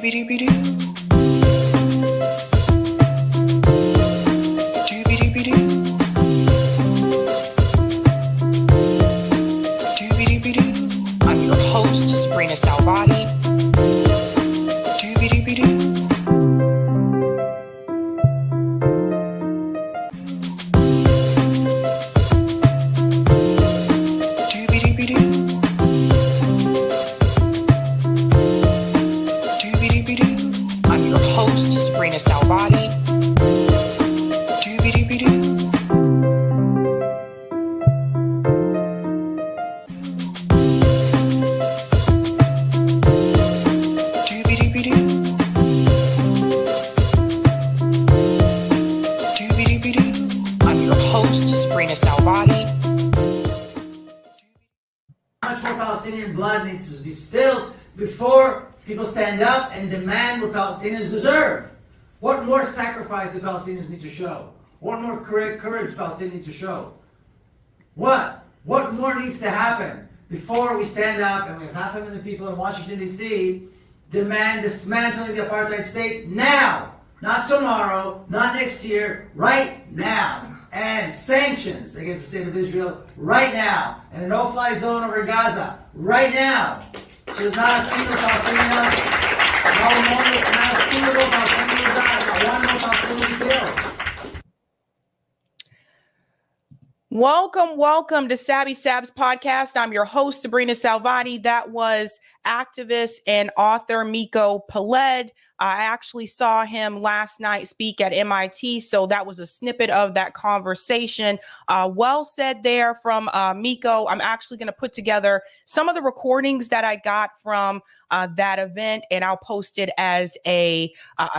I'm your host, sabrinasalvati. I'm your host, sabrinasalvati. I'm your host, sabrinasalvati. How much more Palestinian blood needs to be spilled before people stand up and demand what Palestinians deserve? What more sacrifice do Palestinians need to show? What more courage Palestinians need to show? What more needs to happen before we stand up and we have 500,000 people in Washington, D.C. demand dismantling the apartheid state now? Not tomorrow, not next year, right now. And sanctions against the state of Israel right now. And a no-fly zone over Gaza right now. So not a single Palestinian, not a single Palestinian will die, not one more Palestinian killed. Welcome to Sabby Sabs podcast. I'm your host, Sabrina Salvati. That was activist and author Miko Peled. I actually saw him last night speak at MIT, so that was a snippet of that conversation. Well said there from Miko. I'm actually going to put together some of the recordings that I got from that event, and I'll post it as a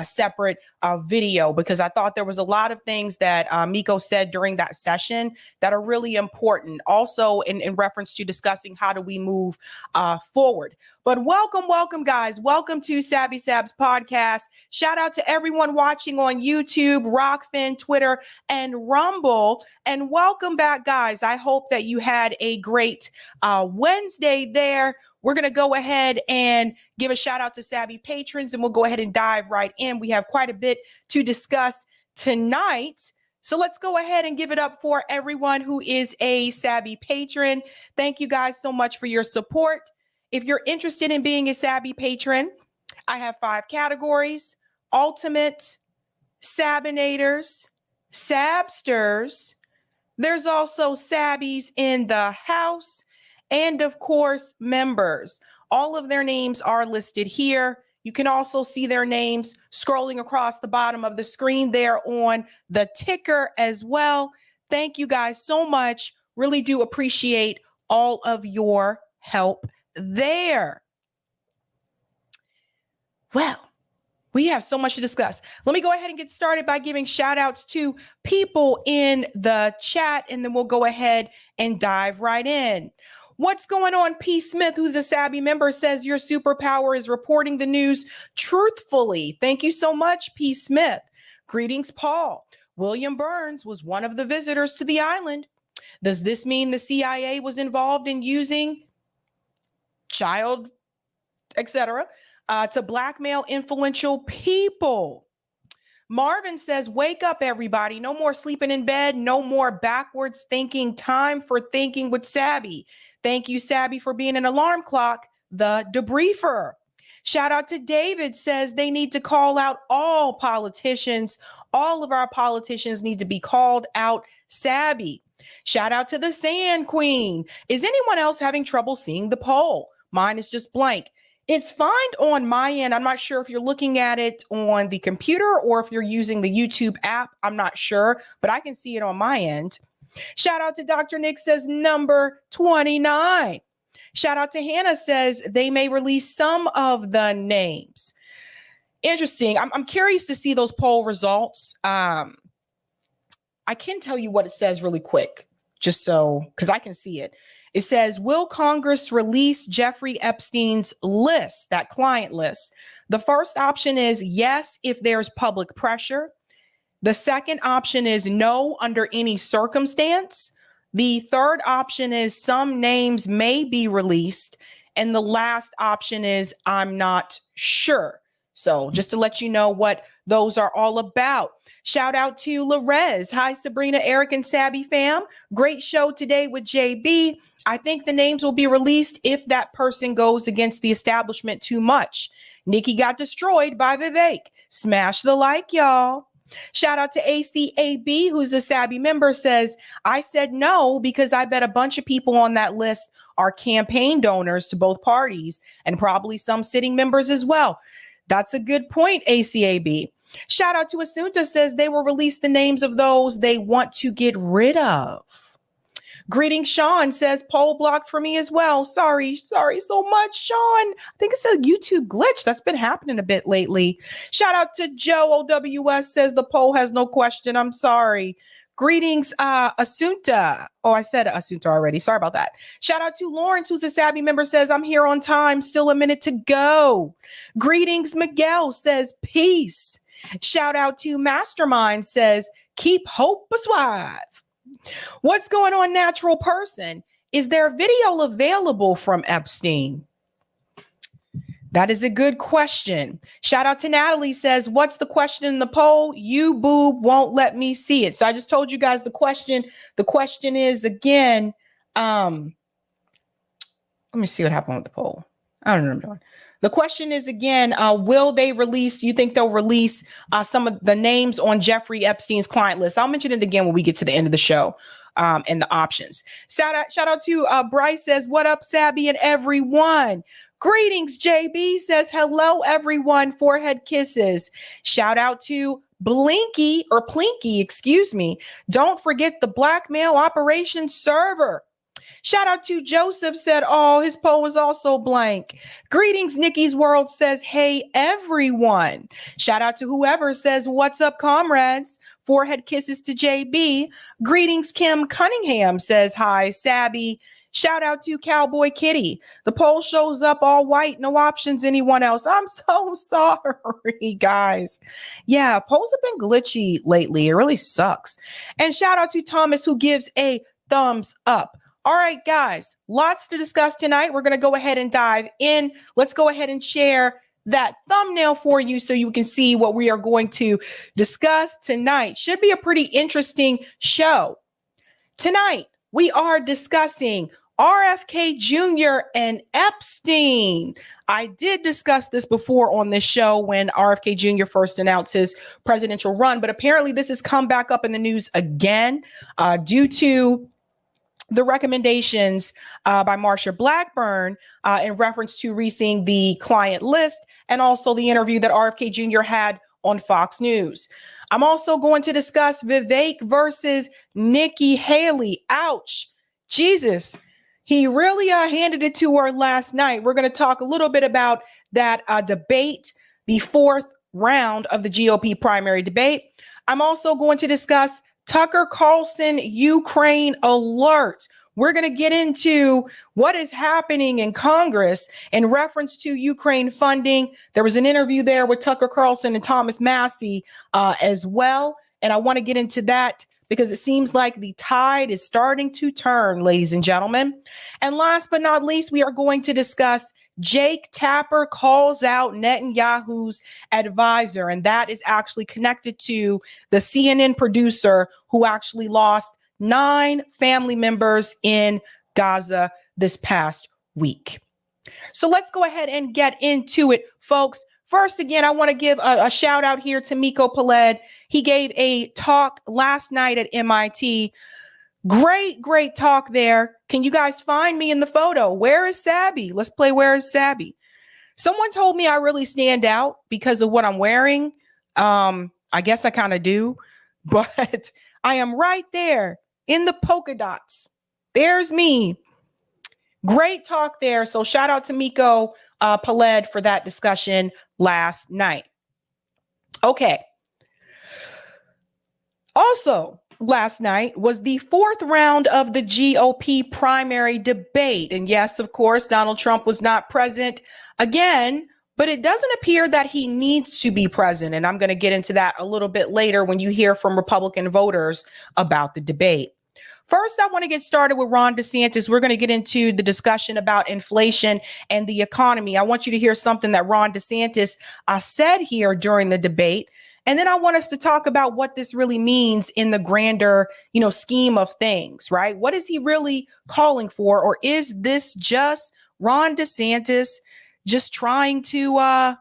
separate video because I thought there was a lot of things that Miko said during that session that are really important. Also, in reference to discussing how do we move forward. But welcome, guys. Welcome to Sabby Sabs podcast. Shout out to everyone watching on YouTube, Rockfin, Twitter, and Rumble. And welcome back, guys. I hope that you had a great Wednesday there. We're going to go ahead and give a shout out to Sabby patrons, and we'll go ahead and dive right in. We have quite a bit to discuss tonight. So let's go ahead and give it up for everyone who is a Sabby patron. Thank you guys so much for your support. If you're interested in being a Sabby patron, I have 5 categories: Ultimate, Sabinators, Sabsters. There's also Sabbies in the house, and of course, members. All of their names are listed here. You can also see their names scrolling across the bottom of the screen there on the ticker as well. Thank you guys so much. Really do appreciate all of your help there. Well, we have so much to discuss. Let me go ahead and get started by giving shout outs to people in the chat, and then we'll go ahead and dive right in. What's going on? P. Smith, who's a Sabby member, says your superpower is reporting the news truthfully. Thank you so much, P. Smith. Greetings, Paul. William Burns was one of the visitors to the island. Does this mean the CIA was involved in using child, etc., to blackmail influential people? Marvin says, wake up, everybody. No more sleeping in bed. No more backwards thinking. Time for thinking with Sabby. Thank you, Sabby, for being an alarm clock, the debriefer. Shout out to David, says they need to call out all politicians. All of our politicians need to be called out, Sabby. Shout out to the Sand Queen. Is anyone else having trouble seeing the poll? Mine is just blank. It's fine on my end. I'm not sure if you're looking at it on the computer or if you're using the YouTube app. I'm not sure, but I can see it on my end. Shout out to Dr. Nick, says number 29. Shout out to Hannah, says they may release some of the names. Interesting. I'm curious to see those poll results. I can tell you what it says really quick, just so, because I can see it. It says, will Congress release Jeffrey Epstein's list, that client list? The first option is yes, if there's public pressure. The second option is no, under any circumstance. The third option is some names may be released. And the last option is I'm not sure. So just to let you know what those are all about. Shout out to Larez. Hi, Sabrina, Eric, and Sabby fam. Great show today with JB. I think the names will be released if that person goes against the establishment too much. Nikki got destroyed by Vivek. Smash the like, y'all. Shout out to ACAB, who's a Sabby member, says, I said no because I bet a bunch of people on that list are campaign donors to both parties and probably some sitting members as well. That's a good point, ACAB. Shout out to Asunta, says they will release the names of those they want to get rid of. Greetings, Sean, says poll blocked for me as well. Sorry so much, Sean. I think it's a YouTube glitch that's been happening a bit lately. Shout out to Joe OWS, says the poll has no question. I'm sorry. Greetings, Asunta. Oh, I said Asunta already. Sorry about that. Shout out to Lawrence, who's a Sabby member, says, I'm here on time. Still a minute to go. Greetings, Miguel, says, peace. Shout out to Mastermind, says, keep hope alive. What's going on, natural person? Is there video available from Epstein? That is a good question. Shout out to Natalie, says, what's the question in the poll? You boob won't let me see it. So I just told you guys the question. The question is, again, let me see what happened with the poll. I don't know what I'm doing. The question is, again, will they release, you think they'll release some of the names on Jeffrey Epstein's client list? I'll mention it again when we get to the end of the show and the options. Shout out to Bryce, says, what up, Sabby and everyone? Greetings, JB, says, hello, everyone, forehead kisses. Shout out to Plinky, excuse me. Don't forget the blackmail operations server. Shout out to Joseph, said, oh, his poll was also blank. Greetings, Nikki's World, says, hey, everyone. Shout out to whoever says, what's up, comrades? Forehead kisses to JB. Greetings, Kim Cunningham, says, hi, Sabby. Shout out to Cowboy Kitty. The poll shows up all white, no options, anyone else. I'm so sorry, guys. Yeah, polls have been glitchy lately. It really sucks. And shout out to Thomas, who gives a thumbs up. All right, guys, lots to discuss tonight. We're going to go ahead and dive in. Let's go ahead and share that thumbnail for you so you can see what we are going to discuss tonight. Should be a pretty interesting show. Tonight, we are discussing RFK Jr. and Epstein. I did discuss this before on this show when RFK Jr. first announced his presidential run, but apparently this has come back up in the news again due to the recommendations by Marsha Blackburn in reference to reseeing the client list and also the interview that RFK Jr. had on Fox News. I'm also going to discuss Vivek versus Nikki Haley. Ouch. Jesus. He really handed it to her last night. We're going to talk a little bit about that debate, the fourth round of the GOP primary debate. I'm also going to discuss Tucker Carlson Ukraine alert. We're going to get into what is happening in Congress in reference to Ukraine funding. There was an interview there with Tucker Carlson and Thomas Massie as well. And I want to get into that because it seems like the tide is starting to turn, ladies and gentlemen. And last but not least, we are going to discuss Jake Tapper calls out Netanyahu's advisor, and that is actually connected to the CNN producer who actually lost 9 family members in Gaza this past week. So let's go ahead and get into it, folks. First, again, I want to give a shout out here to Miko Peled. He gave a talk last night at MIT. Great talk there. Can you guys find me in the photo? Where is Sabby? Let's play Where is Sabby? Someone told me I really stand out because of what I'm wearing. I guess I kind of do, but I am right there in the polka dots. There's me. Great talk there. So shout out to Miko Peled for that discussion last night. Okay. Also, last night was the fourth round of the GOP primary debate. And yes, of course, Donald Trump was not present again, but it doesn't appear that he needs to be present. And I'm going to get into that a little bit later when you hear from Republican voters about the debate. First, I want to get started with Ron DeSantis. We're going to get into the discussion about inflation and the economy. I want you to hear something that Ron DeSantis said here during the debate. And then I want us to talk about what this really means in the grander, scheme of things, right? What is he really calling for? Or is this just Ron DeSantis just trying to,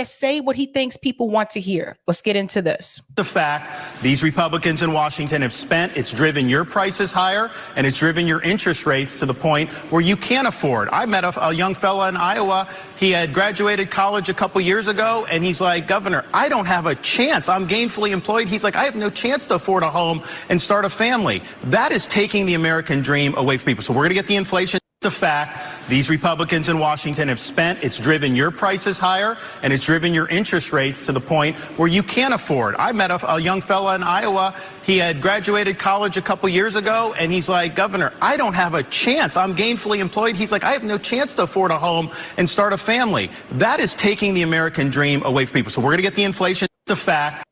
say what he thinks people want to hear? Let's get into this. The fact these Republicans in Washington have spent, it's driven your prices higher and it's driven your interest rates to the point where you can't afford. I met a young fella in Iowa. He had graduated college a couple years ago and he's like, Governor, I don't have a chance. I'm gainfully employed. He's like, I have no chance to afford a home and start a family. That is taking the American dream away from people. So we're going to get the inflation. The fact these Republicans in Washington have spent, it's driven your prices higher and it's driven your interest rates to the point where you can't afford. I met a young fella in Iowa. He had graduated college a couple years ago and he's like, Governor, I don't have a chance. I'm gainfully employed. He's like, I have no chance to afford a home and start a family. That is taking the American dream away from people. So we're going to get the inflation. The fact.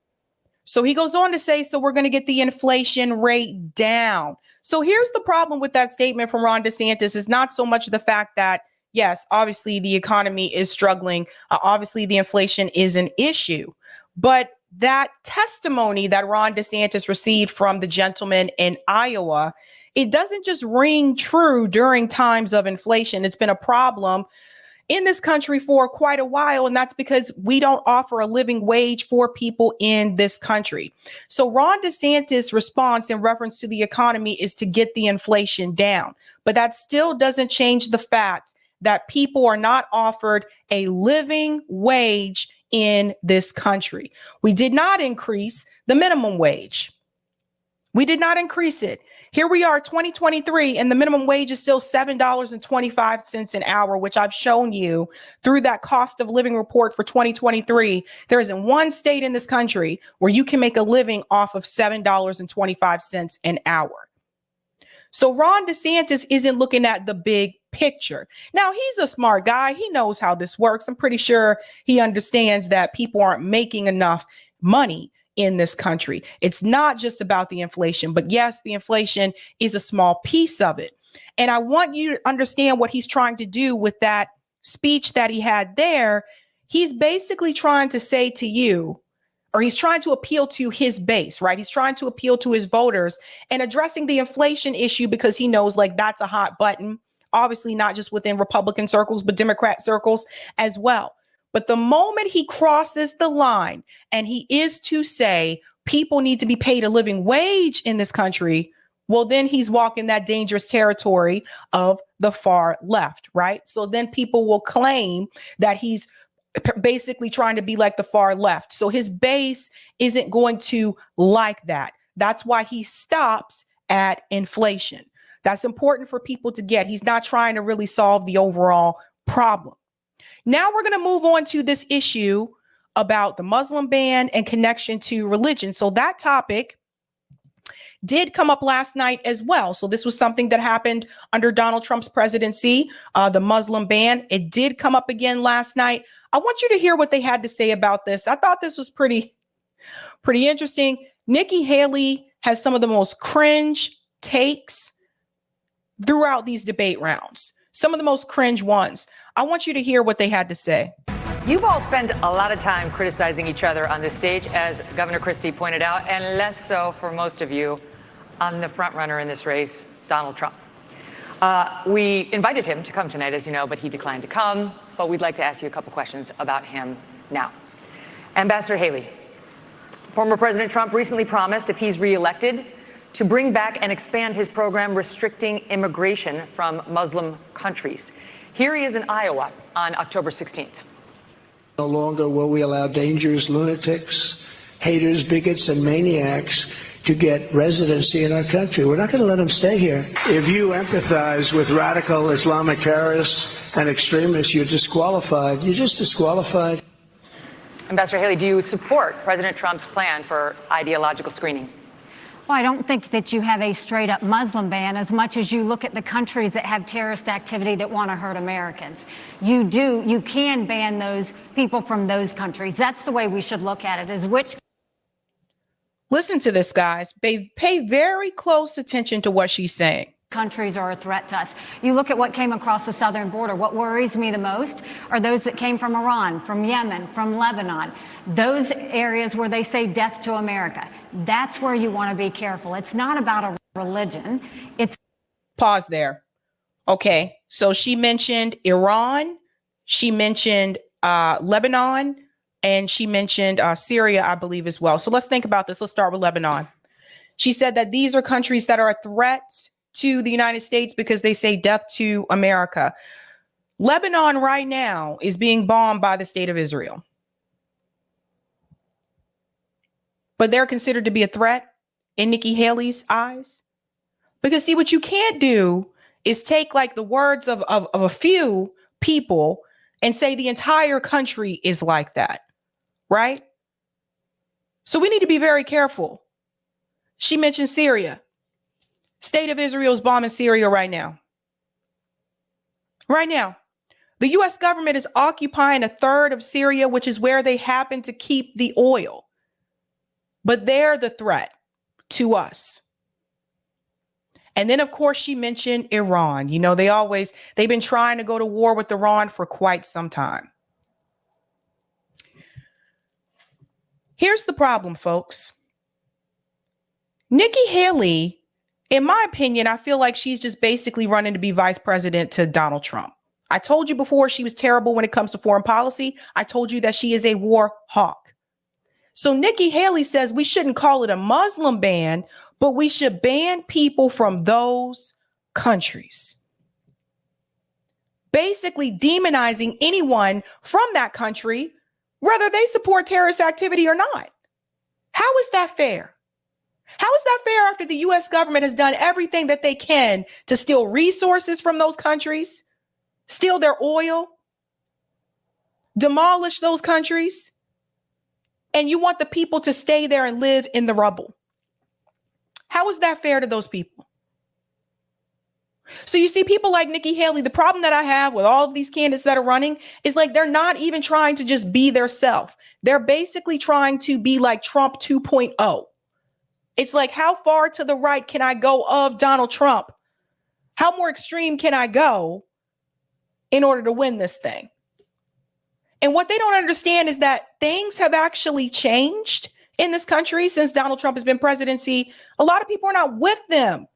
So he goes on to say, so we're going to get the inflation rate down. So here's the problem with that statement from Ron DeSantis is not so much the fact that, yes, obviously the economy is struggling. Obviously the inflation is an issue, but that testimony that Ron DeSantis received from the gentleman in Iowa, it doesn't just ring true during times of inflation. It's been a problem in this country for quite a while, and that's because we don't offer a living wage for people in this country. So Ron DeSantis' response in reference to the economy is to get the inflation down, but that still doesn't change the fact that people are not offered a living wage in this country. We did not increase the minimum wage. We did not increase it. Here we are, 2023, and the minimum wage is still $7.25 an hour, which I've shown you through that cost of living report for 2023. There isn't one state in this country where you can make a living off of $7.25 an hour. So Ron DeSantis isn't looking at the big picture. Now, he's a smart guy. He knows how this works. I'm pretty sure he understands that people aren't making enough money in this country. It's not just about the inflation, but yes, the inflation is a small piece of it. And I want you to understand what he's trying to do with that speech that he had there. He's basically trying to say to you, or he's trying to appeal to his base, right? He's trying to appeal to his voters and addressing the inflation issue because he knows like that's a hot button, obviously not just within Republican circles, but Democrat circles as well. But the moment he crosses the line and he is to say people need to be paid a living wage in this country, well, then he's walking that dangerous territory of the far left, right? So then people will claim that he's basically trying to be like the far left. So his base isn't going to like that. That's why he stops at inflation. That's important for people to get. He's not trying to really solve the overall problem. Now we're going to move on to this issue about the Muslim ban and connection to religion. So that topic did come up last night as well. So this was something that happened under Donald Trump's presidency, the Muslim ban. It did come up again last night. I want you to hear what they had to say about this. I thought this was pretty interesting. Nikki Haley has some of the most cringe takes throughout these debate rounds. Some of the most cringe ones. I want you to hear what they had to say. You've all spent a lot of time criticizing each other on this stage, as Governor Christie pointed out, and less so for most of you on the front runner in this race, Donald Trump. We invited him to come tonight, as you know, but he declined to come. But we'd like to ask you a couple questions about him now. Ambassador Haley, former President Trump recently promised, if he's reelected, to bring back and expand his program restricting immigration from Muslim countries. Here he is in Iowa on October 16th. No longer will we allow dangerous lunatics, haters, bigots, and maniacs to get residency in our country. We're not going to let them stay here. If you empathize with radical Islamic terrorists and extremists, you're disqualified. You're just disqualified. Ambassador Haley, do you support President Trump's plan for ideological screening? Well, I don't think that you have a straight-up Muslim ban as much as you look at the countries that have terrorist activity that want to hurt Americans. You can ban those people from those countries. That's the way we should look at it, is which. Listen to this, guys. Pay very close attention to what she's saying. Countries are a threat to us. You look at what came across the southern border. What worries me the most are those that came from Iran, from Yemen, from Lebanon. Those areas where they say death to America. That's where you want to be careful. It's not about a religion. It's Pause there. Okay. So she mentioned Iran. She mentioned Lebanon. And she mentioned Syria, I believe, as well. So let's think about this. Let's start with Lebanon. She said that these are countries that are a threat to the United States because they say death to America. Lebanon right now is being bombed by the state of Israel. But they're considered to be a threat in Nikki Haley's eyes. Because see, what you can't do is take like the words of a few people and say the entire country is like that. Right? So we need to be very careful. She mentioned Syria. State of Israel is bombing Syria right now. Right now. The U.S. government is occupying a third of Syria, which is where they happen to keep the oil. But they're the threat to us. And then, of course, she mentioned Iran. You know, they've been trying to go to war with Iran for quite some time. Here's the problem, folks. Nikki Haley, in my opinion, I feel like she's just basically running to be vice president to Donald Trump. I told you before she was terrible when it comes to foreign policy. I told you that she is a war hawk. So Nikki Haley says we shouldn't call it a Muslim ban, but we should ban people from those countries. Basically demonizing anyone from that country, whether they support terrorist activity or not. How is that fair? How is that fair after the U.S. government has done everything that they can to steal resources from those countries, steal their oil, demolish those countries, and you want the people to stay there and live in the rubble? How is that fair to those people? So you see, people like Nikki Haley, the problem that I have with all of these candidates that are running is like they're not even trying to just be their self. They're basically trying to be like Trump 2.0. It's like, how far to the right can I go of Donald Trump? How more extreme can I go in order to win this thing? And what they don't understand is that things have actually changed in this country since Donald Trump has been presidency. A lot of people are not with them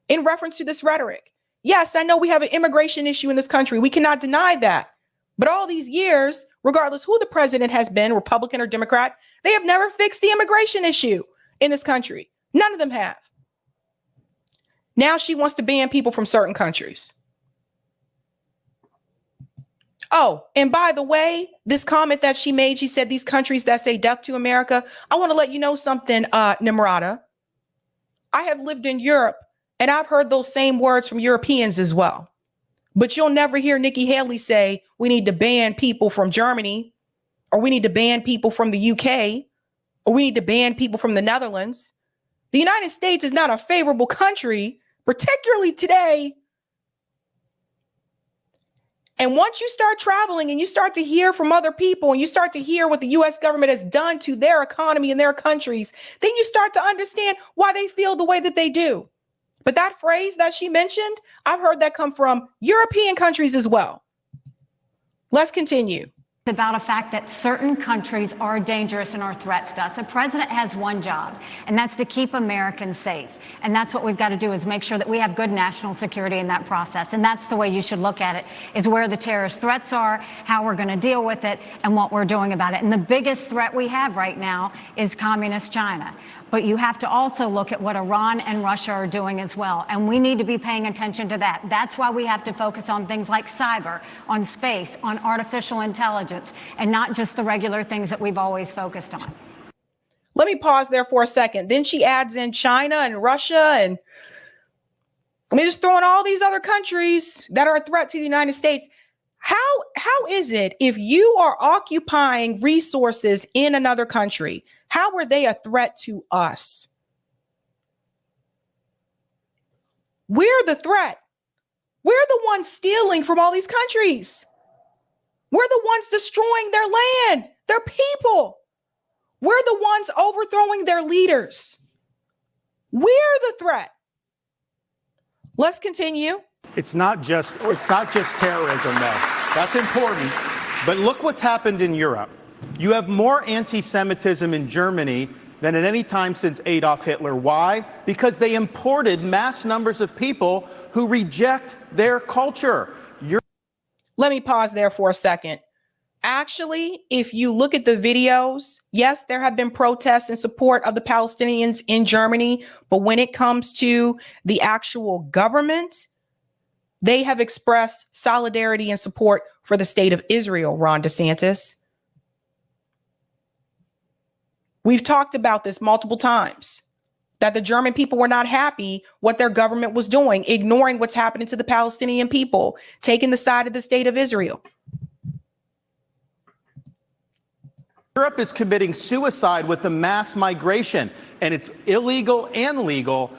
in reference to this rhetoric. Yes, I know we have an immigration issue in this country. We cannot deny that. But all these years, regardless who the president has been, Republican or Democrat, they have never fixed the immigration issue in this country. None of them have. Now she wants to ban people from certain countries. Oh, and by the way, this comment that she made, she said these countries that say death to America. I want to let you know something, Nimrata. I have lived in Europe and I've heard those same words from Europeans as well. But you'll never hear Nikki Haley say we need to ban people from Germany, or we need to ban people from the UK, or we need to ban people from the Netherlands. The United States is not a favorable country, particularly today. And once you start traveling and you start to hear from other people and you start to hear what the U.S. government has done to their economy and their countries, then you start to understand why they feel the way that they do. But that phrase that she mentioned, I've heard that come from European countries as well. Let's continue. About a fact that certain countries are dangerous and are threats to us. A president has one job, and that's to keep Americans safe. And that's what we've got to do, is make sure that we have good national security in that process. And that's the way you should look at it, is where the terrorist threats are, how we're going to deal with it, and what we're doing about it. And the biggest threat we have right now is communist China. But you have to also look at what Iran and Russia are doing as well. And we need to be paying attention to that. That's why we have to focus on things like cyber, on space, on artificial intelligence, and not just the regular things that we've always focused on. Let me pause there for a second. Then she adds in China and Russia, and I mean, just throwing all these other countries that are a threat to the United States. How is it if you are occupying resources in another country? How are they a threat to us? We're the threat. We're the ones stealing from all these countries. We're the ones destroying their land, their people. We're the ones overthrowing their leaders. We're the threat. Let's continue. It's not just terrorism, though. That's important. But look what's happened in Europe. You have more anti-Semitism in Germany than at any time since Adolf Hitler. Why? Because they imported mass numbers of people who reject their culture. Let me pause there for a second. Actually, if you look at the videos, yes, there have been protests in support of the Palestinians in Germany, but when it comes to the actual government, they have expressed solidarity and support for the state of Israel, Ron DeSantis. We've talked about this multiple times, that the German people were not happy what their government was doing, ignoring what's happening to the Palestinian people, taking the side of the state of Israel. Europe is committing suicide with the mass migration, and it's illegal and legal.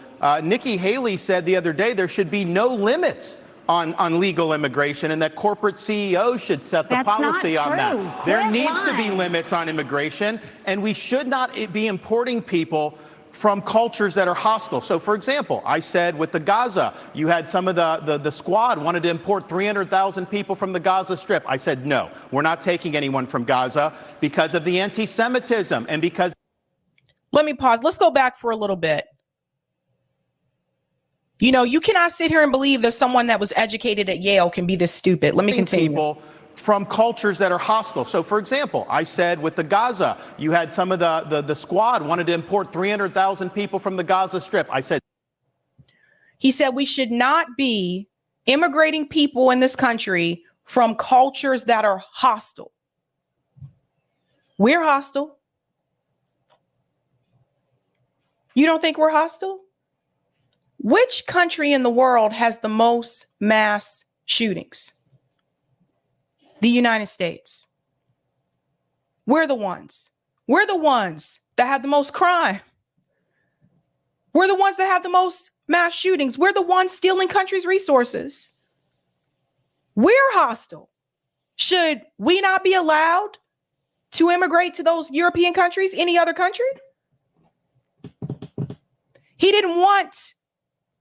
Nikki Haley said the other day there should be no limits on legal immigration, and that corporate CEOs should set the policy on that. There needs to be limits on immigration, and we should not be importing people from cultures that are hostile. So, for example, I said with the Gaza, you had some of the squad wanted to import 300,000 people from the Gaza Strip. I said, no, we're not taking anyone from Gaza because of the anti-Semitism and because... Let me pause. Let's go back for a little bit. You know, you cannot sit here and believe that someone that was educated at Yale can be this stupid. Let me continue. People from cultures that are hostile. So, for example, I said with the Gaza, you had some of the squad wanted to import 300,000 people from the Gaza Strip. I said... He said we should not be immigrating people in this country from cultures that are hostile. We're hostile. You don't think we're hostile? Which country in the world has the most mass shootings? The United States. We're the ones. We're the ones that have the most crime. We're the ones that have the most mass shootings. We're the ones stealing countries' resources. We're hostile. Should we not be allowed to immigrate to those European countries, any other country? He didn't want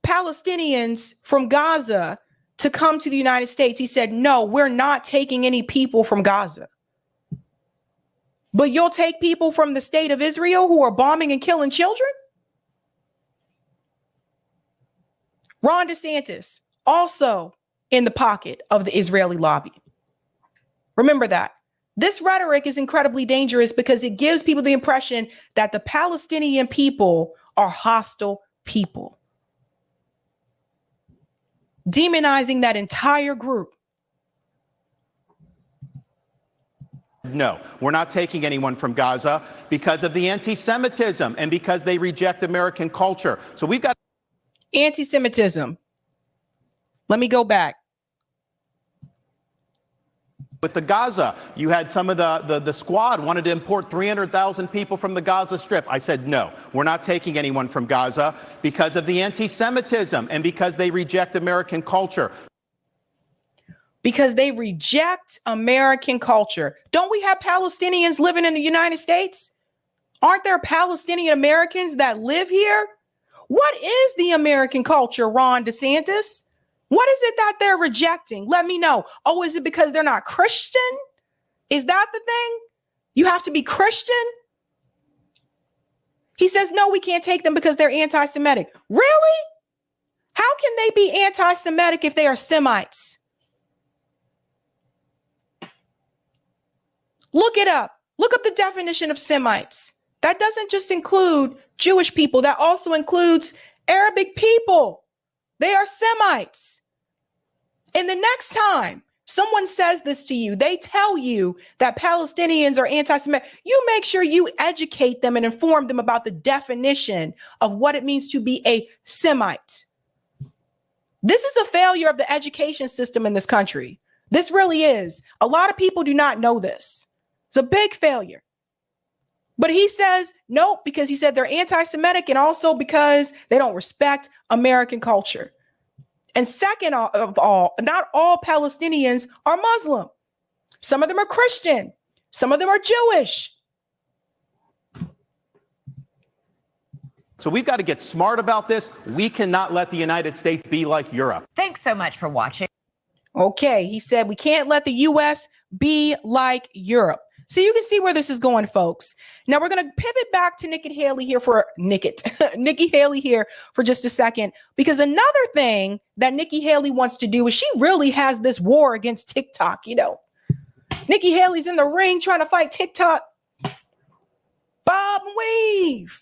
Palestinians from Gaza to come to the United States. He said, no, we're not taking any people from Gaza. But you'll take people from the state of Israel who are bombing and killing children? Ron DeSantis, also in the pocket of the Israeli lobby. Remember that. This rhetoric is incredibly dangerous because it gives people the impression that the Palestinian people are hostile people, demonizing that entire group. No, we're not taking anyone from Gaza because of the anti-Semitism and because they reject American culture. So we've got anti-Semitism. Let me go back. With the Gaza, you had some of the squad wanted to import 300,000 people from the Gaza Strip. I said, no, we're not taking anyone from Gaza because of the anti-Semitism and because they reject American culture. Because they reject American culture. Don't we have Palestinians living in the United States? Aren't there Palestinian Americans that live here? What is the American culture, Ron DeSantis? What is it that they're rejecting? Let me know. Oh, is it because they're not Christian? Is that the thing? You have to be Christian? He says, no, we can't take them because they're anti-Semitic. Really? How can they be anti-Semitic if they are Semites? Look it up. Look up the definition of Semites. That doesn't just include Jewish people. That also includes Arabic people. They are Semites. And the next time someone says this to you, they tell you that Palestinians are anti-Semitic, you make sure you educate them and inform them about the definition of what it means to be a Semite. This is a failure of the education system in this country. This really is. A lot of people do not know this. It's a big failure. But he says, nope, because he said they're anti-Semitic and also because they don't respect American culture. And second of all, not all Palestinians are Muslim. Some of them are Christian. Some of them are Jewish. So we've got to get smart about this. We cannot let the United States be like Europe. Thanks so much for watching. Okay, he said we can't let the U.S. be like Europe. So you can see where this is going, folks. Now we're going to pivot back to Nikki Haley here for Nikki Haley here for just a second, because another thing that Nikki Haley wants to do is she really has this war against TikTok. You know, Nikki Haley's in the ring trying to fight TikTok. Bob and weave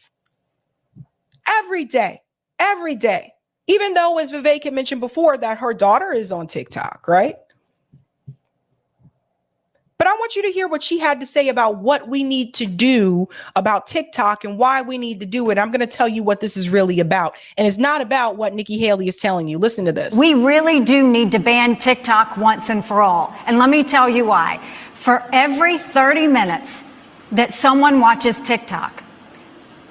every day, even though, as Vivek had mentioned before, that her daughter is on TikTok, right? But I want you to hear what she had to say about what we need to do about TikTok and why we need to do it. I'm going to tell you what this is really about. And it's not about what Nikki Haley is telling you. Listen to this. We really do need to ban TikTok once and for all. And let me tell you why. For every 30 minutes that someone watches TikTok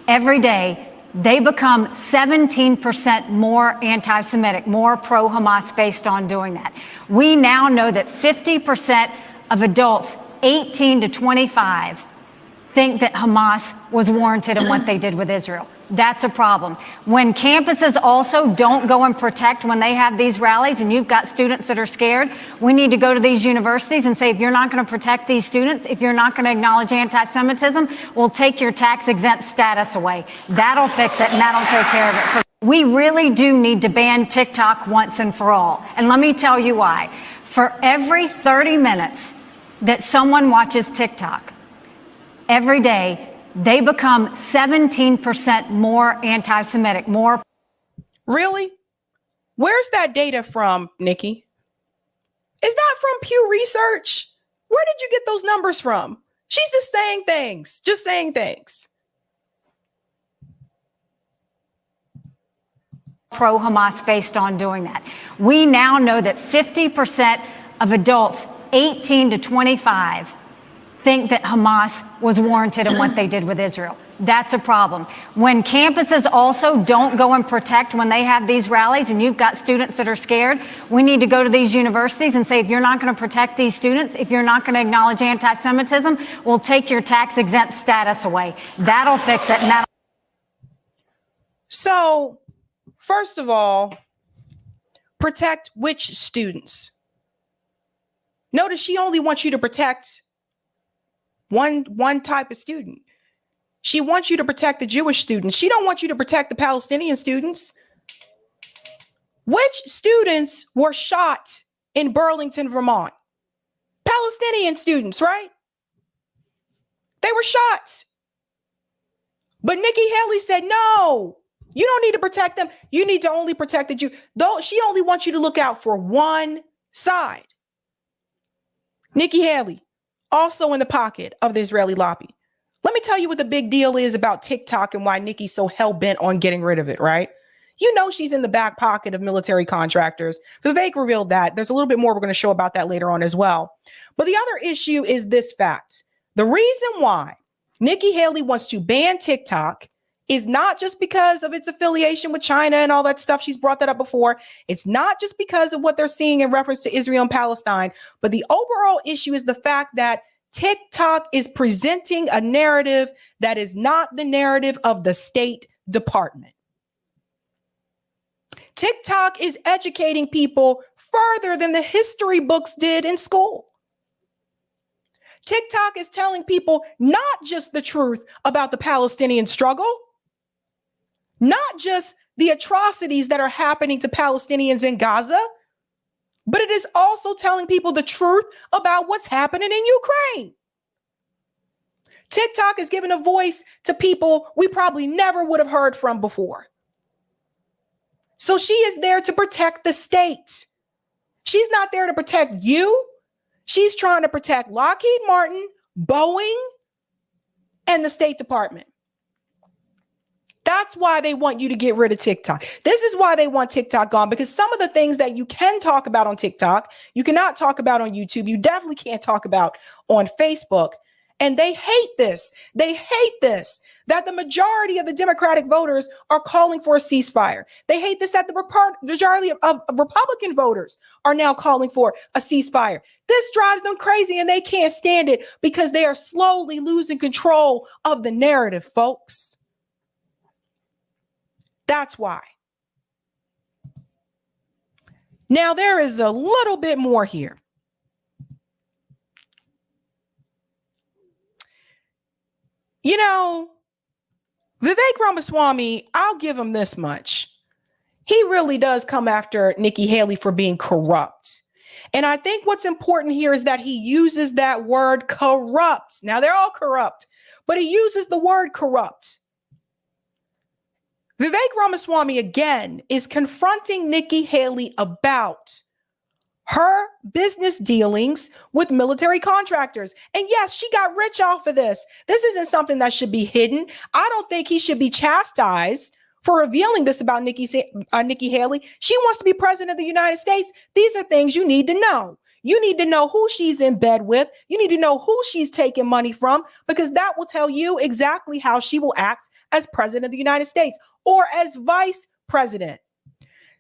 every day, they become 17% more anti-Semitic, more pro-Hamas based on doing that. We now know that 50% of adults 18 to 25 think that Hamas was warranted in what they did with Israel. That's a problem. When campuses also don't go and protect when they have these rallies and you've got students that are scared, we need to go to these universities and say, if you're not going to protect these students, if you're not going to acknowledge anti-Semitism, we'll take your tax-exempt status away. That'll fix it and that'll take care of it. We really do need to ban TikTok once and for all. And let me tell you why. For every 30 minutes that someone watches TikTok every day, they become 17% more anti-Semitic, more. Really? Where's that data from, Nikki? Is that from Pew Research? Where did you get those numbers from? She's just saying things. Pro-Hamas based on doing that. We now know that 50% of adults 18 to 25 think that Hamas was warranted in what they did with Israel. That's a problem. When campuses also don't go and protect when they have these rallies and you've got students that are scared, we need to go to these universities and say, if you're not going to protect these students, if you're not going to acknowledge anti-Semitism, we'll take your tax-exempt status away. That'll fix it. And So, first of all, protect which students? Notice she only wants you to protect one type of student. She wants you to protect the Jewish students. She don't want you to protect the Palestinian students. Which students were shot in Burlington, Vermont? Palestinian students, right? They were shot. But Nikki Haley said, no, you don't need to protect them. You need to only protect the Jew. Though she only wants you to look out for one side. Nikki Haley, also in the pocket of the Israeli lobby. Let me tell you what the big deal is about TikTok and why Nikki's so hell-bent on getting rid of it, right? You know she's in the back pocket of military contractors. Vivek revealed that. There's a little bit more we're going to show about that later on as well. But the other issue is this fact. The reason why Nikki Haley wants to ban TikTok is not just because of its affiliation with China and all that stuff. She's brought that up before. It's not just because of what they're seeing in reference to Israel and Palestine, but the overall issue is the fact that TikTok is presenting a narrative that is not the narrative of the State Department. TikTok is educating people further than the history books did in school. TikTok is telling people not just the truth about the Palestinian struggle, not just the atrocities that are happening to Palestinians in Gaza, but it is also telling people the truth about what's happening in Ukraine. TikTok is giving a voice to people we probably never would have heard from before. So she is there to protect the state. She's not there to protect you. She's trying to protect Lockheed Martin, Boeing, and the State Department. That's why they want you to get rid of TikTok. This is why they want TikTok gone, because some of the things that you can talk about on TikTok, you cannot talk about on YouTube. You definitely can't talk about on Facebook. And they hate this. They hate this, that the majority of the Democratic voters are calling for a ceasefire. They hate this, that the majority of Republican voters are now calling for a ceasefire. This drives them crazy and they can't stand it because they are slowly losing control of the narrative, folks. That's why. Now, there is a little bit more here. You know, Vivek Ramaswamy, I'll give him this much. He really does come after Nikki Haley for being corrupt. And I think what's important here is that he uses that word corrupt. Now, they're all corrupt, but he uses the word corrupt. Vivek Ramaswamy, again, is confronting Nikki Haley about her business dealings with military contractors. And yes, she got rich off of this. This isn't something that should be hidden. I don't think he should be chastised for revealing this about Nikki Haley. She wants to be president of the United States. These are things you need to know. You need to know who she's in bed with. You need to know who she's taking money from, because that will tell you exactly how she will act as president of the United States or as vice president.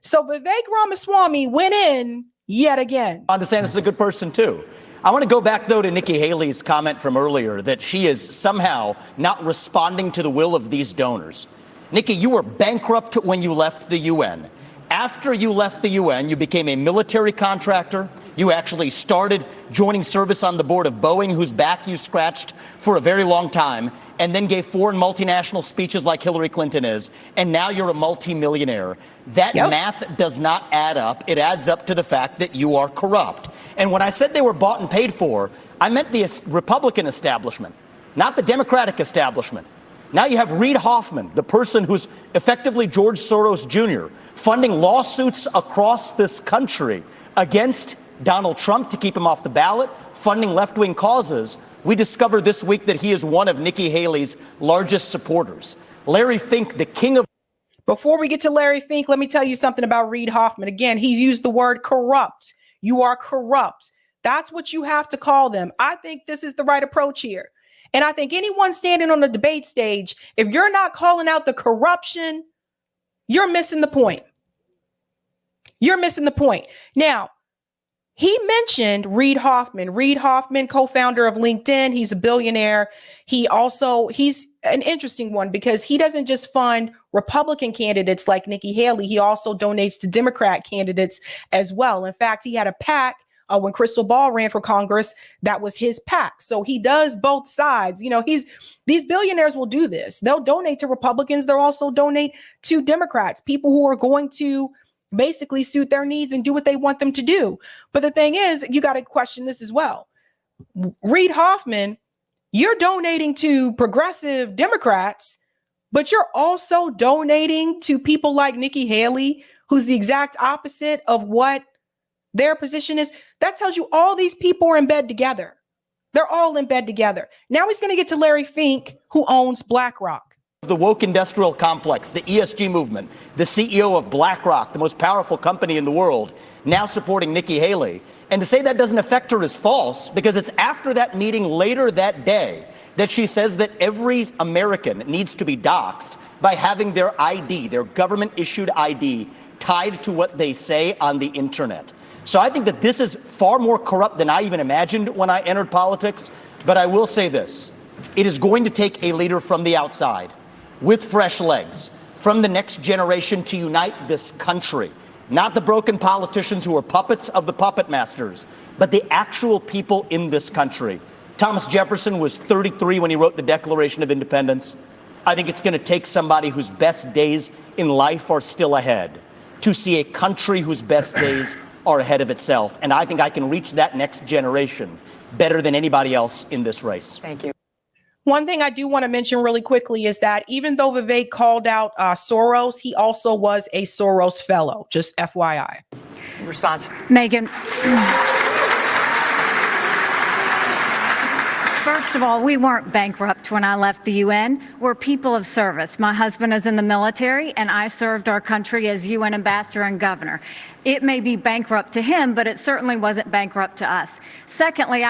So Vivek Ramaswamy went in yet again. Ron DeSantis is a good person, too. I want to go back, though, to Nikki Haley's comment from earlier that she is somehow not responding to the will of these donors. Nikki, you were bankrupt when you left the UN. After you left the UN, you became a military contractor. You actually started joining service on the board of Boeing, whose back you scratched for a very long time, and then gave foreign multinational speeches like Hillary Clinton is. And now you're a multimillionaire. That math does not add up. It adds up to the fact that you are corrupt. And when I said they were bought and paid for, I meant the Republican establishment, not the Democratic establishment. Now you have Reid Hoffman, the person who's effectively George Soros Jr., funding lawsuits across this country against Donald Trump to keep him off the ballot, funding left-wing causes. We discovered this week that he is one of Nikki Haley's largest supporters. Larry Fink, the king of... Before we get to Larry Fink, let me tell you something about Reid Hoffman. Again, he's used the word corrupt. You are corrupt. That's what you have to call them. I think this is the right approach here. And I think anyone standing on the debate stage, if you're not calling out the corruption, you're missing the point. You're missing the point. Now, he mentioned Reid Hoffman. Reid Hoffman, co-founder of LinkedIn. He's a billionaire. He's an interesting one because he doesn't just fund Republican candidates like Nikki Haley. He also donates to Democrat candidates as well. In fact, he had a PAC when Crystal Ball ran for Congress. That was his PAC. So he does both sides. You know, these billionaires will do this. They'll donate to Republicans. They'll also donate to Democrats, people who are going to basically suit their needs and do what they want them to do. But the thing is, you got to question this as well. Reid Hoffman, you're donating to progressive Democrats, but you're also donating to people like Nikki Haley, who's the exact opposite of what their position is. That tells you all these people are in bed together. They're all in bed together. Now he's going to get to Larry Fink, who owns BlackRock. The woke industrial complex, the ESG movement, the CEO of BlackRock, the most powerful company in the world, now supporting Nikki Haley. And to say that doesn't affect her is false, because it's after that meeting later that day that she says that every American needs to be doxxed by having their ID, their government-issued ID, tied to what they say on the internet. So I think that this is far more corrupt than I even imagined when I entered politics. But I will say this. It is going to take a leader from the outside with fresh legs from the next generation to unite this country. Not the broken politicians who are puppets of the puppet masters, but the actual people in this country. Thomas Jefferson was 33 when he wrote the Declaration of Independence. I think it's going to take somebody whose best days in life are still ahead to see a country whose best days are ahead of itself. And I think I can reach that next generation better than anybody else in this race. Thank you. One thing I do want to mention really quickly is that even though Vivek called out Soros, he also was a Soros fellow, just FYI. Response. Megan. First of all, we weren't bankrupt when I left the UN. We're people of service. My husband is in the military, and I served our country as UN ambassador and governor. It may be bankrupt to him, but it certainly wasn't bankrupt to us. Secondly,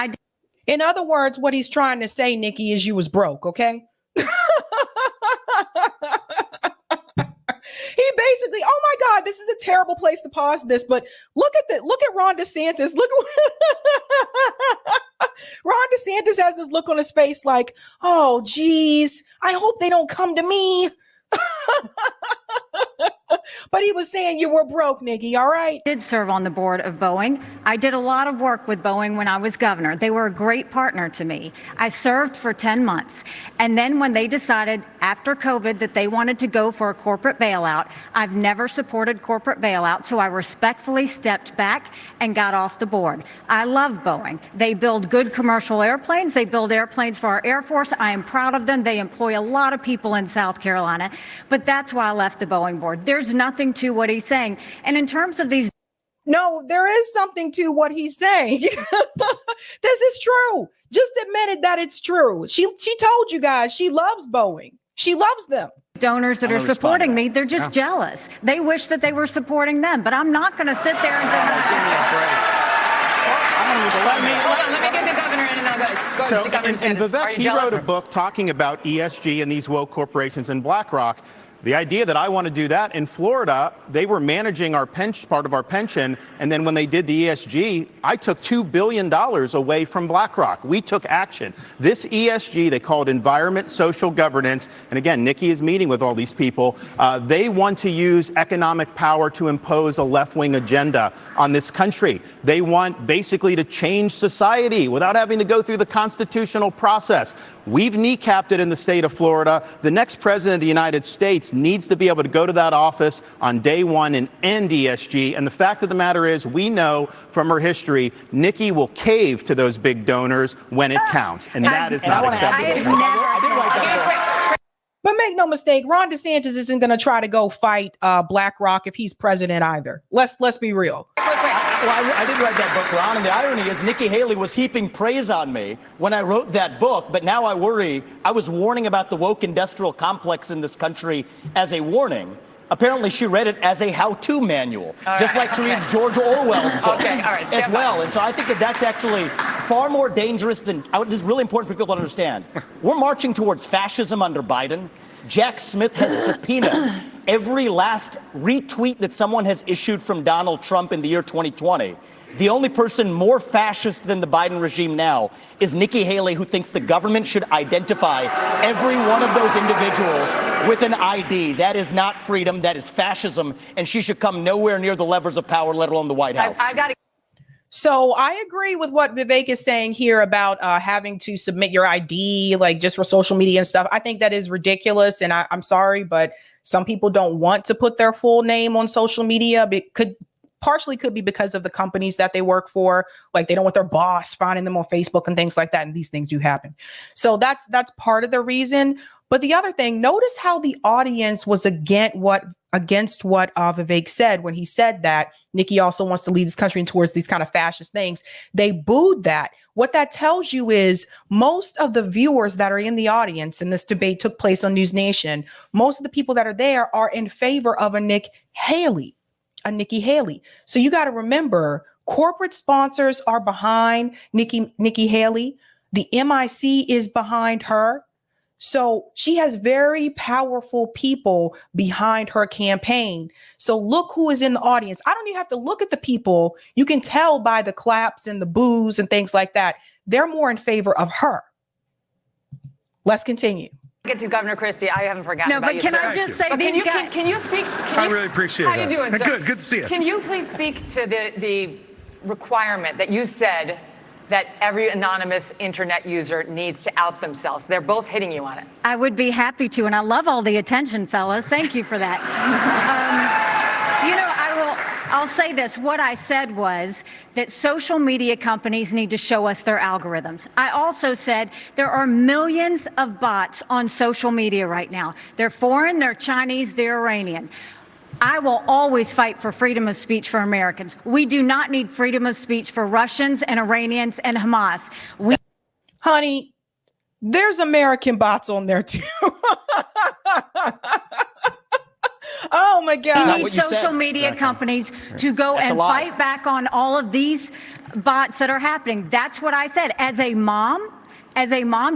in other words, what he's trying to say, Nikki, is you was broke, okay? He basically, oh my God, this is a terrible place to pause this, but look at Ron DeSantis. Ron DeSantis has this look on his face like, oh, geez, I hope they don't come to me. But he was saying you were broke, Nikki, all right? I did serve on the board of Boeing. I did a lot of work with Boeing when I was governor. They were a great partner to me. I served for 10 months. And then when they decided after COVID that they wanted to go for a corporate bailout, I've never supported corporate bailout, so I respectfully stepped back and got off the board. I love Boeing. They build good commercial airplanes. They build airplanes for our Air Force. I am proud of them. They employ a lot of people in South Carolina. But that's why I left the Boeing board. There's nothing to what he's saying. And in terms of these... No, there is something to what he's saying. This is true. Just admitted that it's true. She told you guys she loves Boeing. She loves them. Donors that are supporting me, they're just jealous. They wish that they were supporting them, but I'm not going to sit there and deny. Let me get the governor in and I'll go. So, the governor's and minutes. Are Vivek, you he jealous? wrote a book talking about ESG and these woke corporations and BlackRock. The idea that I want to do that in Florida, they were managing our part of our pension, and then when they did the ESG, I took $2 billion away from BlackRock. We took action. This ESG, they call it environment, social governance, and again, Nikki is meeting with all these people. They want to use economic power to impose a left-wing agenda on this country. They want basically to change society without having to go through the constitutional process. We've kneecapped it in the state of Florida. The next president of the United States needs to be able to go to that office on day one and end ESG. And the fact of the matter is, we know from her history, Nikki will cave to those big donors when it counts. And that is not acceptable. But make no mistake, Ron DeSantis isn't going to try to go fight BlackRock if he's president either. Let's be real. Well, I did write that book, Ron, and the irony is Nikki Haley was heaping praise on me when I wrote that book, but now I worry. I was warning about the woke industrial complex in this country as a warning. Apparently, she read it as a how-to manual, just like she reads George Orwell's books as well. And so I think that that's actually far more dangerous than, this is really important for people to understand. We're marching towards fascism under Biden. Jack Smith has subpoenaed every last retweet that someone has issued from Donald Trump in the year 2020. The only person more fascist than the Biden regime now is Nikki Haley, who thinks the government should identify every one of those individuals with an ID. That is not freedom. That is fascism. And she should come nowhere near the levers of power, let alone the White House. So I agree with what Vivek is saying here about having to submit your ID, like just for social media and stuff. I think that is ridiculous. And I'm sorry, but some people don't want to put their full name on social media. It could be because of the companies that they work for. Like they don't want their boss finding them on Facebook and things like that. And these things do happen. So that's part of the reason. But the other thing, notice how the audience was against what Vivek said when he said that Nikki also wants to lead this country towards these kind of fascist things. They booed that. What that tells you is most of the viewers that are in the audience, and this debate took place on News Nation, most of the people that are there are in favor of a Nikki Haley. So you got to remember, corporate sponsors are behind Nikki Haley. The MIC is behind her. So she has very powerful people behind her campaign. So look who is in the audience. I don't even have to look at the people. You can tell by the claps and the boos and things like that. They're more in favor of her. Let's continue. Get to Governor Christie. I haven't forgotten about you. No, but can I just say, can you speak? I really appreciate that. How you doing, sir? Good to see you. Can you please speak to the requirement that you said that every anonymous internet user needs to out themselves? They're both hitting you on it. I would be happy to, and I love all the attention, fellas. Thank you for that. I'll say this. What I said was that social media companies need to show us their algorithms. I also said there are millions of bots on social media right now. They're foreign, they're Chinese, they're Iranian. I will always fight for freedom of speech for Americans. We do not need freedom of speech for Russians and Iranians and Hamas. Honey, there's American bots on there too. Oh my God. We need social media companies to go and fight back on all of these bots that are happening. That's what I said. As a mom,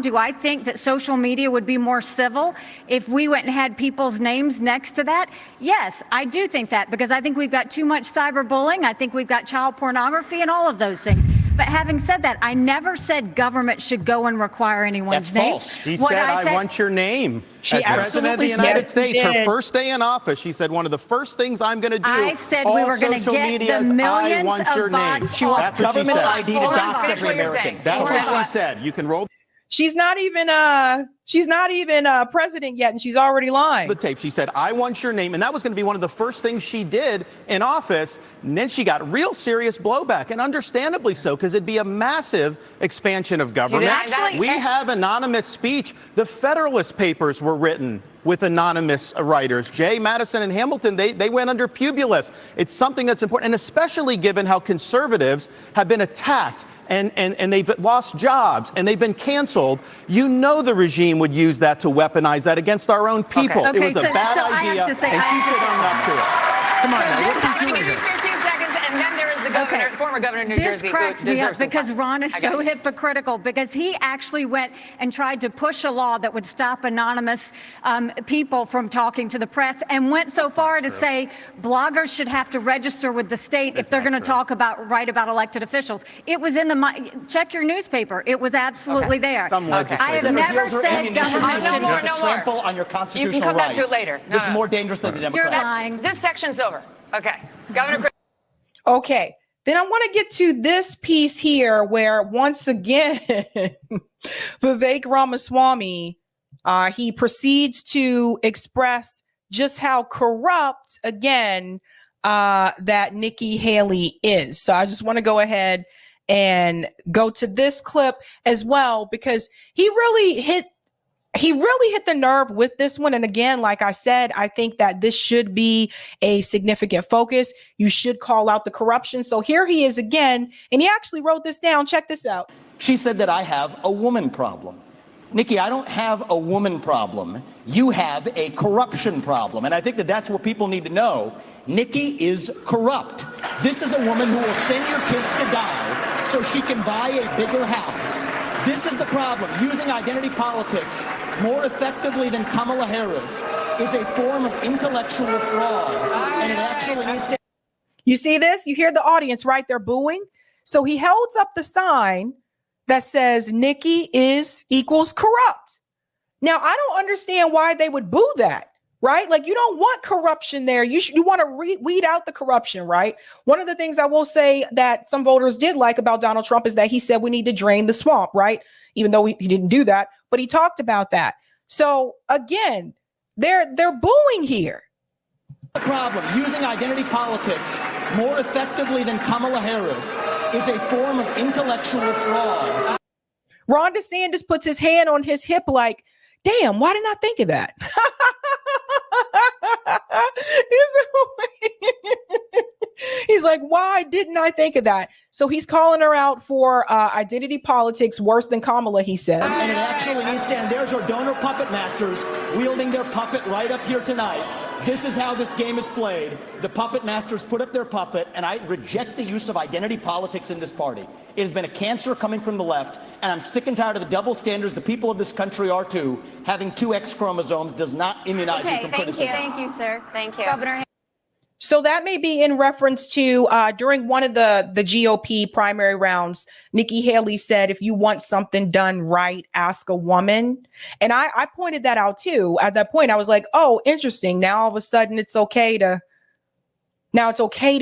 do I think that social media would be more civil if we went and had people's names next to that? Yes, I do think that, because I think we've got too much cyberbullying. I think we've got child pornography and all of those things. But having said that, I never said government should go and require anyone's That's name. false. She said, I want your name. She As President of the absolutely United said it. States, her first day in office, she said, one of the first things I'm going to do, I said we were going to get the millions I want of your name. bots. She wants That's what she government said. ID to Hold on, dox finish every what you're American. saying. That's Hold what on. she said. You can roll She's not even president yet, and she's already lying. the tape. She said, I want your name. And that was going to be one of the first things she did in office. And then she got real serious blowback, and understandably so, because it'd be a massive expansion of government. Actually, we have anonymous speech. The Federalist Papers were written with anonymous writers. Jay, Madison, and Hamilton, they went under Publius. It's something that's important, and especially given how conservatives have been attacked and they've lost jobs and they've been canceled. You know the regime would use that to weaponize that against our own people. Okay, It was a so bad I have idea, to say- and she should own up to it. Come on, now, what are I'm you going to doing give you here? 15 seconds, and then there is the governor, former governor of New This Jersey, cracks who me up deserves some because time. Ron is I got so it. hypocritical, because he actually went and tried to push a law that would stop anonymous people from talking to the press, and went so far to say bloggers should have to register with the state if they're going to write about elected officials. It was in the check your newspaper. It was absolutely there. Some I have legislators. never said Ammunition government to should. no more. trample on your constitutional You can come back rights. to it later. No, This is no. more dangerous than the You're Democrats. lying. This section's over. Okay. Governor Okay. Then I want to get to this piece here where once again, Vivek Ramaswamy, he proceeds to express just how corrupt, again, that Nikki Haley is. So I just want to go ahead and go to this clip as well, because he really hit the nerve with this one. And again, like I said, I think that this should be a significant focus. You should call out the corruption. So here he is again, and he actually wrote this down. Check this out. She said that I have a woman problem. Nikki, I don't have a woman problem. You have a corruption problem. And I think that that's what people need to know. Nikki is corrupt. This is a woman who will send your kids to die so she can buy a bigger house. This is the problem. Using identity politics more effectively than Kamala Harris is a form of intellectual fraud. And it actually needs to... You see this? You hear the audience, right? They're booing. So he holds up the sign that says Nikki equals corrupt. Now, I don't understand why they would boo that, right? Like, you don't want corruption there. You want to weed out the corruption, right? One of the things I will say that some voters did like about Donald Trump is that he said we need to drain the swamp, right? Even though he didn't do that, but he talked about that. So again, they're booing here. The problem, using identity politics more effectively than Kamala Harris is a form of intellectual fraud. Ron DeSantis puts his hand on his hip like, damn, why didn't I think of that? He's like, why didn't I think of that? So he's calling her out for identity politics worse than Kamala, he said. And it actually needs to end. There's our donor puppet masters wielding their puppet right up here tonight. This is how this game is played. The puppet masters put up their puppet, and I reject the use of identity politics in this party. It has been a cancer coming from the left, and I'm sick and tired of the double standards. The people of this country are too. Having two X chromosomes does not immunize you from criticism. Thank you, sir. Thank you. Governor. So that may be in reference to during one of the GOP primary rounds, Nikki Haley said, if you want something done right, ask a woman. And I pointed that out, too. At that point, I was like, oh, interesting. Now, all of a sudden, it's okay to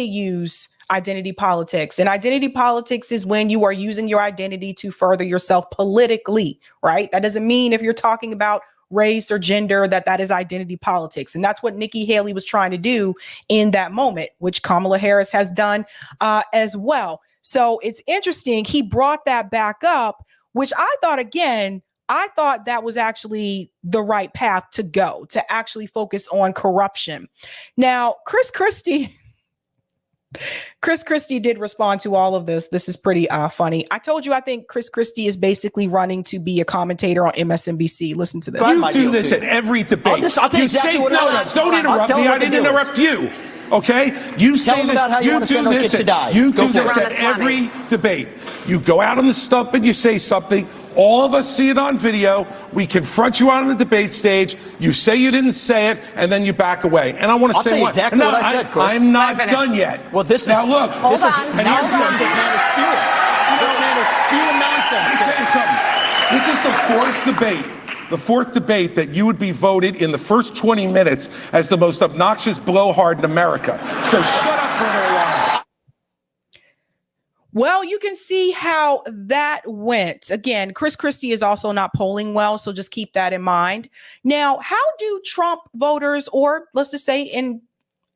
use identity politics. And identity politics is when you are using your identity to further yourself politically. Right. That doesn't mean if you're talking about race or gender, that is identity politics. And that's what Nikki Haley was trying to do in that moment, which Kamala Harris has done as well. So it's interesting. He brought that back up, which I thought that was actually the right path to go, to actually focus on corruption. Now, Chris Christie did respond to all of this. This is pretty funny. I told you, I think Chris Christie is basically running to be a commentator on MSNBC. Listen to this. You do this at every debate. I'll tell you exactly what it is. Don't interrupt me. I didn't interrupt you. Okay? You say this. You do this. You do this at every debate. You go out on the stump and you say something. All of us see it on video. We confront you out on the debate stage. You say you didn't say it, and then you back away. And I want to say what exactly what I said, Chris. I'm not done yet. Well, this now is look. This is nonsense. This man is spewing. This man is spewing nonsense. Let me tell you something. This is the fourth debate that you would be voted in the first 20 minutes as the most obnoxious blowhard in America. So shut up for a little while. Well, you can see how that went. Again, Chris Christie is also not polling well, so just keep that in mind. Now, how do Trump voters, or let's just say in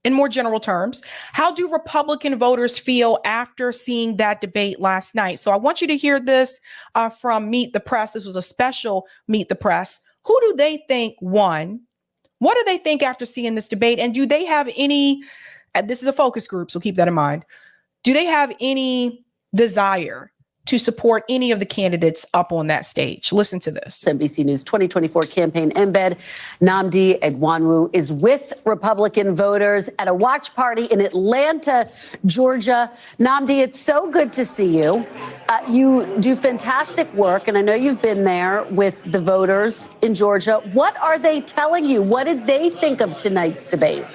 more general terms, how do Republican voters feel after seeing that debate last night? So I want you to hear this from Meet the Press. This was a special Meet the Press. Who do they think won? What do they think after seeing this debate? And do they have any, this is a focus group, so keep that in mind. Do they have any desire to support any of the candidates up on that stage? Listen to this. NBC News 2024 campaign embed Nnamdi Egwanwu is with Republican voters at a watch party in Atlanta, Georgia. Nnamdi, it's so good to see you. You do fantastic work, and I know you've been there with the voters in Georgia. What are they telling you? What did they think of tonight's debate?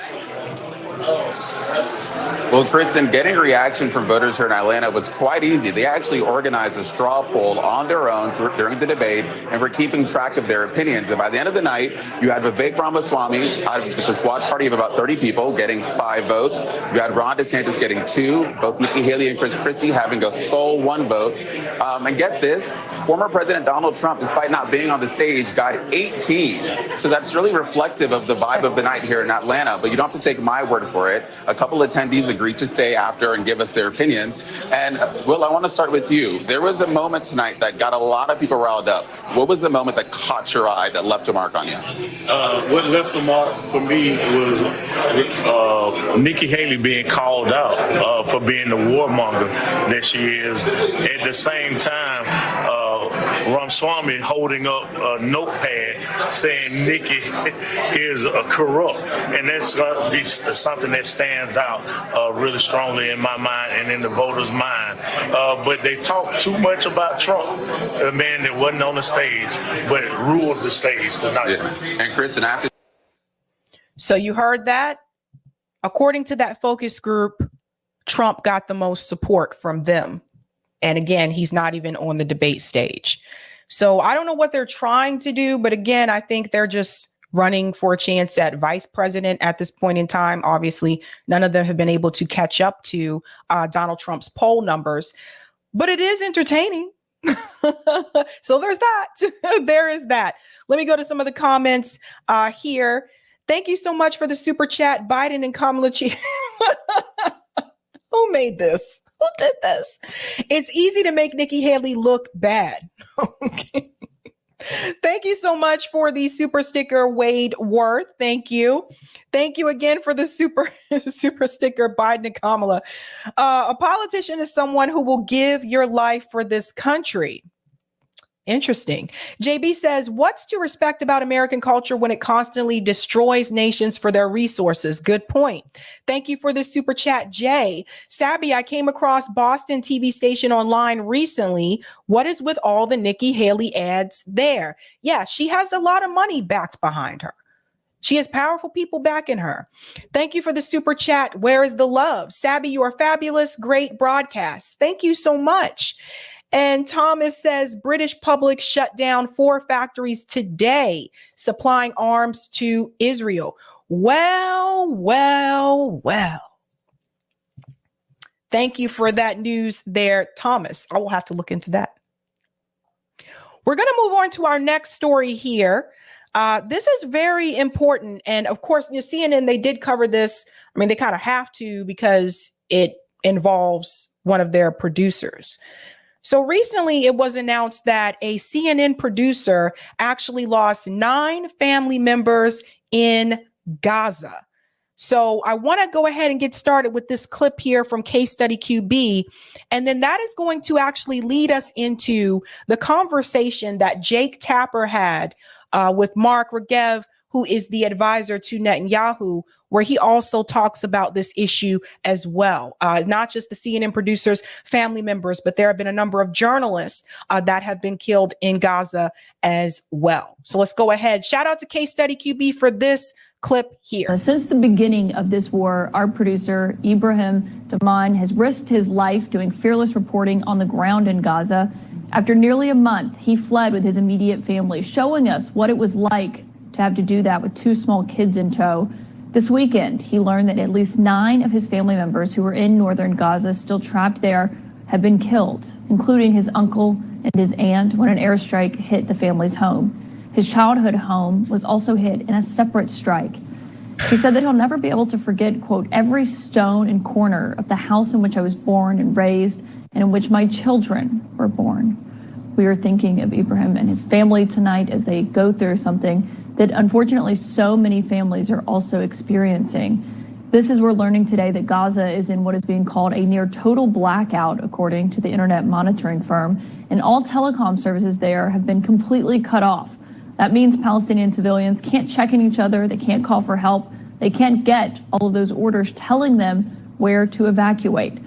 Well, Kristen, getting a reaction from voters here in Atlanta was quite easy. They actually organized a straw poll on their own during the debate and were keeping track of their opinions. And by the end of the night, you had Vivek Ramaswamy out of this watch party of about 30 people getting 5 votes. You had Ron DeSantis getting 2, both Nikki Haley and Chris Christie having a sole 1 vote. And get this, former President Donald Trump, despite not being on the stage, got 18. So that's really reflective of the vibe of the night here in Atlanta. But you don't have to take my word for it. A couple attendees agreed to stay after and give us their opinions. And Will, I want to start with you. There was a moment tonight that got a lot of people riled up. What was the moment that caught your eye, that left a mark on you? What left a mark for me was Nikki Haley being called out for being the warmonger that she is. At the same time, Ramaswamy holding up a notepad saying Nikki is corrupt, and that's something that stands out really strongly in my mind and in the voters' mind. But they talk too much about Trump, a man that wasn't on the stage but ruled the stage tonight. Yeah. And Chris, and after. So you heard that? According to that focus group, Trump got the most support from them. And again, he's not even on the debate stage. So I don't know what they're trying to do, but again, I think they're just running for a chance at vice president at this point in time. Obviously, none of them have been able to catch up to Donald Trump's poll numbers, but it is entertaining. So there's that. There is that. Let me go to some of the comments here. Thank you so much for the super chat, Biden and Kamala. Who made this? Who did this? It's easy to make Nikki Haley look bad. Okay. Thank you so much for the super sticker, Wade Worth. Thank you. Thank you again for the super sticker, Biden and Kamala. A politician is someone who will give your life for this country. Interesting. JB says, what's to respect about American culture when it constantly destroys nations for their resources? Good point. Thank you for the super chat, Jay. Sabby, I came across Boston TV station online recently. What is with all the Nikki Haley ads there? Yeah, she has a lot of money backed behind her. She has powerful people backing her. Thank you for the super chat. Where is the love? Sabby, you are fabulous. Great broadcast. Thank you so much. And Thomas says British public shut down 4 factories today, supplying arms to Israel. Well. Thank you for that news there, Thomas. I will have to look into that. We're going to move on to our next story here. This is very important. And of course, CNN, they did cover this. I mean, they kind of have to because it involves one of their producers. So recently it was announced that a CNN producer actually lost 9 family members in Gaza. So I want to go ahead and get started with this clip here from Case Study QB. And then that is going to actually lead us into the conversation that Jake Tapper had with Mark Regev, who is the advisor to Netanyahu, where he also talks about this issue as well. Not just the CNN producers, family members, but there have been a number of journalists that have been killed in Gaza as well. So let's go ahead. Shout out to Case Study QB for this clip here. Since the beginning of this war, our producer, Ibrahim Daman, has risked his life doing fearless reporting on the ground in Gaza. After nearly a month, he fled with his immediate family, showing us what it was like to have to do that with 2 small kids in tow. This weekend, he learned that at least 9 of his family members who were in northern Gaza, still trapped there, have been killed, including his uncle and his aunt when an airstrike hit the family's home. His childhood home was also hit in a separate strike. He said that he'll never be able to forget, quote, every stone and corner of the house in which I was born and raised and in which my children were born. We are thinking of Ibrahim and his family tonight as they go through something that unfortunately so many families are also experiencing. This is we're learning today that Gaza is in what is being called a near total blackout, according to the internet monitoring firm, and all telecom services there have been completely cut off. That means Palestinian civilians can't check in each other, they can't call for help, they can't get all of those orders telling them where to evacuate.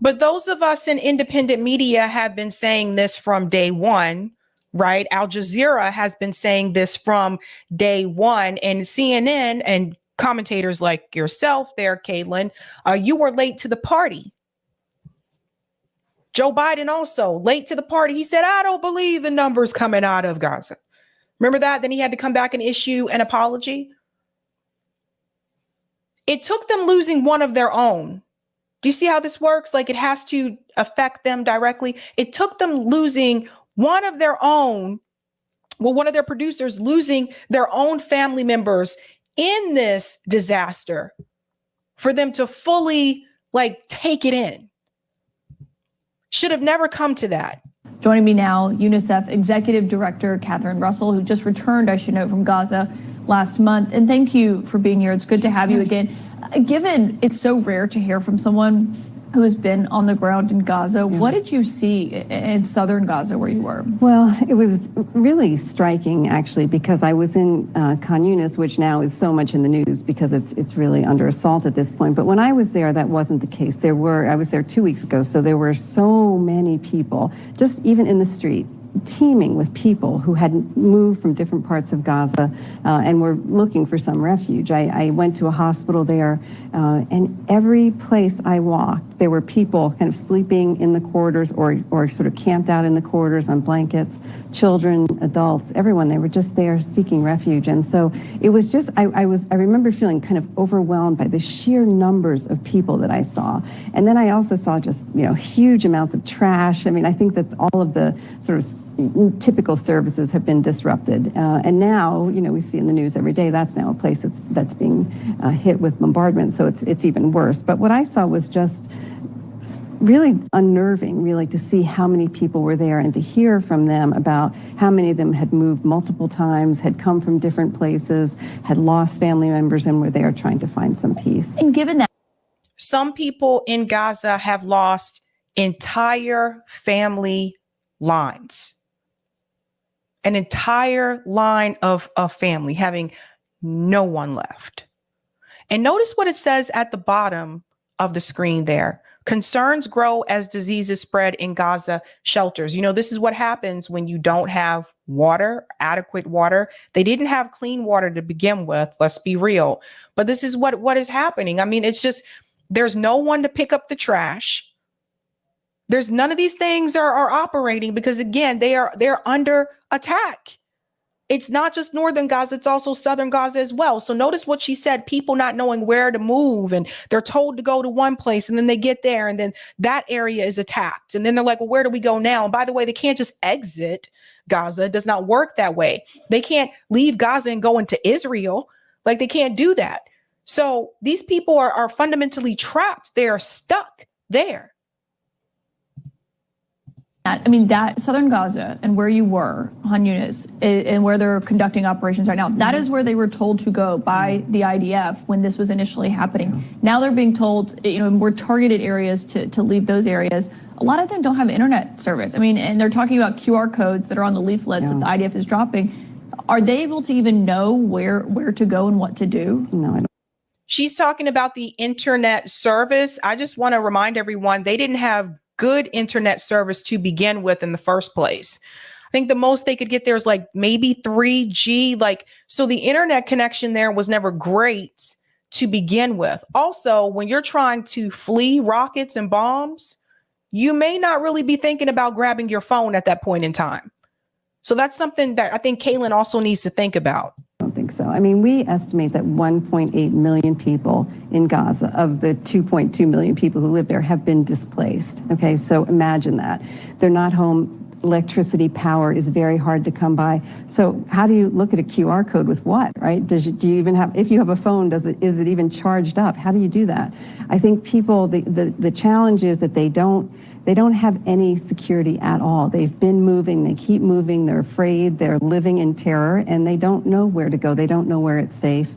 But those of us in independent media have been saying this from day one, right? Al Jazeera has been saying this from day one, and CNN and commentators like yourself there, Caitlin, you were late to the party. Joe Biden also late to the party. He said, I don't believe the numbers coming out of Gaza. Remember that? Then he had to come back and issue an apology. It took them losing one of their own. Do you see how this works? Like, it has to affect them directly. It took them losing one of their own, well, one of their producers losing their own family members in this disaster for them to fully take it in. Should have never come to that. Joining me now, UNICEF Executive Director Catherine Russell, who just returned, I should note, from Gaza last month. And thank you for being here. It's good to have you again. Given it's so rare to hear from someone who has been on the ground in Gaza, what did you see in southern Gaza where you were? Well, it was really striking, actually, because I was in Khan Yunis, which now is so much in the news because it's really under assault at this point. But when I was there, that wasn't the case. I was there 2 weeks ago, so there were so many people, just even in the street, teeming with people who had moved from different parts of Gaza and were looking for some refuge. I went to a hospital there, and every place I walked, there were people kind of sleeping in the corridors or sort of camped out in the corridors on blankets, children, adults, everyone. They were just there seeking refuge. And so it was just, I remember feeling kind of overwhelmed by the sheer numbers of people that I saw. And then I also saw just, huge amounts of trash. I mean, I think that all of the sort of typical services have been disrupted. And now, we see in the news every day, that's now a place that's being hit with bombardment. So it's even worse. But what I saw was just really unnerving, really, to see how many people were there and to hear from them about how many of them had moved multiple times, had come from different places, had lost family members, and were there trying to find some peace. And given that some people in Gaza have lost entire family lines, an entire line of family having no one left. And notice what it says at the bottom of the screen there. Concerns grow as diseases spread in Gaza shelters. This is what happens when you don't have water, adequate water. They didn't have clean water to begin with. Let's be real. But this is what is happening. I mean, it's just, there's no one to pick up the trash. There's none of these things are operating because, again, they're under attack. It's not just northern Gaza, it's also southern Gaza as well. So notice what she said, people not knowing where to move, and they're told to go to one place, and then they get there and then that area is attacked. And then they're like, well, where do we go now? And by the way, they can't just exit Gaza. It does not work that way. They can't leave Gaza and go into Israel. They can't do that. So these people are fundamentally trapped. They are stuck there. I mean, that southern Gaza and where you were, Khan Yunis, and where they're conducting operations right now, that is where they were told to go by the IDF when this was initially happening. Now they're being told, in more targeted areas to leave those areas. A lot of them don't have internet service. I mean, and they're talking about QR codes that are on the leaflets that the IDF is dropping. Are they able to even know where to go and what to do? No, I don't. She's talking about the internet service. I just want to remind everyone, they didn't have good internet service to begin with in the first place. think the most they could get there is like maybe 3G. Like, so the internet connection there was never great to begin with. Also, when you're trying to flee rockets and bombs, you may not really be thinking about grabbing your phone at that point in time. So that's something that I think Caitlin also needs to think about. I don't think so. I mean, we estimate that 1.8 million people in Gaza, of the 2.2 million people who live there, have been displaced. Okay, so imagine that. They're not home. Electricity, power is very hard to come by. So how do you look at a QR code with what, right? Do you even have, if you have a phone, is it even charged up? How do you do that? I think people, the challenge is that they don't have any security at all. They've been moving, they keep moving, they're afraid, they're living in terror, and they don't know where to go. They don't know where it's safe.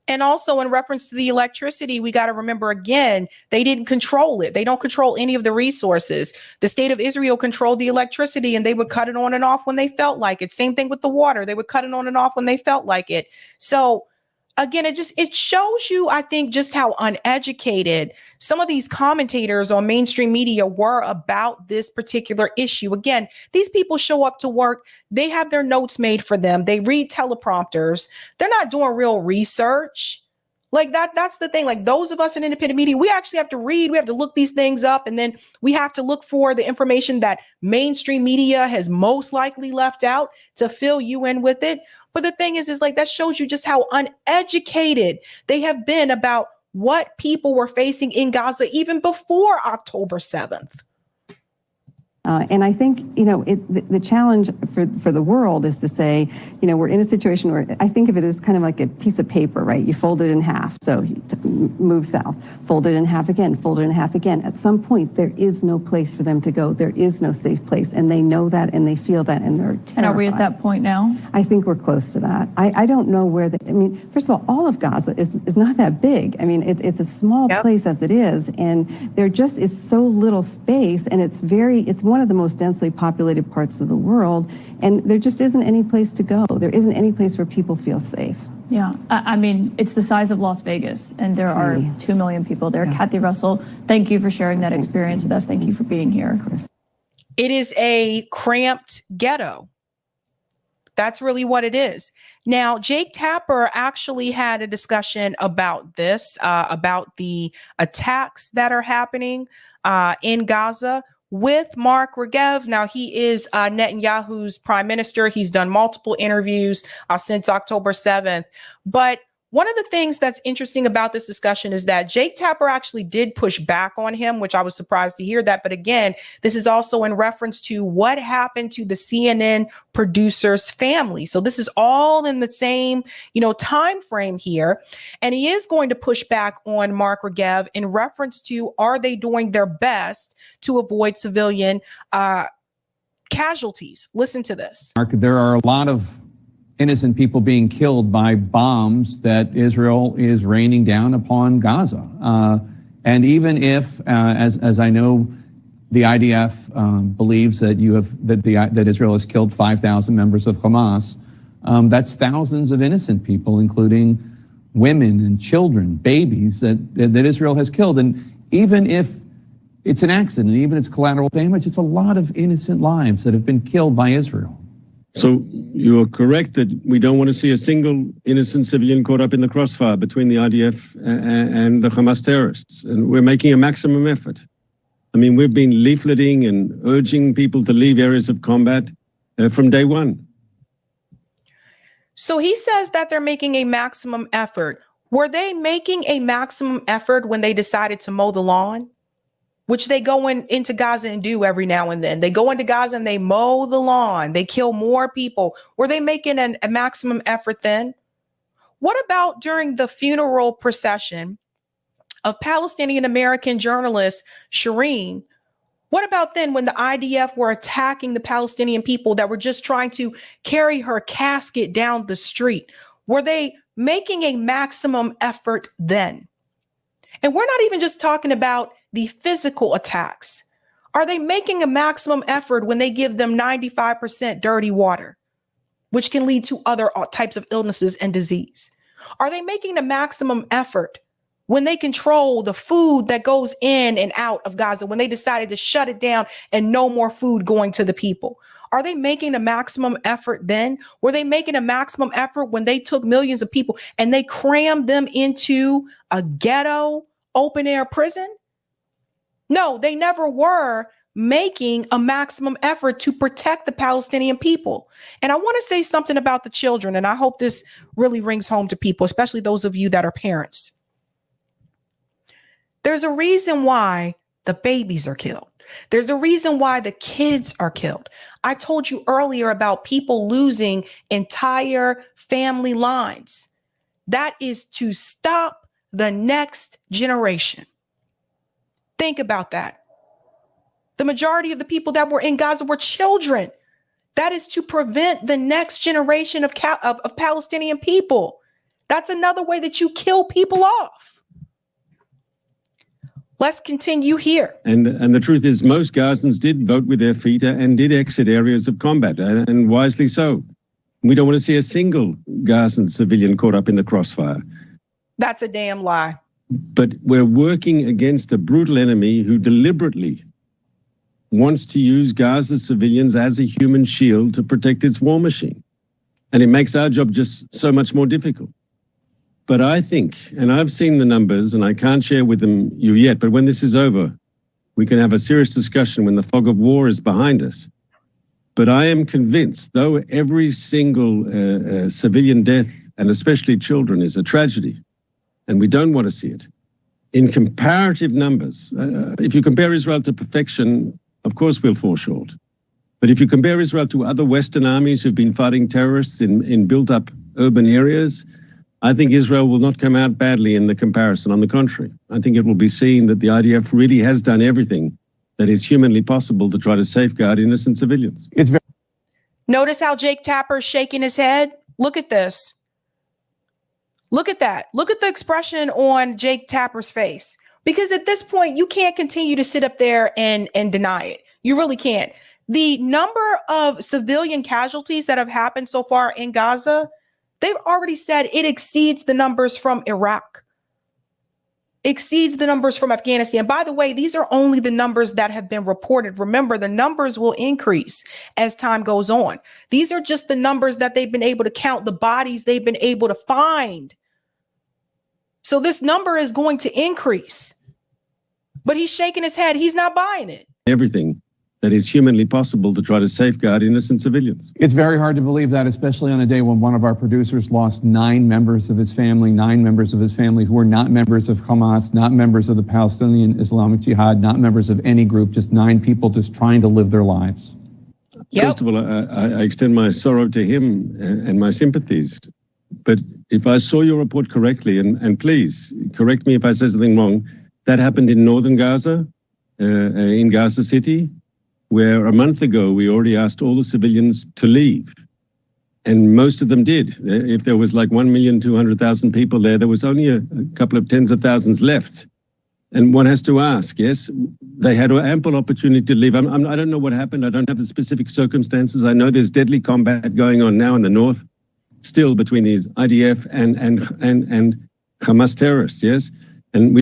And also in reference to the electricity, we got to remember again, they didn't control it. They don't control any of the resources. The state of Israel controlled the electricity and they would cut it on and off when they felt like it. Same thing with the water. They would cut it on and off when they felt like it. So again, it shows you, I think, just how uneducated some of these commentators on mainstream media were about this particular issue. Again, these people show up to work. They have their notes made for them. They read teleprompters. They're not doing real research. Like that's the thing. Like those of us in independent media, we actually have to read. We have to look these things up. And then we have to look for the information that mainstream media has most likely left out to fill you in with it. But the thing is like that shows you just how uneducated they have been about what people were facing in Gaza even before October 7th. And I think, the challenge for the world is to say, we're in a situation where I think of it as kind of like a piece of paper, right? You fold it in half. So you move south, fold it in half again, fold it in half again. At some point, there is no place for them to go. There is no safe place. And they know that and they feel that and they're terrified. And are we at that point now? I think we're close to that. I don't know where first of all of Gaza is not that big. I mean, it's a small place as it is. And there just is so little space. And it's one of the most densely populated parts of the world, and there just isn't any place to go. There isn't any place where people feel safe. Yeah, I mean, it's the size of Las Vegas, and there are 2 million people there. Yeah. Kathy Russell, thank you for sharing that experience with us. Thank you for being here. It is a cramped ghetto. That's really what it is. Now, Jake Tapper actually had a discussion about this, about the attacks that are happening in Gaza with Mark Regev. Now, he is Netanyahu's prime minister. He's done multiple interviews since October 7th. But one of the things that's interesting about this discussion is that Jake Tapper actually did push back on him, which I was surprised to hear that. But again, this is also in reference to what happened to the CNN producer's family. So this is all in the same, time frame here. And he is going to push back on Mark Regev in reference to, are they doing their best to avoid civilian casualties? Listen to this. Mark, there are a lot of innocent people being killed by bombs that Israel is raining down upon Gaza. And even if, as I know, the IDF believes that that Israel has killed 5,000 members of Hamas, that's thousands of innocent people, including women and children, babies that Israel has killed. And even if it's an accident, even if it's collateral damage, it's a lot of innocent lives that have been killed by Israel. So you are correct that we don't want to see a single innocent civilian caught up in the crossfire between the IDF and the Hamas terrorists. And we're making a maximum effort. I mean, we've been leafleting and urging people to leave areas of combat from day one. So he says that they're making a maximum effort. Were they making a maximum effort when they decided to mow the lawn? Which they go into Gaza and do every now and then. They go into Gaza and they mow the lawn. They kill more people. Were they making a maximum effort then? What about during the funeral procession of Palestinian American journalist Shireen? What about then when the IDF were attacking the Palestinian people that were just trying to carry her casket down the street? Were they making a maximum effort then? And we're not even just talking about the physical attacks. Are they making a maximum effort when they give them 95% dirty water, which can lead to other types of illnesses and disease? Are they making a maximum effort when they control the food that goes in and out of Gaza, when they decided to shut it down and no more food going to the people? Are they making a maximum effort then? Were they making a maximum effort when they took millions of people and they crammed them into a ghetto open air prison? No, they never were making a maximum effort to protect the Palestinian people. And I want to say something about the children, and I hope this really rings home to people, especially those of you that are parents. There's a reason why the babies are killed. There's a reason why the kids are killed. I told you earlier about people losing entire family lines. That is to stop the next generation. Think about that. The majority of the people that were in Gaza were children. That is to prevent the next generation of Palestinian people. That's another way that you kill people off. Let's continue here. And the truth is, most Gazans did vote with their feet and did exit areas of combat, and wisely so. We don't want to see a single Gazan civilian caught up in the crossfire. That's a damn lie. But we're working against a brutal enemy who deliberately wants to use Gaza's civilians as a human shield to protect its war machine. And it makes our job just so much more difficult. But I think, and I've seen the numbers, and I can't share with you yet, but when this is over, we can have a serious discussion when the fog of war is behind us. But I am convinced, though every single civilian death, and especially children, is a tragedy, and we don't want to see it, in comparative numbers, if you compare Israel to perfection, of course we'll fall short. But if you compare Israel to other Western armies who've been fighting terrorists in built-up urban areas, I think Israel will not come out badly in the comparison. On the contrary, I think it will be seen that the IDF really has done everything that is humanly possible to try to safeguard innocent civilians. Notice how Jake Tapper is shaking his head? Look at this. Look at that. Look at the expression on Jake Tapper's face. Because at this point, you can't continue to sit up there and deny it. You really can't. The number of civilian casualties that have happened so far in Gaza, they've already said it exceeds the numbers from Iraq, exceeds the numbers from Afghanistan. By the way, these are only the numbers that have been reported. Remember, the numbers will increase as time goes on. These are just the numbers that they've been able to count, the bodies they've been able to find. So this number is going to increase. But he's shaking his head. He's not buying it. Everything that is humanly possible to try to safeguard innocent civilians. It's very hard to believe that, especially on a day when one of our producers lost 9 members of his family who were not members of Hamas, not members of the Palestinian Islamic Jihad, not members of any group, just 9 people just trying to live their lives. Yep. First of all, I extend my sorrow to him and my sympathies. But if I saw your report correctly, and please correct me if I say something wrong, that happened in northern Gaza, in Gaza City, where a month ago we already asked all the civilians to leave. And most of them did. If there was like 1,200,000 people there was only a couple of tens of thousands left. And one has to ask, yes, they had ample opportunity to leave. I don't know what happened. I don't have the specific circumstances. I know there's deadly combat going on now in the north, still between these IDF and Hamas terrorists, yes? And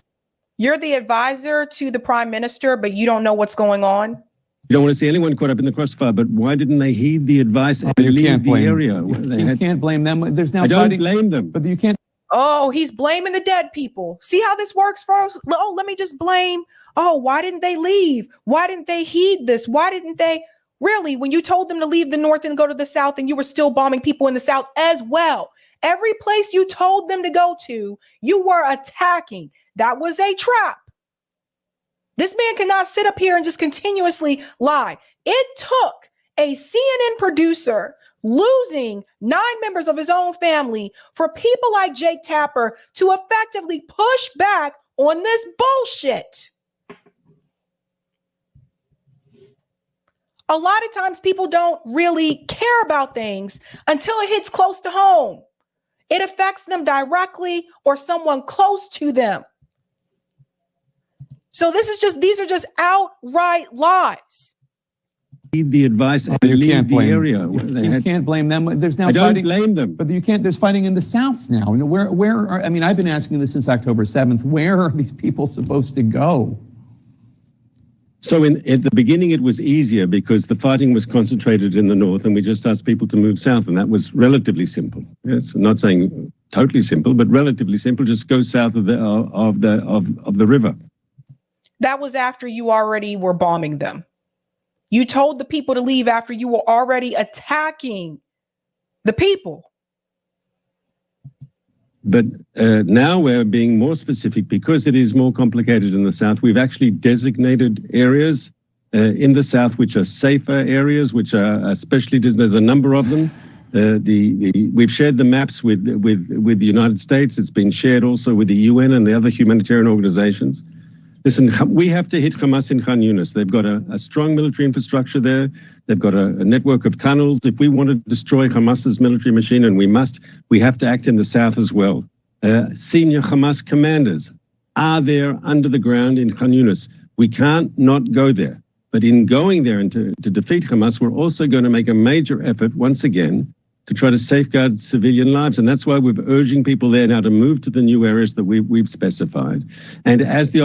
You're the advisor to the prime minister, but you don't know what's going on? You don't want to see anyone caught up in the crossfire, but why didn't they heed the advice and leave the area? You can't blame them. There's now I don't blame them. But you can't. Oh, he's blaming the dead people. See how this works, folks? Oh, let me just blame. Oh, why didn't they leave? Why didn't they heed this? Why didn't they? Really, when you told them to leave the north and go to the south, and you were still bombing people in the south as well. Every place you told them to go to, you were attacking. That was a trap. This man cannot sit up here and just continuously lie. It took a CNN producer losing 9 members of his own family for people like Jake Tapper to effectively push back on this bullshit. A lot of times people don't really care about things until it hits close to home. It affects them directly or someone close to them. So these are just outright lies. The advice and leave the area. You can't blame them. There's now I don't fighting, blame them. But you can't. There's fighting in the South now. Where are? I mean, I've been asking this since October 7th. Where are these people supposed to go? So at the beginning, it was easier because the fighting was concentrated in the north, and we just asked people to move south, and that was relatively simple. Yes, I'm not saying totally simple, but relatively simple. Just go south of the river. That was after you already were bombing them. You told the people to leave after you were already attacking the people. But now we're being more specific because it is more complicated in the south. We've actually designated areas in the south which are safer areas, which are especially, there's a number of them. We've shared the maps with the United States. It's been shared also with the UN and the other humanitarian organizations. Listen, we have to hit Hamas in Khan Yunis. They've got a strong military infrastructure there. They've got a network of tunnels. If we want to destroy Hamas's military machine, and we have to act in the south as well. Senior Hamas commanders are there under the ground in Khan Yunis. We can't not go there. But in going there and to defeat Hamas, we're also going to make a major effort once again to try to safeguard civilian lives. And that's why we're urging people there now to move to the new areas that we've specified. And as the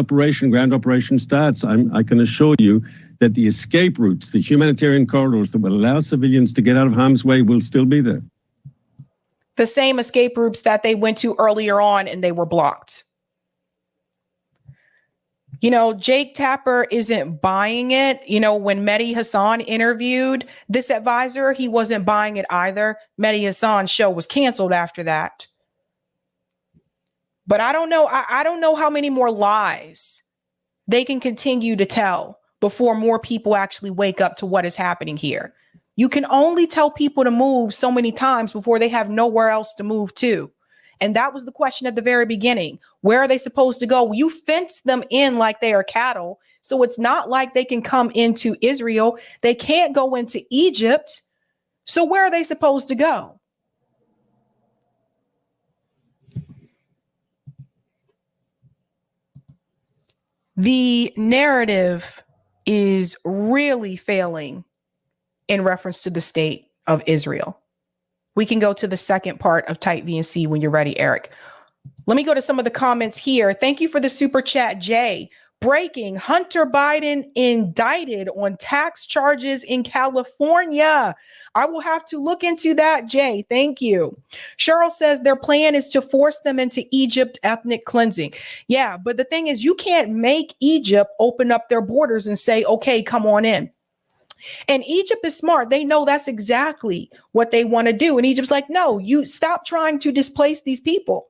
ground operation starts, I can assure you that the escape routes, the humanitarian corridors that will allow civilians to get out of harm's way will still be there. The same escape routes that they went to earlier on and they were blocked. You know, Jake Tapper isn't buying it. You know, when Mehdi Hassan interviewed this advisor, he wasn't buying it either. Mehdi Hassan's show was canceled after that. But I don't know. I don't know how many more lies they can continue to tell before more people actually wake up to what is happening here. You can only tell people to move so many times before they have nowhere else to move to. And that was the question at the very beginning. Where are they supposed to go? Well, you fence them in like they are cattle. So it's not like they can come into Israel. They can't go into Egypt. So where are they supposed to go? The narrative is really failing in reference to the state of Israel. We can go to the second part of Type V and C when you're ready, Eric. Let me go to some of the comments here. Thank you for the super chat, Jay. Breaking: Hunter Biden indicted on tax charges in California. I will have to look into that, Jay. Thank you. Cheryl says their plan is to force them into Egypt ethnic cleansing. Yeah, but the thing is, you can't make Egypt open up their borders and say, okay, come on in. And Egypt is smart. They know that's exactly what they want to do. And Egypt's like, no, you stop trying to displace these people.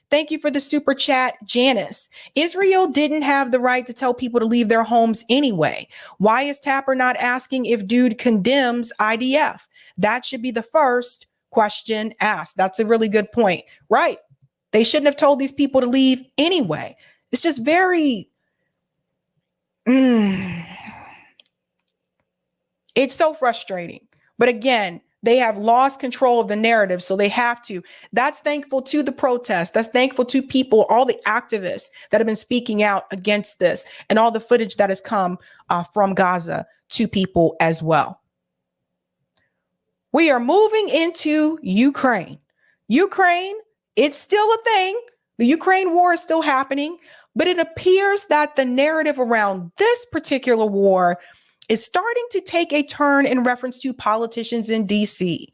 Thank you for the super chat, Janice. Israel didn't have the right to tell people to leave their homes anyway. Why is Tapper not asking if dude condemns IDF? That should be the first question asked. That's a really good point. Right. They shouldn't have told these people to leave anyway. It's just very... It's so frustrating. But again, they have lost control of the narrative, so they have to. That's thankful to the protests. That's thankful to people, all the activists that have been speaking out against this, and all the footage that has come from Gaza to people as well. We are moving into Ukraine. Ukraine, it's still a thing. The Ukraine war is still happening, but it appears that the narrative around this particular war is starting to take a turn in reference to politicians in DC.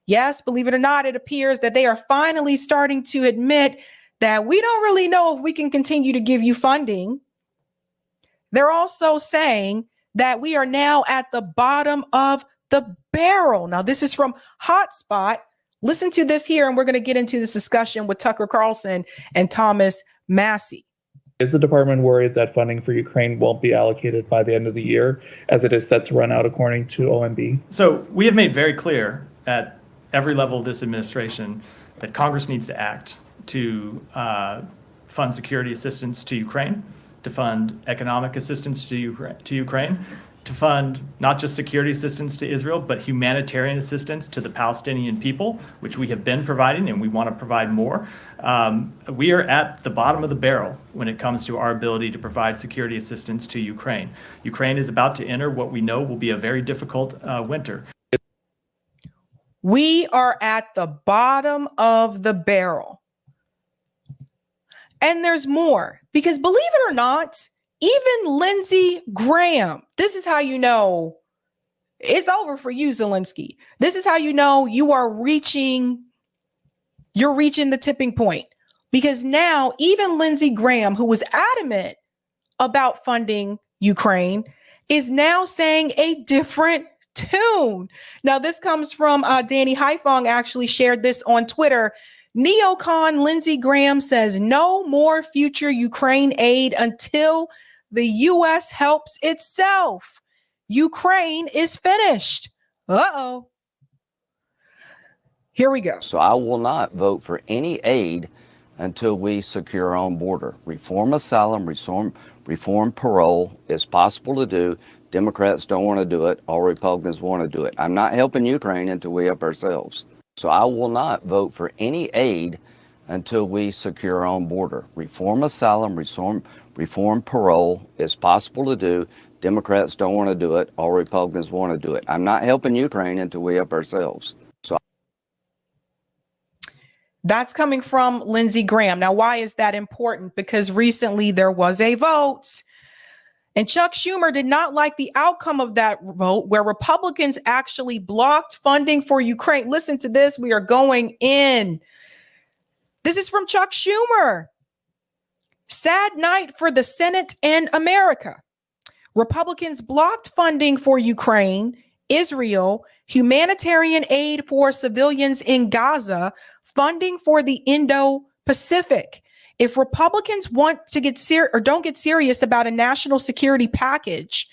Yes, believe it or not, it appears that they are finally starting to admit that we don't really know if we can continue to give you funding. They're also saying that we are now at the bottom of the barrel. Now, this is from Hotspot. Listen to this here, and we're going to get into this discussion with Tucker Carlson and Thomas Massey. Is the department worried that funding for Ukraine won't be allocated by the end of the year, as it is set to run out according to OMB? So we have made very clear at every level of this administration that Congress needs to act to fund security assistance to Ukraine, to fund economic assistance to Ukraine, to fund not just security assistance to Israel, but humanitarian assistance to the Palestinian people, which we have been providing, and we want to provide more. We are at the bottom of the barrel when it comes to our ability to provide security assistance to Ukraine. Ukraine is about to enter what we know will be a very difficult winter. We are at the bottom of the barrel. And there's more, because believe it or not, even Lindsey Graham, this is how you know it's over for you, Zelensky. This is how you know you're reaching the tipping point. Because now even Lindsey Graham, who was adamant about funding Ukraine, is now saying a different tune. Now, this comes from Danny Haifong actually shared this on Twitter. Neocon Lindsey Graham says no more future Ukraine aid until the U.S. helps itself. Ukraine is finished. Uh-oh. Here we go. So I will not vote for any aid until we secure our own border. Reform asylum, reform parole is possible to do. Democrats don't want to do it. All Republicans want to do it. I'm not helping Ukraine until we help ourselves. So I will not vote for any aid until we secure our own border. Reform asylum, reform parole is possible to do. Democrats don't want to do it. All Republicans want to do it. I'm not helping Ukraine until we help ourselves. So that's coming from Lindsey Graham. Now, why is that important? Because recently there was a vote, and Chuck Schumer did not like the outcome of that vote where Republicans actually blocked funding for Ukraine. Listen to this. We are going in. This is from Chuck Schumer. Sad night for the Senate and America. Republicans blocked funding for Ukraine, Israel, humanitarian aid for civilians in Gaza, funding for the Indo-Pacific. If Republicans want to get don't get serious about a national security package,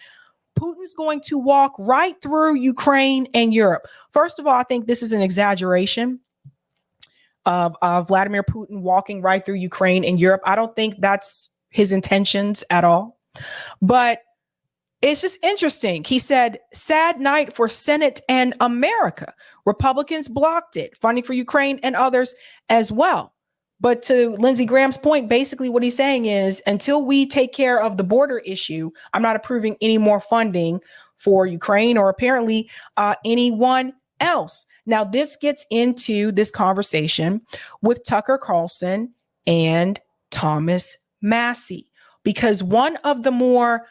Putin's going to walk right through Ukraine and Europe. First of all, I think this is an exaggeration of Vladimir Putin walking right through Ukraine and Europe. I don't think that's his intentions at all. But it's just interesting. He said, sad night for Senate and America. Republicans blocked it, funding for Ukraine and others as well. But to Lindsey Graham's point, basically what he's saying is until we take care of the border issue, I'm not approving any more funding for Ukraine or apparently anyone else. Now, this gets into this conversation with Tucker Carlson and Thomas Massie, because one of the more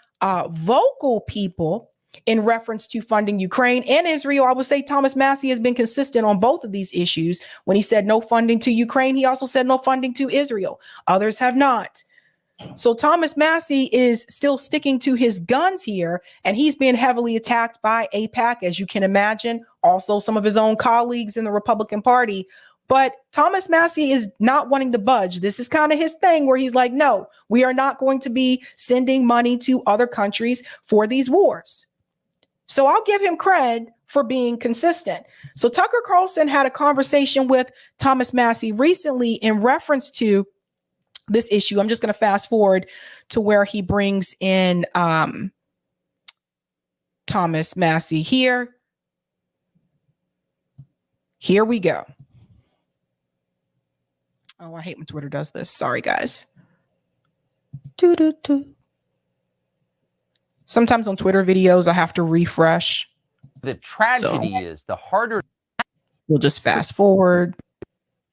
vocal people in reference to funding Ukraine and Israel, I would say Thomas Massie has been consistent on both of these issues. When he said no funding to Ukraine, he also said no funding to Israel. Others have not. So Thomas Massie is still sticking to his guns here, and he's being heavily attacked by AIPAC, as you can imagine, also some of his own colleagues in the Republican Party. But Thomas Massie is not wanting to budge. This is kind of his thing where he's like, no, we are not going to be sending money to other countries for these wars. So I'll give him cred for being consistent. So Tucker Carlson had a conversation with Thomas Massie recently in reference to this issue. I'm just going to fast forward to where he brings in Thomas Massie here. Here we go. Oh, I hate when Twitter does this. Sorry, guys. Sometimes on Twitter videos, I have to refresh. The tragedy is the harder. We'll just fast forward.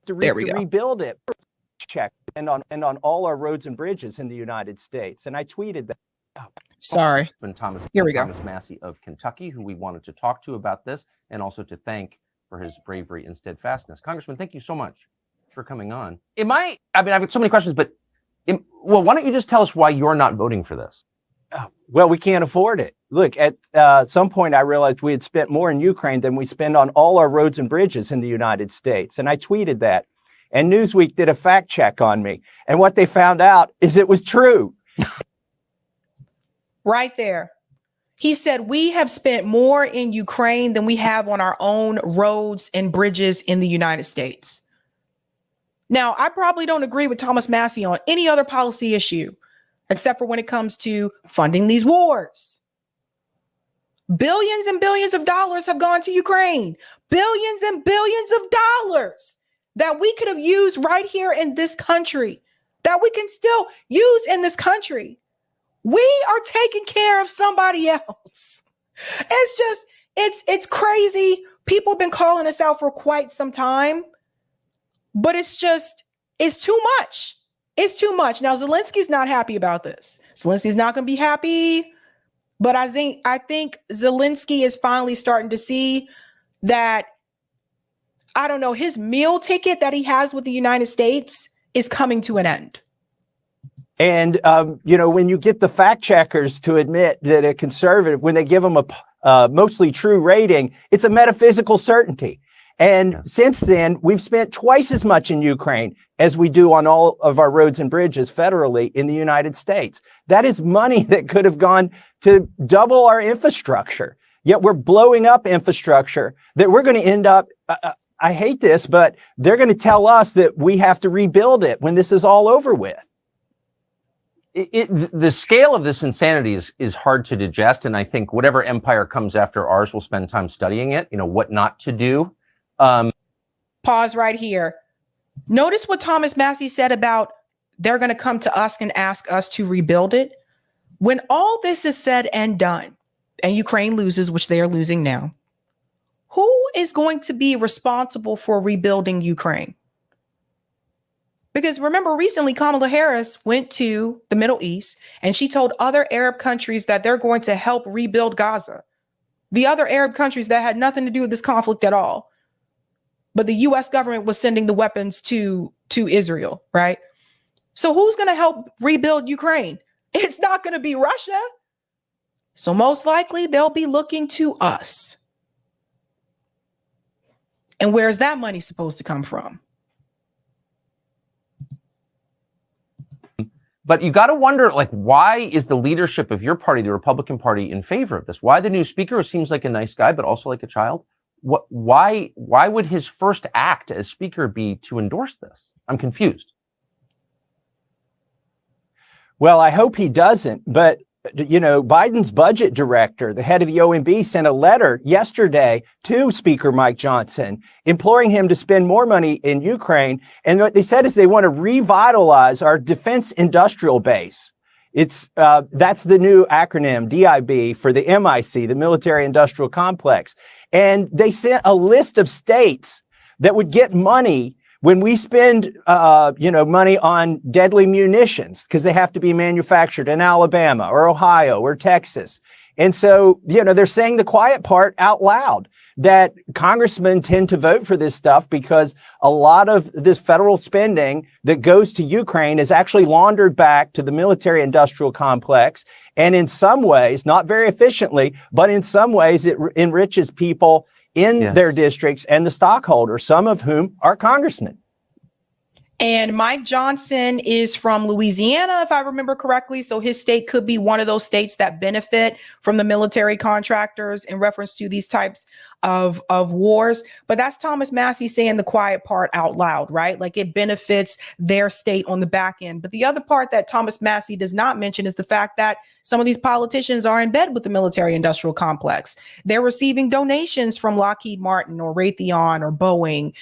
There we go. Rebuild it. Check and on all our roads and bridges in the United States. And I tweeted that. Sorry. Here we go. Thomas Massie of Kentucky, who we wanted to talk to about this and also to thank for his bravery and steadfastness. Congressman, thank you so much for coming on. I mean, I've got so many questions, but why don't you just tell us why you're not voting for this? Well, we can't afford it. Look, at some point, I realized we had spent more in Ukraine than we spend on all our roads and bridges in the United States. And I tweeted that. And Newsweek did a fact check on me. And what they found out is it was true. Right there. He said, we have spent more in Ukraine than we have on our own roads and bridges in the United States. Now, I probably don't agree with Thomas Massie on any other policy issue, except for when it comes to funding these wars. Billions and billions of dollars have gone to Ukraine. Billions and billions of dollars that we could have used right here in this country, that we can still use in this country. We are taking care of somebody else. It's just, it's crazy. People have been calling us out for quite some time, but it's too much. It's too much. Now, Zelensky's not happy about this. Zelensky's not going to be happy, but I think Zelensky is finally starting to see that, I don't know, his meal ticket that he has with the United States is coming to an end. And, when you get the fact checkers to admit that a conservative, when they give them a mostly true rating, it's a metaphysical certainty. And since then, we've spent twice as much in Ukraine as we do on all of our roads and bridges federally in the United States. That is money that could have gone to double our infrastructure. Yet we're blowing up infrastructure that we're going to end up, I hate this, but they're going to tell us that we have to rebuild it when this is all over with. The scale of this insanity is hard to digest, and I think whatever empire comes after ours will spend time studying it, what not to do. Pause right here. Notice what Thomas Massie said about they're going to come to us and ask us to rebuild it. When all this is said and done, and Ukraine loses, which they are losing now, who is going to be responsible for rebuilding Ukraine? Because remember, recently Kamala Harris went to the Middle East and she told other Arab countries that they're going to help rebuild Gaza. The other Arab countries that had nothing to do with this conflict at all. But the US government was sending the weapons to Israel, right? So who's going to help rebuild Ukraine? It's not going to be Russia. So most likely they'll be looking to us. And where's that money supposed to come from? But you got to wonder, why is the leadership of your party, the Republican Party, in favor of this? Why the new speaker, who seems like a nice guy, but also like a child? Why would his first act as speaker be to endorse this? I'm confused. Well, I hope he doesn't. But, Biden's budget director, the head of the OMB, sent a letter yesterday to Speaker Mike Johnson, imploring him to spend more money in Ukraine. And what they said is they want to revitalize our defense industrial base. That's the new acronym, DIB, for the MIC, the Military Industrial Complex. And they sent a list of states that would get money when we spend, money on deadly munitions, because they have to be manufactured in Alabama or Ohio or Texas. And so, they're saying the quiet part out loud, that congressmen tend to vote for this stuff because a lot of this federal spending that goes to Ukraine is actually laundered back to the military industrial complex. And in some ways, not very efficiently, but in some ways, it enriches people in their districts and the stockholders, some of whom are congressmen. And Mike Johnson is from Louisiana, if I remember correctly. So his state could be one of those states that benefit from the military contractors in reference to these types of wars. But that's Thomas Massie saying the quiet part out loud, right? Like it benefits their state on the back end. But the other part that Thomas Massie does not mention is the fact that some of these politicians are in bed with the military industrial complex. They're receiving donations from Lockheed Martin or Raytheon or Boeing,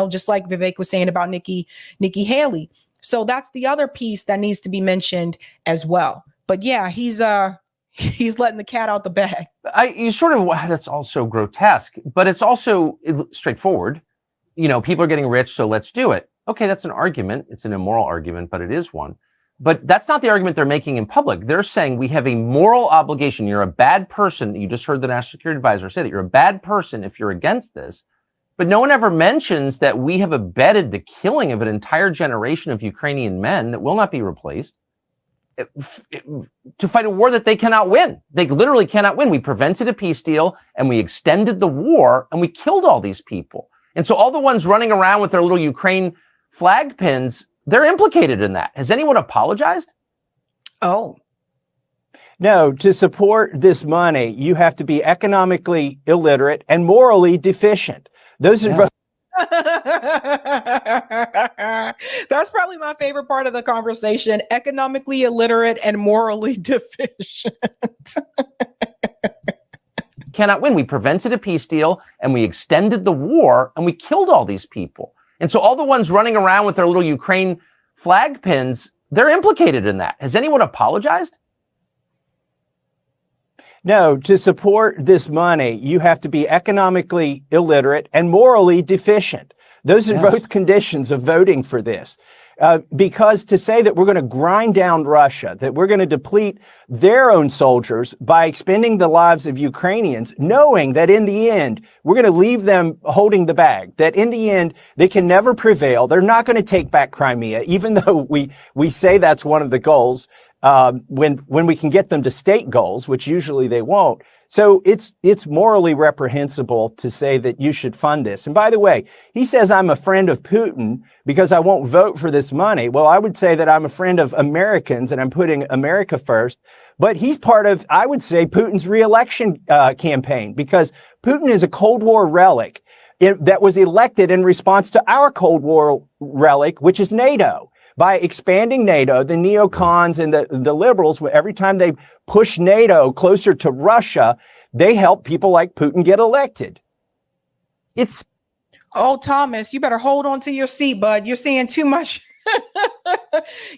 just like Vivek was saying about Nikki Haley. So that's the other piece that needs to be mentioned as well. But yeah, he's letting the cat out the bag. That's also grotesque, but it's also straightforward. People are getting rich, so let's do it. Okay, that's an argument. It's an immoral argument, but it is one. But that's not the argument they're making in public. They're saying we have a moral obligation. You're a bad person. You just heard the National Security Advisor say that you're a bad person if you're against this. But no one ever mentions that we have abetted the killing of an entire generation of Ukrainian men that will not be replaced to fight a war that they cannot win. They literally cannot win. We prevented a peace deal and we extended the war and we killed all these people. And so all the ones running around with their little Ukraine flag pins, they're implicated in that. Has anyone apologized? Oh. No, to support this money, you have to be economically illiterate and morally deficient. Those are both. That's probably my favorite part of the conversation. Economically illiterate and morally deficient. Cannot win. We prevented a peace deal and we extended the war and we killed all these people. And so all the ones running around with their little Ukraine flag pins, they're implicated in that. Has anyone apologized? No, to support this money, you have to be economically illiterate and morally deficient. Those are Yes. both conditions of voting for this. Because to say that we're going to grind down Russia, that we're going to deplete their own soldiers by expending the lives of Ukrainians, knowing that in the end, we're going to leave them holding the bag, that in the end, they can never prevail. They're not going to take back Crimea, even though we say that's one of the goals, when we can get them to state goals, which usually they won't. So it's morally reprehensible to say that you should fund this. And by the way, he says I'm a friend of Putin because I won't vote for this money. Well, I would say that I'm a friend of Americans and I'm putting America first. But he's part of, I would say, Putin's reelection campaign, because Putin is a Cold War relic that was elected in response to our Cold War relic, which is NATO. By expanding NATO, the neocons and the liberals, every time they push NATO closer to Russia, they help people like Putin get elected. Oh, Thomas, you better hold on to your seat, bud. You're saying too much.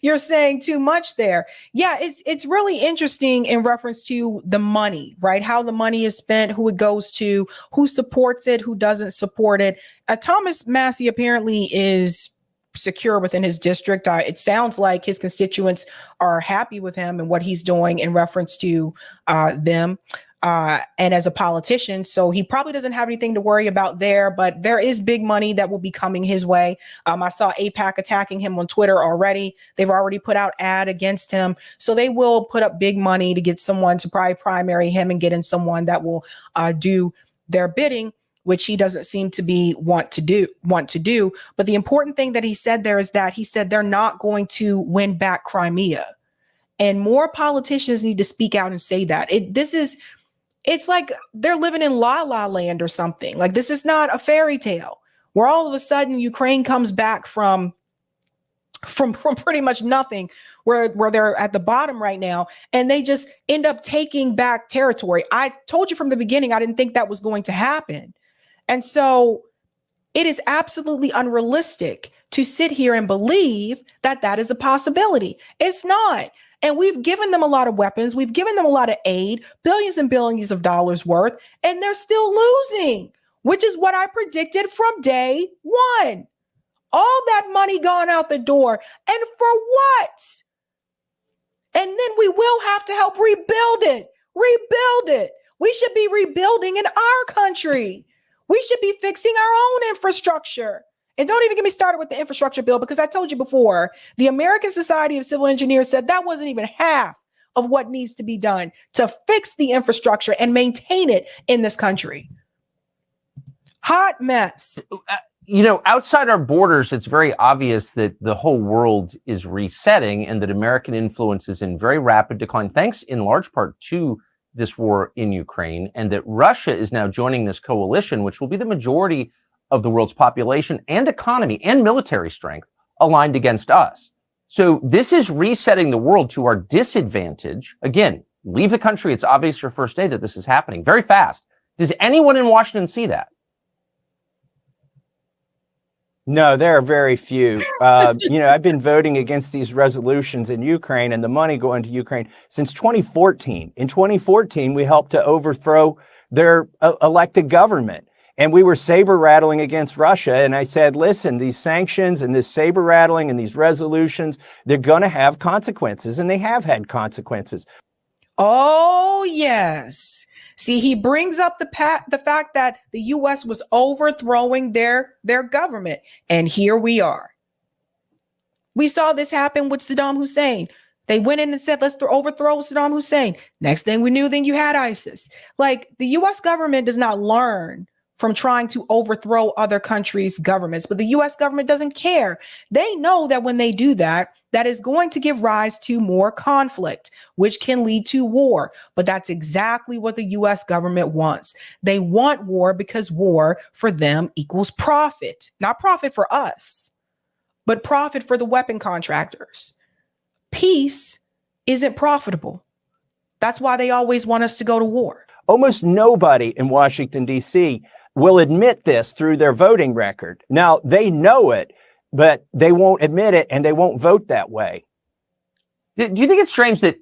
You're saying too much there. Yeah, it's really interesting in reference to the money, right? How the money is spent, who it goes to, who supports it, who doesn't support it. Thomas Massie apparently is secure within his district. It sounds like his constituents are happy with him and what he's doing in reference to them and as a politician. So he probably doesn't have anything to worry about there, but there is big money that will be coming his way. I saw AIPAC attacking him on Twitter already. They've already put out ad against him. So they will put up big money to get someone to probably primary him and get in someone that will do their bidding, which he doesn't seem to want to do. But the important thing that he said there is that he said they're not going to win back Crimea. And more politicians need to speak out and say that. It's like they're living in La La Land or something. Like, this is not a fairy tale where all of a sudden Ukraine comes back from pretty much nothing, where they're at the bottom right now, and they just end up taking back territory. I told you from the beginning, I didn't think that was going to happen. And so it is absolutely unrealistic to sit here and believe that that is a possibility. It's not. And we've given them a lot of weapons. We've given them a lot of aid, billions and billions of dollars worth, and they're still losing, which is what I predicted from day one. All that money gone out the door. And for what? And then we will have to help rebuild it. We should be rebuilding in our country. We should be fixing our own infrastructure. And don't even get me started with the infrastructure bill, because I told you before, the American Society of Civil Engineers said that wasn't even half of what needs to be done to fix the infrastructure and maintain it in this country. Hot mess. You know, outside our borders, it's very obvious that the whole world is resetting and that American influence is in very rapid decline, thanks in large part to this war in Ukraine, and that Russia is now joining this coalition, which will be the majority of the world's population and economy and military strength aligned against us. So this is resetting the world to our disadvantage. Again, leave the country. It's obvious your first day that this is happening very fast. Does anyone in Washington see that? No, there are very few. I've been voting against these resolutions in Ukraine and the money going to Ukraine since 2014. In 2014, we helped to overthrow their elected government. And we were saber rattling against Russia. And I said, listen, these sanctions and this saber rattling and these resolutions, they're going to have consequences. And they have had consequences. Oh, yes. See, he brings up the fact that the U.S. was overthrowing their government. And here we are. We saw this happen with Saddam Hussein. They went in and said, let's overthrow Saddam Hussein. Next thing we knew, then you had ISIS. Like, the U.S. government does not learn from trying to overthrow other countries' governments, but the U.S. government doesn't care. They know that when they do that, that is going to give rise to more conflict, which can lead to war. But that's exactly what the U.S. government wants. They want war because war for them equals profit, not profit for us, but profit for the weapon contractors. Peace isn't profitable. That's why they always want us to go to war. Almost nobody in Washington, D.C. will admit this through their voting record. Now, they know it, but they won't admit it and they won't vote that way. Do you think it's strange that,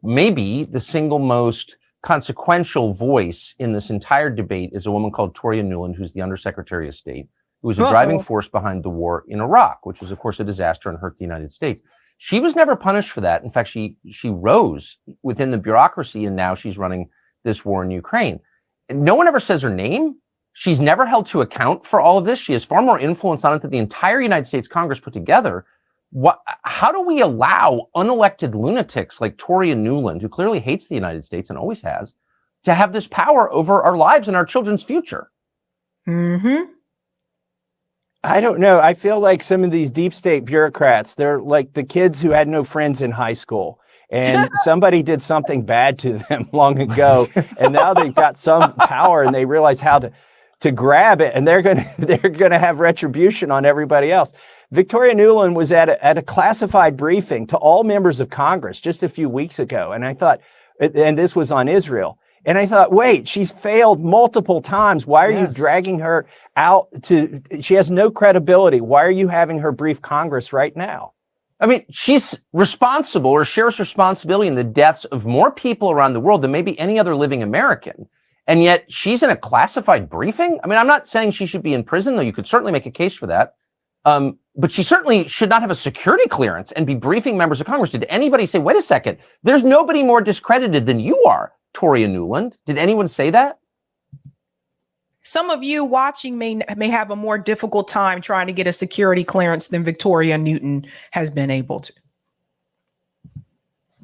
maybe the single most consequential voice in this entire debate is a woman called Toria Nuland, who's the Undersecretary of State? who was a driving force behind the war in Iraq, which was, of course, a disaster and hurt the United States. She was never punished for that. In fact, she rose within the bureaucracy, and now she's running this war in Ukraine. And no one ever says her name. She's never held to account for all of this. She has far more influence on it than the entire United States Congress put together. How do we allow unelected lunatics like Toria Nuland, who clearly hates the United States and always has, to have this power over our lives and our children's future? Mm-hmm. I don't know. I feel like some of these deep state bureaucrats, they're like the kids who had no friends in high school. And somebody did something bad to them long ago. And now they've got some power and they realize how to grab it. And they're gonna have retribution on everybody else. Victoria Nuland was at a classified briefing to all members of Congress just a few weeks ago. And I thought, and this was on Israel. And I thought, wait, she's failed multiple times. Why are you dragging her out she has no credibility. Why are you having her brief Congress right now? I mean, she's responsible or shares responsibility in the deaths of more people around the world than maybe any other living American. And yet she's in a classified briefing. I mean, I'm not saying she should be in prison, though you could certainly make a case for that. But she certainly should not have a security clearance and be briefing members of Congress. Did anybody say, wait a second, there's nobody more discredited than you are, Toria Nuland? Did anyone say that? Some of you watching may have a more difficult time trying to get a security clearance than Victoria Newton has been able to.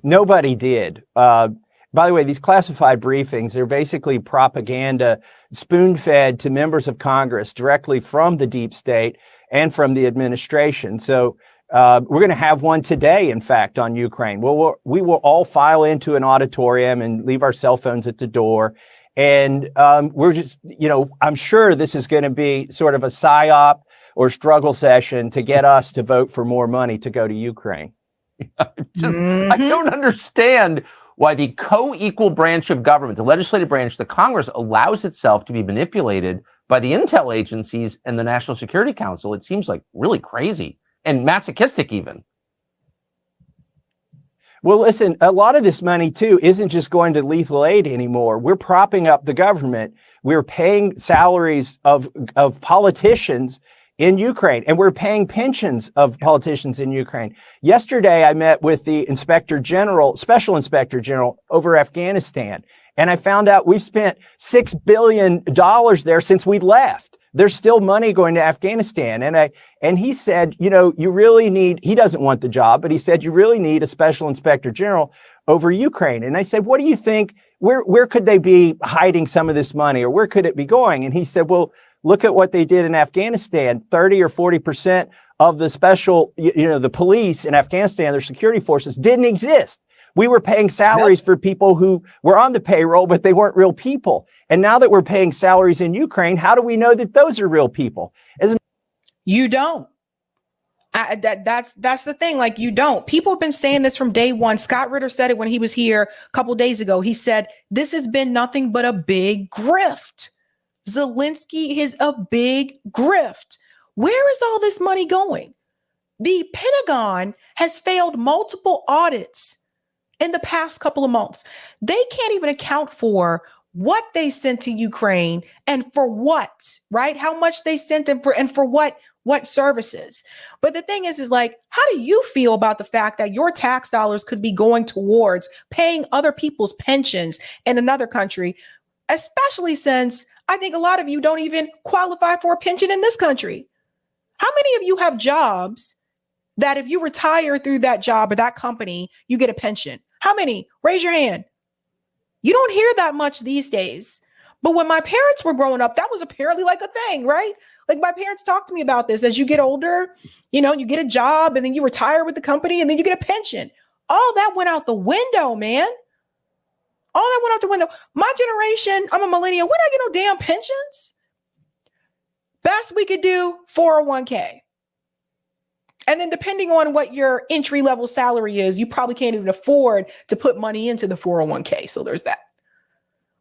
Nobody did. By the way, these classified briefings, they're basically propaganda spoon-fed to members of Congress directly from the deep state and from the administration. So we're going to have one today, in fact, on Ukraine. We will all file into an auditorium and leave our cell phones at the door. And we're just, I'm sure this is going to be sort of a psyop or struggle session to get us to vote for more money to go to Ukraine. I don't understand why the co-equal branch of government, the legislative branch, the Congress, allows itself to be manipulated by the intel agencies and the National Security Council. It seems like really crazy and masochistic even. Well, listen, a lot of this money, too, isn't just going to lethal aid anymore. We're propping up the government. We're paying salaries of politicians in Ukraine, and we're paying pensions of politicians in Ukraine. Yesterday, I met with the Special Inspector General over Afghanistan, and I found out we've spent $6 billion there since we left. There's still money going to Afghanistan. And he said, you really need, he doesn't want the job, but he said, you really need a special inspector general over Ukraine. And I said, what do you think? Where could they be hiding some of this money, or where could it be going? And he said, well, look at what they did in Afghanistan. 30 or 40% of the special, the police in Afghanistan, their security forces didn't exist. We were paying salaries for people who were on the payroll, but they weren't real people. And now that we're paying salaries in Ukraine, how do we know that those are real people? You don't. That's the thing. Like, you don't. People have been saying this from day one. Scott Ritter said it when he was here a couple days ago. He said, this has been nothing but a big grift. Zelensky is a big grift. Where is all this money going? The Pentagon has failed multiple audits in the past couple of months. They can't even account for what they sent to Ukraine and for what, right? How much they sent and for what services. But the thing is like, how do you feel about the fact that your tax dollars could be going towards paying other people's pensions in another country, especially since I think a lot of you don't even qualify for a pension in this country? How many of you have jobs that if you retire through that job or that company, you get a pension? How many? Raise your hand. You don't hear that much these days. But when my parents were growing up, that was apparently like a thing, right? Like, my parents talked to me about this. As you get older, you get a job and then you retire with the company and then you get a pension. All that went out the window, man. All that went out the window. My generation, I'm a millennial. We don't get no damn pensions. Best we could do, 401k. And then depending on what your entry level salary is, you probably can't even afford to put money into the 401k. So there's that.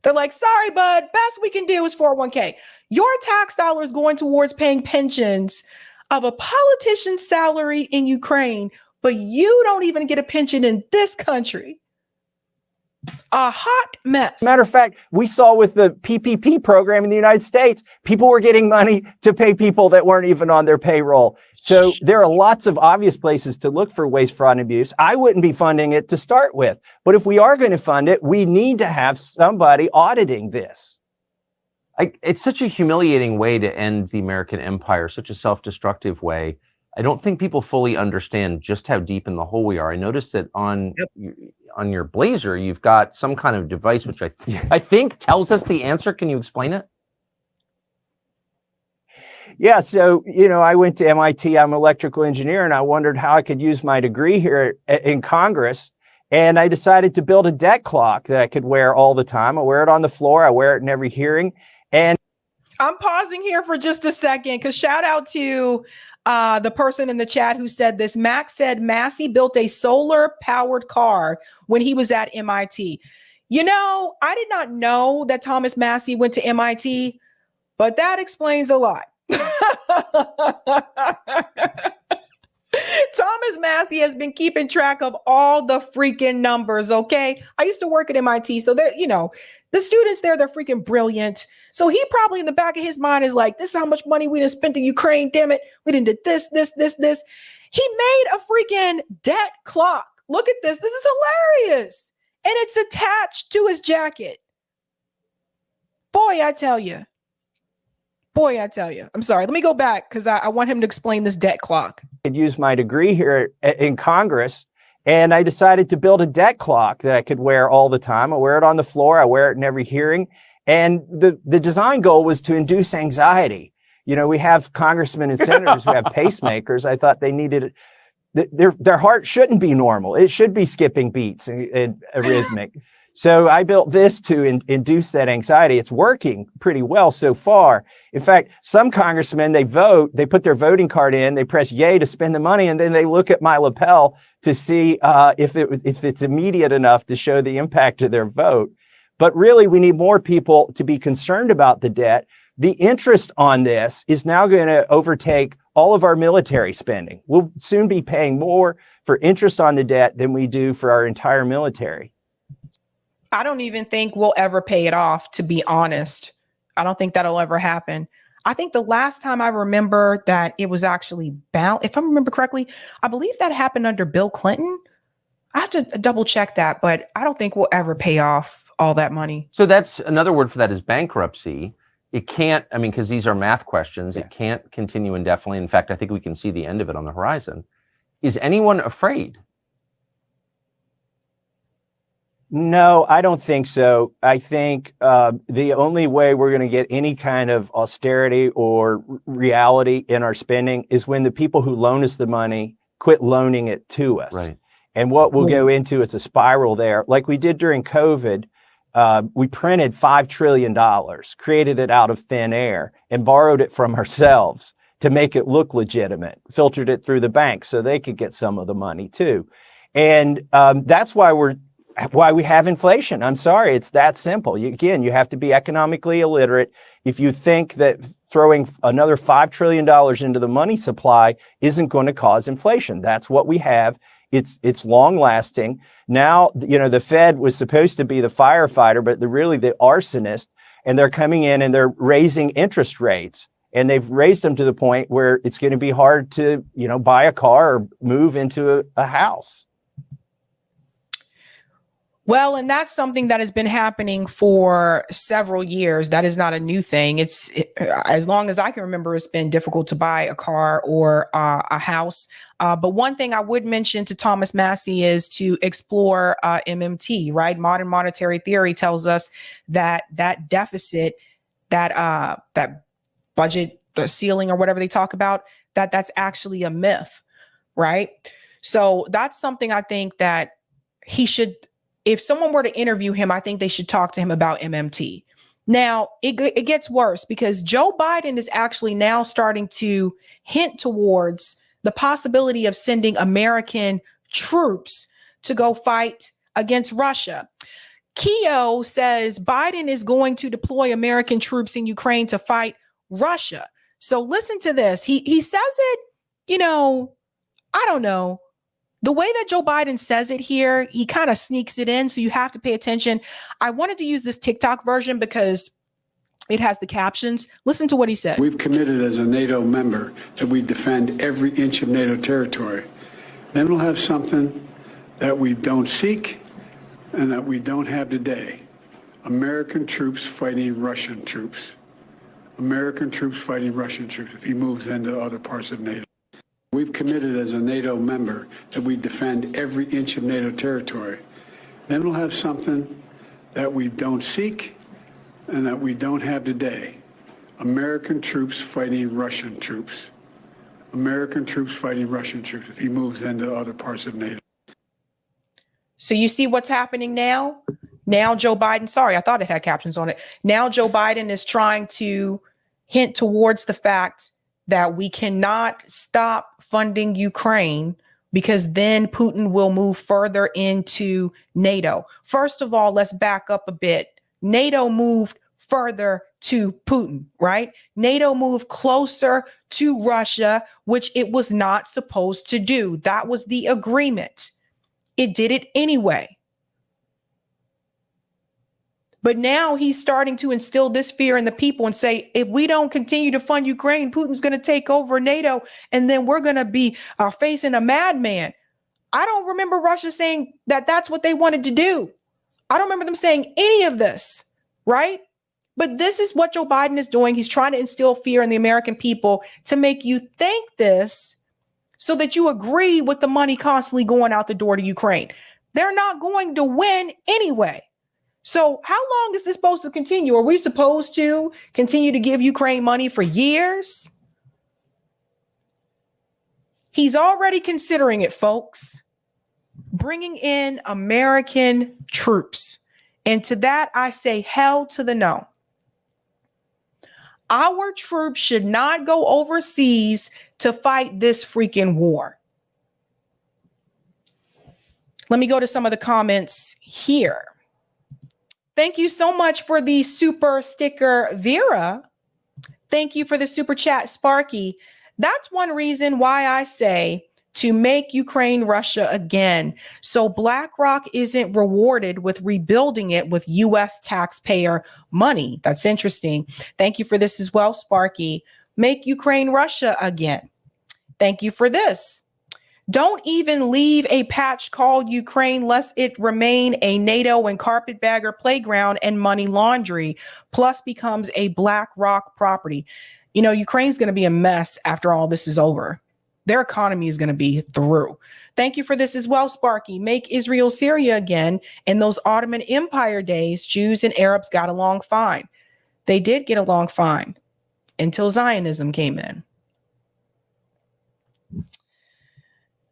They're like, sorry, bud, best we can do is 401k. Your tax dollars going towards paying pensions of a politician's salary in Ukraine, but you don't even get a pension in this country. A hot mess. Matter of fact, we saw with the PPP program in the United States, people were getting money to pay people that weren't even on their payroll. So there are lots of obvious places to look for waste, fraud, and abuse. I wouldn't be funding it to start with. But if we are going to fund it, we need to have somebody auditing this. It's such a humiliating way to end the American empire, such a self-destructive way. I don't think people fully understand just how deep in the hole we are. I noticed that on your blazer, you've got some kind of device, which I think tells us the answer. Can you explain it? Yeah, so, I went to MIT, I'm an electrical engineer, and I wondered how I could use my degree here in Congress. And I decided to build a debt clock that I could wear all the time. I wear it on the floor. I wear it in every hearing. And I'm pausing here for just a second because shout out to the person in the chat who said this. Max said Massey built a solar powered car when he was at MIT. I did not know that Thomas Massey went to MIT, but that explains a lot. Thomas Massey has been keeping track of all the freaking numbers. Okay. I used to work at MIT. So they're, the students there, they're freaking brilliant. So he probably in the back of his mind is like, this is how much money we done spent in Ukraine. Damn it. We done did this. He made a freaking debt clock. Look at this. This is hilarious. And it's attached to his jacket. Boy, I tell you. I'm sorry. Let me go back because I want him to explain this debt clock. I could use my degree here in Congress, and I decided to build a debt clock that I could wear all the time. I wear it on the floor. I wear it in every hearing. And the design goal was to induce anxiety. We have congressmen and senators who have pacemakers. I thought they needed their heart shouldn't be normal. It should be skipping beats and arrhythmic. So I built this to induce that anxiety. It's working pretty well so far. In fact, some congressmen, they vote, they put their voting card in, they press yay to spend the money, and then they look at my lapel to see if it's immediate enough to show the impact of their vote. But really, we need more people to be concerned about the debt. The interest on this is now going to overtake all of our military spending. We'll soon be paying more for interest on the debt than we do for our entire military. I don't even think we'll ever pay it off, to be honest. I don't think that'll ever happen. I think the last time I remember that it was actually balanced, if I remember correctly, I believe that happened under Bill Clinton. I have to double check that, but I don't think we'll ever pay off all that money. So that's another word for that is bankruptcy. It can't, because these are math questions. It can't continue indefinitely. In fact, I think we can see the end of it on the horizon. Is anyone afraid? No, I don't think so. I think the only way we're going to get any kind of austerity or reality in our spending is when the people who loan us the money quit loaning it to us. Right. And what we'll go into is a spiral there. Like we did during COVID, we printed $5 trillion, created it out of thin air, and borrowed it from ourselves to make it look legitimate, filtered it through the bank so they could get some of the money too. And that's why we have inflation. I'm sorry, it's that simple. You have to be economically illiterate. If you think that throwing another $5 trillion into the money supply isn't going to cause inflation, that's what we have. It's long lasting. Now, the Fed was supposed to be the firefighter, but they're really the arsonist, and they're coming in and they're raising interest rates. And they've raised them to the point where it's going to be hard to, buy a car or move into a house. Well, and that's something that has been happening for several years. That is not a new thing. As long as I can remember, it's been difficult to buy a car or a house. But one thing I would mention to Thomas Massey is to explore MMT, right? Modern monetary theory tells us that deficit, that budget, the ceiling or whatever they talk about, that's actually a myth, right? So that's something I think that he should. If someone were to interview him, I think they should talk to him about MMT. Now, it gets worse because Joe Biden is actually now starting to hint towards the possibility of sending American troops to go fight against Russia. Keo says Biden is going to deploy American troops in Ukraine to fight Russia. So listen to this. He says it, I don't know, The way that Joe Biden says it here, he kind of sneaks it in, so you have to pay attention. I wanted to use this TikTok version because it has the captions. Listen to what he said. We've committed as a NATO member that we defend every inch of NATO territory. Then we'll have something that we don't seek and that we don't have today. American troops fighting Russian troops. American troops fighting Russian troops if he moves into other parts of NATO. We've committed as a NATO member that we defend every inch of NATO territory. Then we'll have something that we don't seek and that we don't have today. American troops fighting Russian troops. American troops fighting Russian troops if he moves into other parts of NATO. So you see what's happening now? Now Joe Biden, sorry, I thought it had captions on it. Now Joe Biden is trying to hint towards the fact that we cannot stop funding Ukraine because then Putin will move further into NATO. First of all, let's back up a bit. NATO moved further to Putin, right? NATO moved closer to Russia, which it was not supposed to do. That was the agreement. It did it anyway. But now he's starting to instill this fear in the people and say, if we don't continue to fund Ukraine, Putin's going to take over NATO, and then we're going to be facing a madman. I don't remember Russia saying that that's what they wanted to do. I don't remember them saying any of this, right? But this is what Joe Biden is doing. He's trying to instill fear in the American people to make you think this so that you agree with the money constantly going out the door to Ukraine. They're not going to win anyway. So how long is this supposed to continue? Are we supposed to continue to give Ukraine money for years? He's already considering it, folks. Bringing in American troops. And to that, I say hell to the no. Our troops should not go overseas to fight this freaking war. Let me go to some of the comments here. Thank you so much for the super sticker, Vera. Thank you for the super chat, Sparky. That's one reason why I say to make Ukraine Russia again, so BlackRock isn't rewarded with rebuilding it with U.S. taxpayer money. That's interesting. Thank you for this as well, Sparky. Make Ukraine Russia again. Thank you for this. Don't even leave a patch called Ukraine lest it remain a NATO and carpetbagger playground and money laundry, plus becomes a BlackRock property. You know, Ukraine's going to be a mess after all this is over. Their economy is going to be through. Thank you for this as well, Sparky. Make Israel Syria again. In those Ottoman Empire days, Jews and Arabs got along fine. They did get along fine until Zionism came in.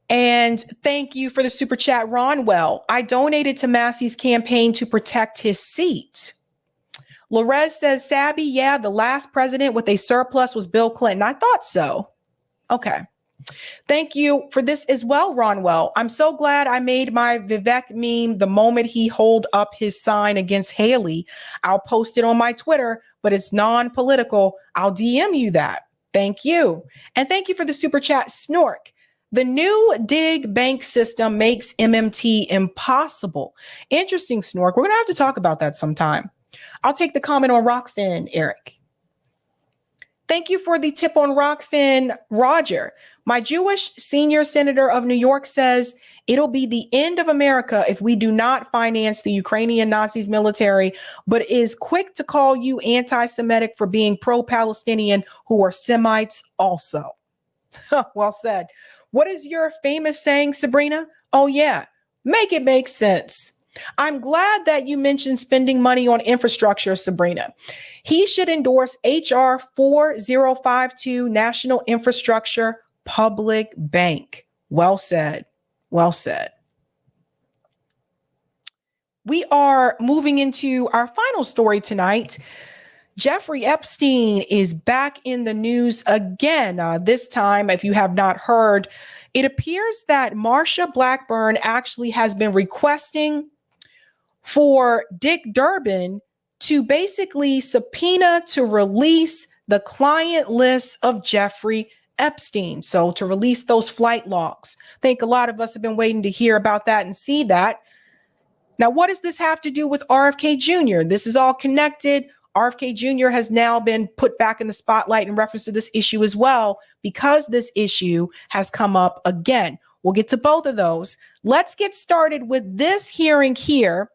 And thank you for the super chat, Ronwell. I donated to Massey's campaign to protect his seat. Lorez says, Sabby, yeah, the last president with a surplus was Bill Clinton. I thought so. Okay. Thank you for this as well, Ronwell. I'm so glad I made my Vivek meme the moment he hold up his sign against Haley. I'll post it on my Twitter, but it's non-political. I'll DM you that. Thank you. And thank you for the super chat, Snork. The new dig bank system makes MMT impossible. Interesting, Snork. We're going to have to talk about that sometime. I'll take the comment on Rockfin, Eric. Thank you for the tip on Rockfin, Roger. My Jewish senior senator of New York says it'll be the end of America if we do not finance the Ukrainian Nazis military, but is quick to call you anti-Semitic for being pro-Palestinian who are Semites also. Well said. What is your famous saying, Sabrina? Oh, yeah. Make it make sense. I'm glad that you mentioned spending money on infrastructure, Sabrina. He should endorse HR 4052, National Infrastructure Public Bank. Well said. Well said. We are moving into our final story tonight. Jeffrey Epstein is back in the news again. This time, if you have not heard, it appears that Marsha Blackburn actually has been requesting for Dick Durbin to basically subpoena to release the client list of Jeffrey Epstein. So to release those flight logs. I think a lot of us have been waiting to hear about that and see that. Now, what does this have to do with RFK Jr.? This is all connected. RFK Jr. has now been put back in the spotlight in reference to this issue as well, because this issue has come up again. We'll get to both of those. Let's get started with this hearing here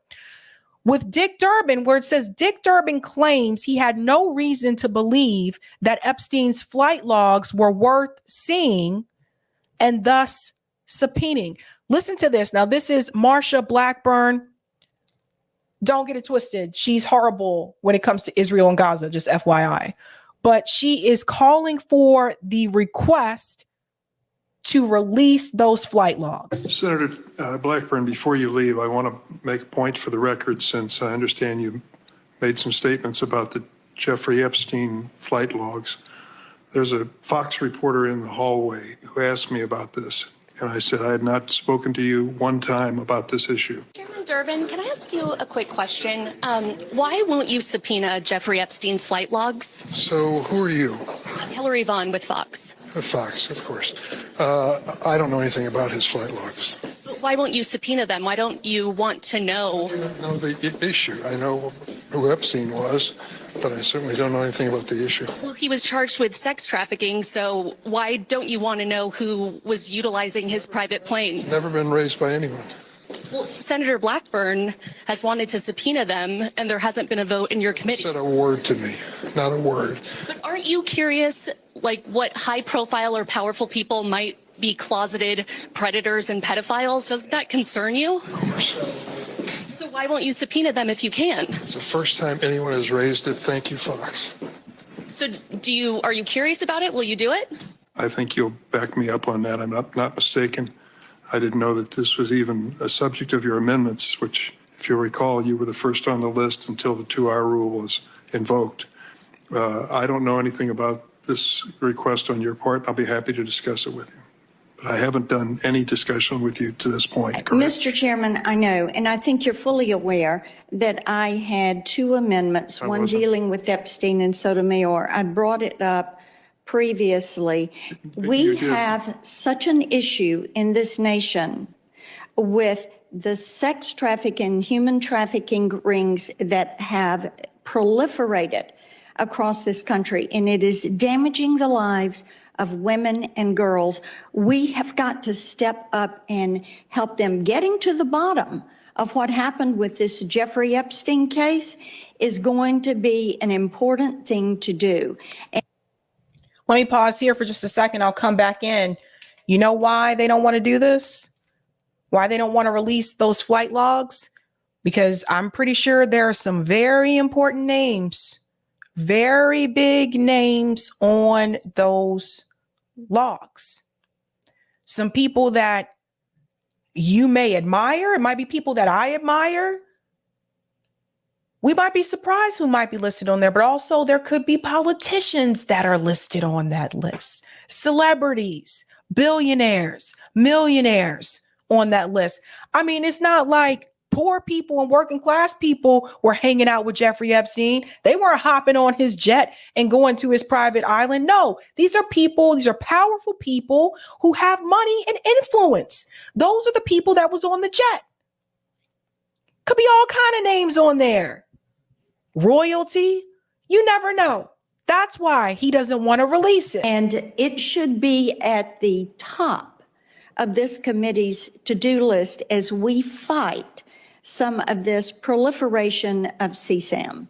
with Dick Durbin, where it says Dick Durbin claims he had no reason to believe that Epstein's flight logs were worth seeing and thus subpoenaing. Listen to this. Now, this is Marsha Blackburn. Don't get it twisted. She's horrible when it comes to Israel and Gaza, just FYI. But she is calling for the request to release those flight logs. Senator Blackburn, before you leave, I want to make a point for the record, since I understand you made some statements about the Jeffrey Epstein flight logs. There's a Fox reporter in the hallway who asked me about this, and I said I had not spoken to you one time about this issue. Chairman Durbin, can I ask you a quick question? Why won't you subpoena Jeffrey Epstein's flight logs? So who are you? I'm Hillary Vaughn with Fox. Fox, of course. I don't know anything about his flight logs. Why won't you subpoena them? Why don't you want to know? I don't know the issue. I know who Epstein was, but I certainly don't know anything about the issue. Well, he was charged with sex trafficking, so why don't you want to know who was utilizing his private plane? Never been raised by anyone. Well, Senator Blackburn has wanted to subpoena them, and there hasn't been a vote in your committee. Said a word to me, not a word. But aren't you curious, like, what high-profile or powerful people might be closeted predators and pedophiles? Doesn't that concern you? Of course. So why won't you subpoena them if you can? It's the first time anyone has raised it. Thank you, Fox. So are you curious about it? Will you do it? I think you'll back me up on that. I'm not mistaken. I didn't know that this was even a subject of your amendments, which, if you'll recall, you were the first on the list until the 2-hour rule was invoked. I don't know anything about this request on your part. I'll be happy to discuss it with you. But I haven't done any discussion with you to this point, correct? Mr. Chairman, I know, and I think you're fully aware that I had 2 amendments, one dealing with Epstein and Sotomayor. I brought it up previously. We have such an issue in this nation with the sex trafficking, human trafficking rings that have proliferated across this country, and it is damaging the lives of women and girls. We have got to step up and help them. Getting to the bottom of what happened with this Jeffrey Epstein case is going to be an important thing to do. Let me pause here for just a second. I'll come back in. You know why they don't want to do this? Why they don't want to release those flight logs? Because I'm pretty sure there are some very important names, very big names on those logs. Some people that you may admire. It might be people that I admire. We might be surprised who might be listed on there, but also there could be politicians that are listed on that list. Celebrities, billionaires, millionaires on that list. I mean, it's not like poor people and working class people were hanging out with Jeffrey Epstein. They weren't hopping on his jet and going to his private island. No, these are people, these are powerful people who have money and influence. Those are the people that was on the jet. Could be all kind of names on there. Royalty, you never know. That's why he doesn't want to release it. And it should be at the top of this committee's to-do list as we fight some of this proliferation of CSAM.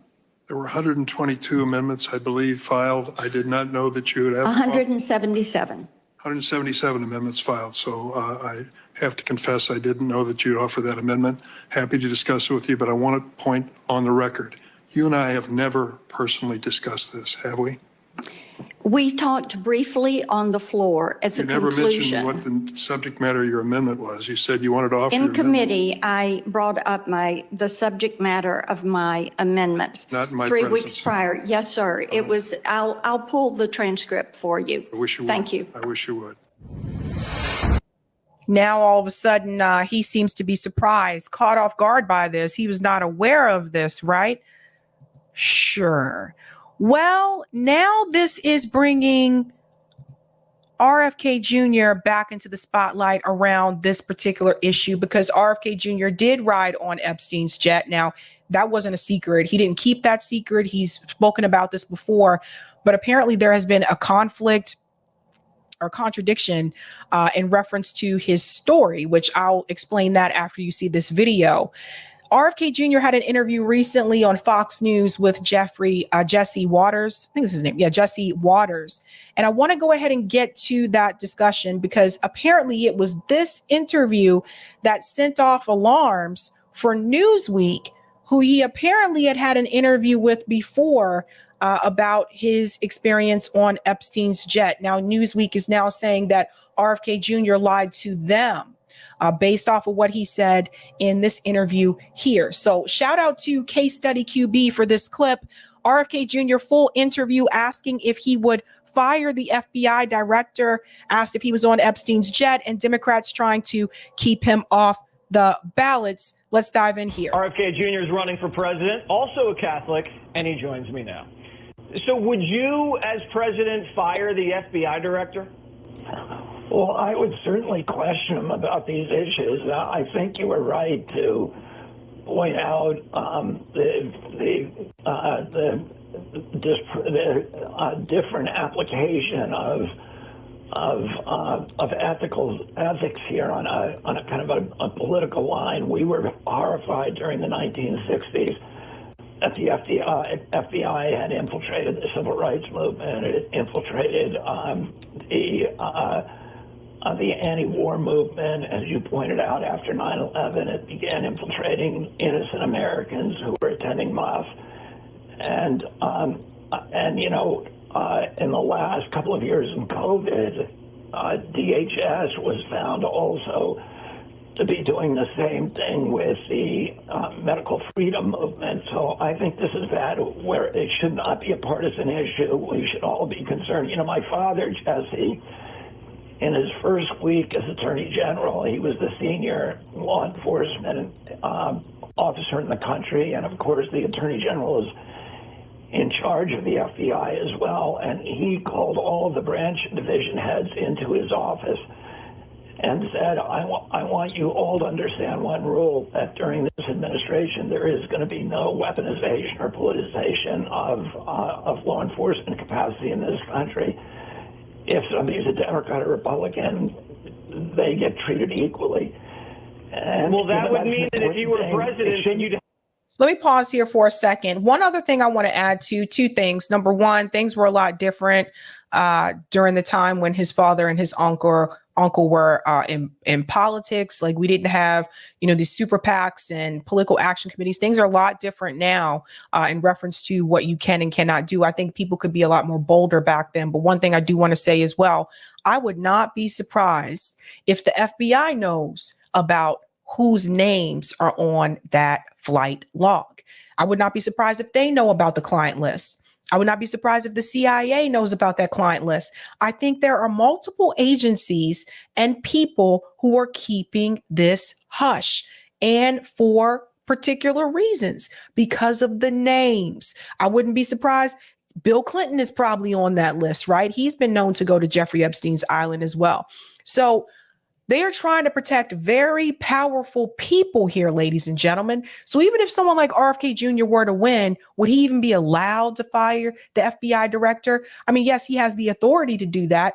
There were 122 amendments, I believe, filed. I did not know that you would have 177. 177 amendments filed. So I have to confess I didn't know that you'd offer that amendment. Happy to discuss it with you, but I want to point on the record. You and I have never personally discussed this, have we? We talked briefly on the floor at the conclusion. You never mentioned what the subject matter of your amendment was. You said you wanted to offer In your committee, amendment. I brought up the subject matter of my amendments. Not in my 3 presence. weeks prior. Yes, sir. It was, I'll pull the transcript for you. I wish you would. Thank you. I wish you would. Now, all of a sudden, he seems to be surprised, caught off guard by this. He was not aware of this, right? Sure. Well, now this is bringing RFK Jr. back into the spotlight around this particular issue because RFK Jr. did ride on Epstein's jet. Now, that wasn't a secret. He didn't keep that secret. He's spoken about this before, but apparently there has been a conflict or contradiction in reference to his story, which I'll explain that after you see this video. RFK Jr. had an interview recently on Fox News with Jesse Waters. I think this is his name. Yeah, Jesse Waters. And I want to go ahead and get to that discussion because apparently it was this interview that sent off alarms for Newsweek, who he apparently had an interview with before about his experience on Epstein's jet. Now, Newsweek is now saying that RFK Jr. lied to them. Based off of what he said in this interview here. So shout out to Case Study QB for this clip. RFK Jr. full interview asking if he would fire the FBI director, asked if he was on Epstein's jet, and Democrats trying to keep him off the ballots. Let's dive in here. RFK Jr. is running for president, also a Catholic, and he joins me now. So would you, as president, fire the FBI director? Well, I would certainly question him about these issues. I think you were right to point out the different application of ethics here on a kind of a political line. We were horrified during the 1960s that the FBI had infiltrated the civil rights movement. It infiltrated the anti-war movement. As you pointed out, after 9/11, it began infiltrating innocent Americans who were attending mass. And you know, in the last couple of years in COVID, DHS was found also to be doing the same thing with the medical freedom movement. So I think this is bad, where it should not be a partisan issue. We should all be concerned. You know, my father, Jesse, in his first week as Attorney General, he was the senior law enforcement officer in the country. And of course, the Attorney General is in charge of the FBI as well. And he called all of the branch division heads into his office and said, I want you all to understand one rule, that during this administration, there is going to be no weaponization or politicization of law enforcement capacity in this country. If somebody's a Democrat or Republican, they get treated equally. And well, that would mean that if you were president, you'd. Let me pause here for a second. One other thing I want to add to, two things. Number one, things were a lot different during the time when his father and his uncle were in politics. Like, we didn't have, you know, these super PACs and political action committees. Things are a lot different now in reference to what you can and cannot do. I think people could be a lot more bolder back then. But one thing I do want to say as well, I would not be surprised if the FBI knows about whose names are on that flight log. I would not be surprised if they know about the client list. I would not be surprised if the CIA knows about that client list. I think there are multiple agencies and people who are keeping this hush, and for particular reasons, because of the names. I wouldn't be surprised. Bill Clinton is probably on that list, right? He's been known to go to Jeffrey Epstein's island as well. So they are trying to protect very powerful people here, ladies and gentlemen. So even if someone like RFK Jr. were to win, would he even be allowed to fire the FBI director? I mean, yes, he has the authority to do that.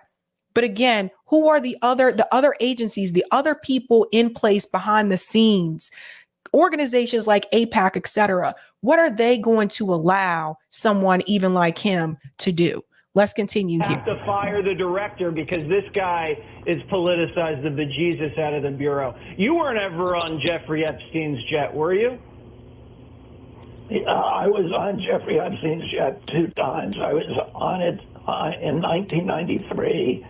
But again, who are the other agencies, the other people in place behind the scenes, organizations like AIPAC, et cetera? What are they going to allow someone even like him to do? Let's continue here. Have to fire the director because this guy is politicized the bejesus out of the Bureau. You weren't ever on Jeffrey Epstein's jet, were you? I was on Jeffrey Epstein's jet 2 times. I was on it in 1993,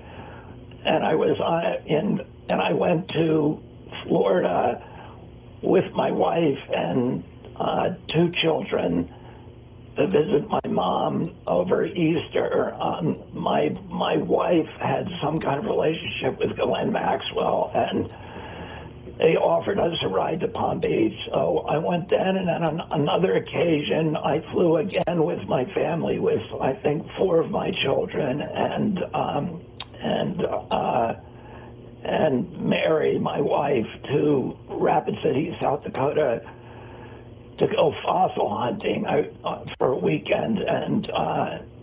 and I was on it and I went to Florida with my wife and 2 children to visit my mom over Easter. My wife had some kind of relationship with Ghislaine Maxwell, and they offered us a ride to Palm Beach. So I went then, and then on another occasion, I flew again with my family, with I think 4 of my children, and and Mary, my wife, to Rapid City, South Dakota, to go fossil hunting for a weekend.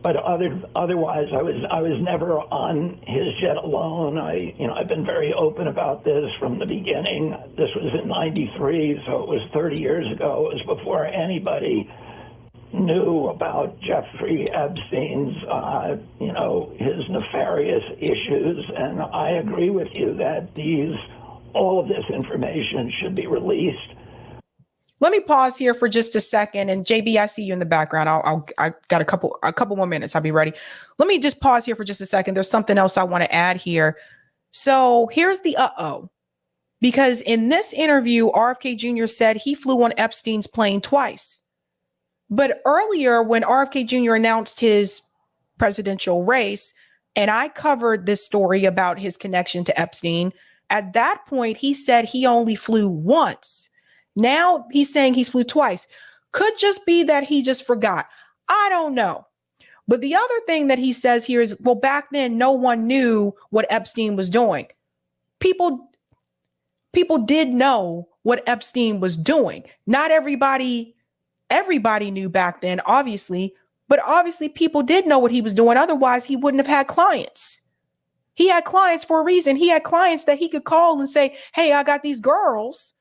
But otherwise, I was never on his jet alone. I've been very open about this from the beginning. This was in '93, so it was 30 years ago. It was before anybody knew about Jeffrey Epstein's, his nefarious issues. And I agree with you that all of this information should be released. Let me pause here for just a second. And JB, I see you in the background. I got a couple more minutes. I'll be ready. Let me just pause here for just a second. There's something else I want to add here. So here's the because in this interview, RFK Jr. said he flew on Epstein's plane twice. But earlier, when RFK Jr. announced his presidential race, and I covered this story about his connection to Epstein, at that point, he said he only flew once. Now he's saying he's flew twice. Could just be that he just forgot. I don't know. But the other thing that he says here is, well, back then, no one knew what Epstein was doing. People did know what Epstein was doing. Not everybody knew back then, obviously, but obviously people did know what he was doing. Otherwise, he wouldn't have had clients. He had clients for a reason. He had clients that he could call and say, hey, I got these girls.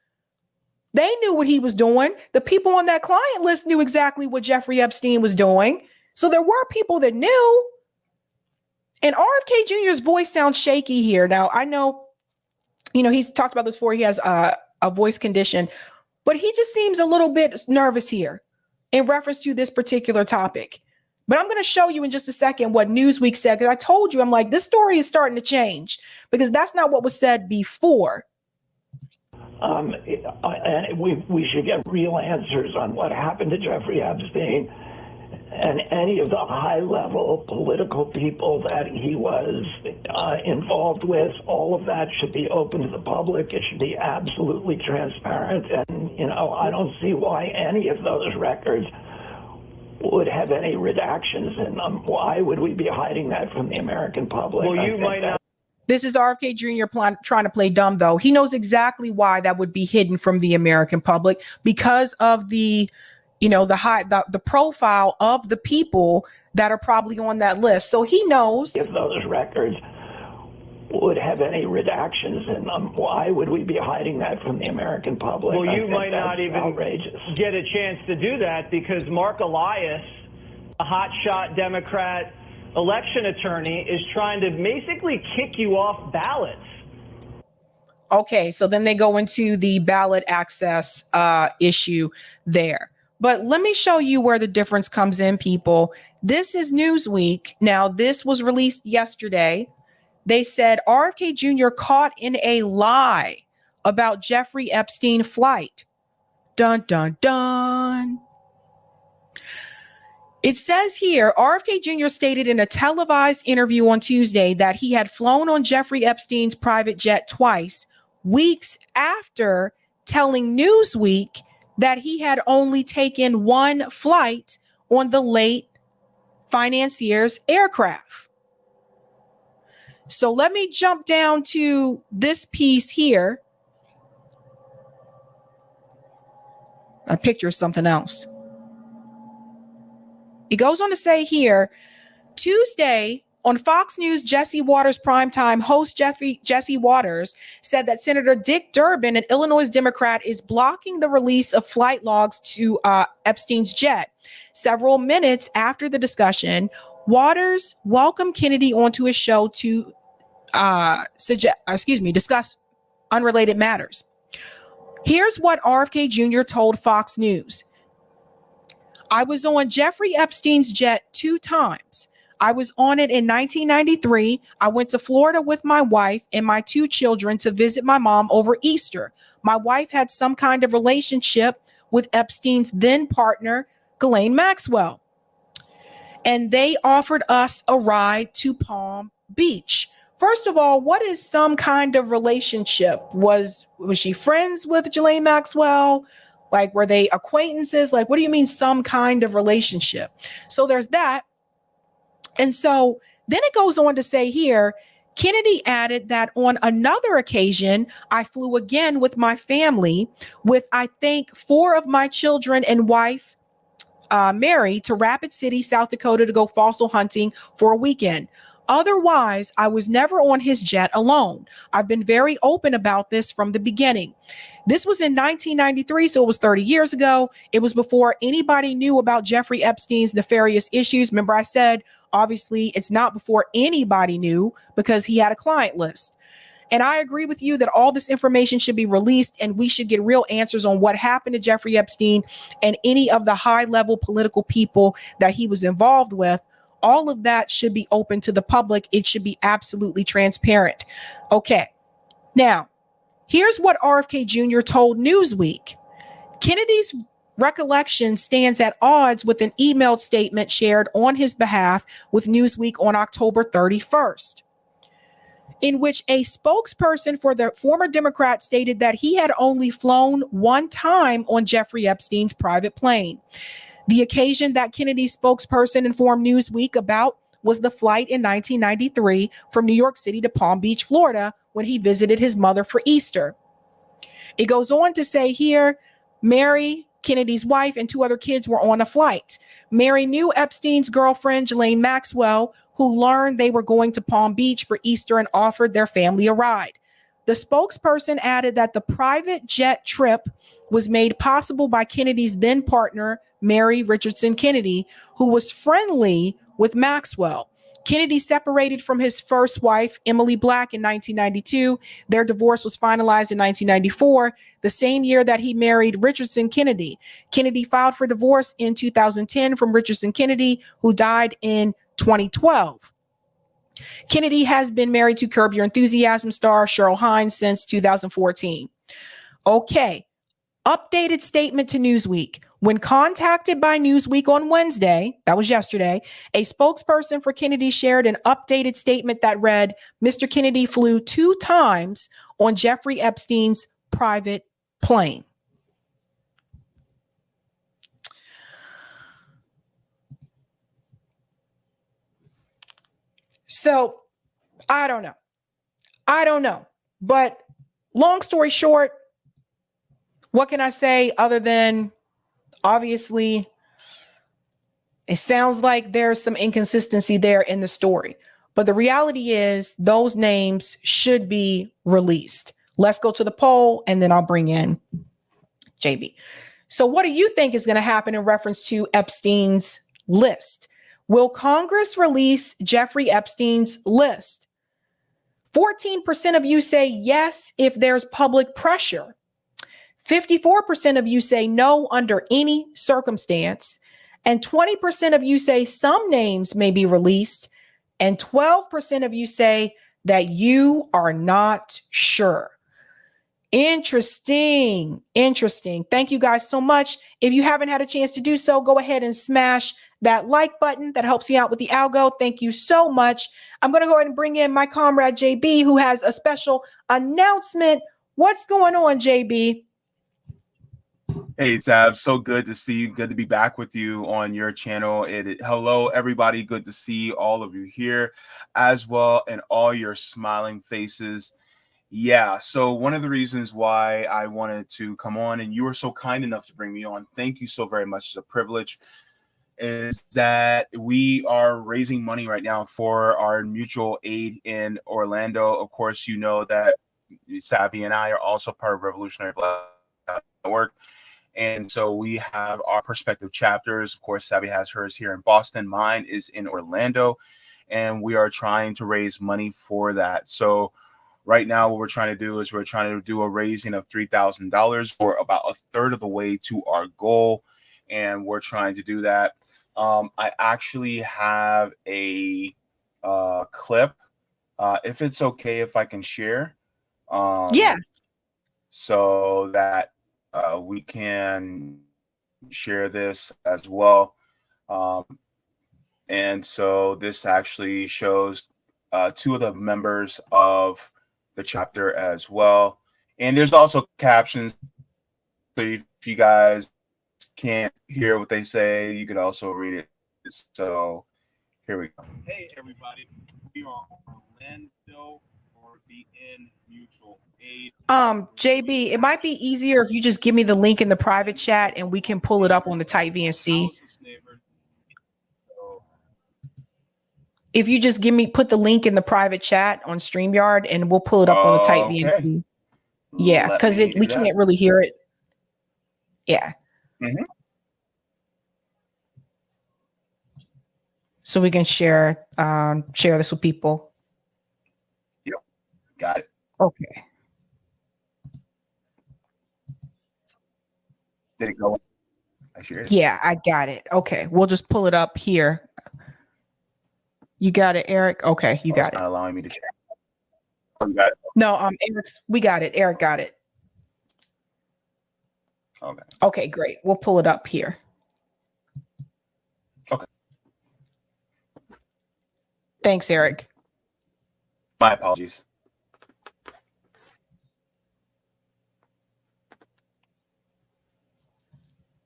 They knew what he was doing. The people on that client list knew exactly what Jeffrey Epstein was doing. So there were people that knew. And RFK Jr.'s voice sounds shaky here. Now, I know, he's talked about this before. He has a voice condition, but he just seems a little bit nervous here in reference to this particular topic. But I'm going to show you in just a second what Newsweek said, because I told you, I'm like, this story is starting to change because that's not what was said before. And we should get real answers on what happened to Jeffrey Epstein and any of the high-level political people that he was involved with. All of that should be open to the public. It should be absolutely transparent. And, I don't see why any of those records would have any redactions in them. Why would we be hiding that from the American public? Well, you might not. This is RFK Jr. Trying to play dumb, though. He knows exactly why that would be hidden from the American public because of the profile of the people that are probably on that list. So he knows. If those records would have any redactions in them, why would we be hiding that from the American public? Well, you might not even outrageous. Get a chance to do that because Mark Elias, a hotshot Democrat election attorney, is trying to basically kick you off ballots. Okay, so then they go into the ballot access issue there. But let me show you where the difference comes in, people. This is Newsweek. Now, this was released yesterday. They said RFK Jr. caught in a lie about Jeffrey Epstein flight. Dun, dun, dun. It says here, RFK Jr. stated in a televised interview on Tuesday that he had flown on Jeffrey Epstein's private jet twice, weeks after telling Newsweek that he had only taken one flight on the late financier's aircraft. So let me jump down to this piece here. I picture something else. It goes on to say here, Tuesday on Fox News, Jesse Waters primetime host Jesse Waters said that Senator Dick Durbin, an Illinois Democrat, is blocking the release of flight logs to Epstein's jet. Several minutes after the discussion, Waters welcomed Kennedy onto his show to discuss unrelated matters. Here's what RFK Jr. told Fox News. I was on Jeffrey Epstein's jet 2 times. I was on it in 1993. I went to Florida with my wife and my 2 children to visit my mom over Easter. My wife had some kind of relationship with Epstein's then partner, Ghislaine Maxwell. And they offered us a ride to Palm Beach. First of all, what is some kind of relationship? Was she friends with Ghislaine Maxwell? Like, were they acquaintances? Like, what do you mean some kind of relationship? So there's that. And so then it goes on to say here, Kennedy added that on another occasion, I flew again with my family, with I think 4 of my children and wife, Mary, to Rapid City, South Dakota to go fossil hunting for a weekend. Otherwise, I was never on his jet alone. I've been very open about this from the beginning. This was in 1993, so it was 30 years ago. It was before anybody knew about Jeffrey Epstein's nefarious issues. Remember, I said, obviously, it's not before anybody knew because he had a client list. And I agree with you that all this information should be released and we should get real answers on what happened to Jeffrey Epstein and any of the high-level political people that he was involved with. All of that should be open to the public. It should be absolutely transparent. Okay. Now, here's what RFK Jr. told Newsweek. Kennedy's recollection stands at odds with an emailed statement shared on his behalf with Newsweek on October 31st, in which a spokesperson for the former Democrat stated that he had only flown one time on Jeffrey Epstein's private plane. The occasion that Kennedy's spokesperson informed Newsweek about was the flight in 1993 from New York City to Palm Beach, Florida, when he visited his mother for Easter. It goes on to say here, Mary, Kennedy's wife, and 2 other kids were on a flight. Mary knew Epstein's girlfriend, Ghislaine Maxwell, who learned they were going to Palm Beach for Easter and offered their family a ride. The spokesperson added that the private jet trip was made possible by Kennedy's then partner, Mary Richardson Kennedy, who was friendly with Maxwell. Kennedy separated from his first wife, Emily Black, in 1992. Their divorce was finalized in 1994, the same year that he married Richardson Kennedy. Kennedy filed for divorce in 2010 from Richardson Kennedy, who died in 2012. Kennedy has been married to Curb Your Enthusiasm star Cheryl Hines since 2014. Okay, updated statement to Newsweek. When contacted by Newsweek on Wednesday, that was yesterday, a spokesperson for Kennedy shared an updated statement that read, Mr. Kennedy flew 2 times on Jeffrey Epstein's private plane. So, I don't know. But long story short, what can I say other than obviously it sounds like there's some inconsistency there in the story. But the reality is those names should be released. Let's go to the poll and then I'll bring in JB. So what do you think is going to happen in reference to Epstein's list? Will Congress release Jeffrey Epstein's list? 14% of you say yes if there's public pressure. 54% of you say no under any circumstance. And 20% of you say some names may be released. And 12% of you say that you are not sure. Interesting. Thank you guys so much. If you haven't had a chance to do so, go ahead and smash that like button. That helps you out with the algo. Thank you so much. I'm going to go ahead and bring in my comrade JB, who has a special announcement. What's going on, JB? Hey, Sabs, so good to see you. Good to be back with you on your channel. Hello, everybody. Good to see all of you here as well, and all your smiling faces. Yeah, so one of the reasons why I wanted to come on, and you were so kind enough to bring me on, thank you so very much, it's a privilege, is that we are raising money right now for our mutual aid in Orlando. Of course, you know that Sabby and I are also part of Revolutionary Black Network. And so we have our prospective chapters. Of course, Sabby has hers here in Boston. Mine is in Orlando. And we are trying to raise money for that. So right now, what we're trying to do is we're trying to do a raising of $3,000 or about a third of the way to our goal. And we're trying to do that. I actually have a clip, if it's okay, if I can share. Yeah. So that we can share this as well. And so this actually shows 2 of the members of the chapter as well. And there's also captions. So if you guys can't hear what they say, you can also read it. So here we go. Hey, everybody. We are Orlando RBN Mutual Aid. JB, it might be easier if you just give me the link in the private chat and we can pull it up on the Type VNC. If you just put the link in the private chat on StreamYard and we'll pull it up on the Type VNC. Yeah, because we can't really hear it. Yeah. So we can share this with people. Yep. Got it. Okay. Did it go? I shared it. Yeah, I got it. Okay. We'll just pull it up here. You got it, Eric? Okay, you got it. Not allowing me to share. Oh, you got it. No, we got it. Eric got it. Okay. Okay, great. We'll pull it up here. Okay. Thanks, Eric. My apologies.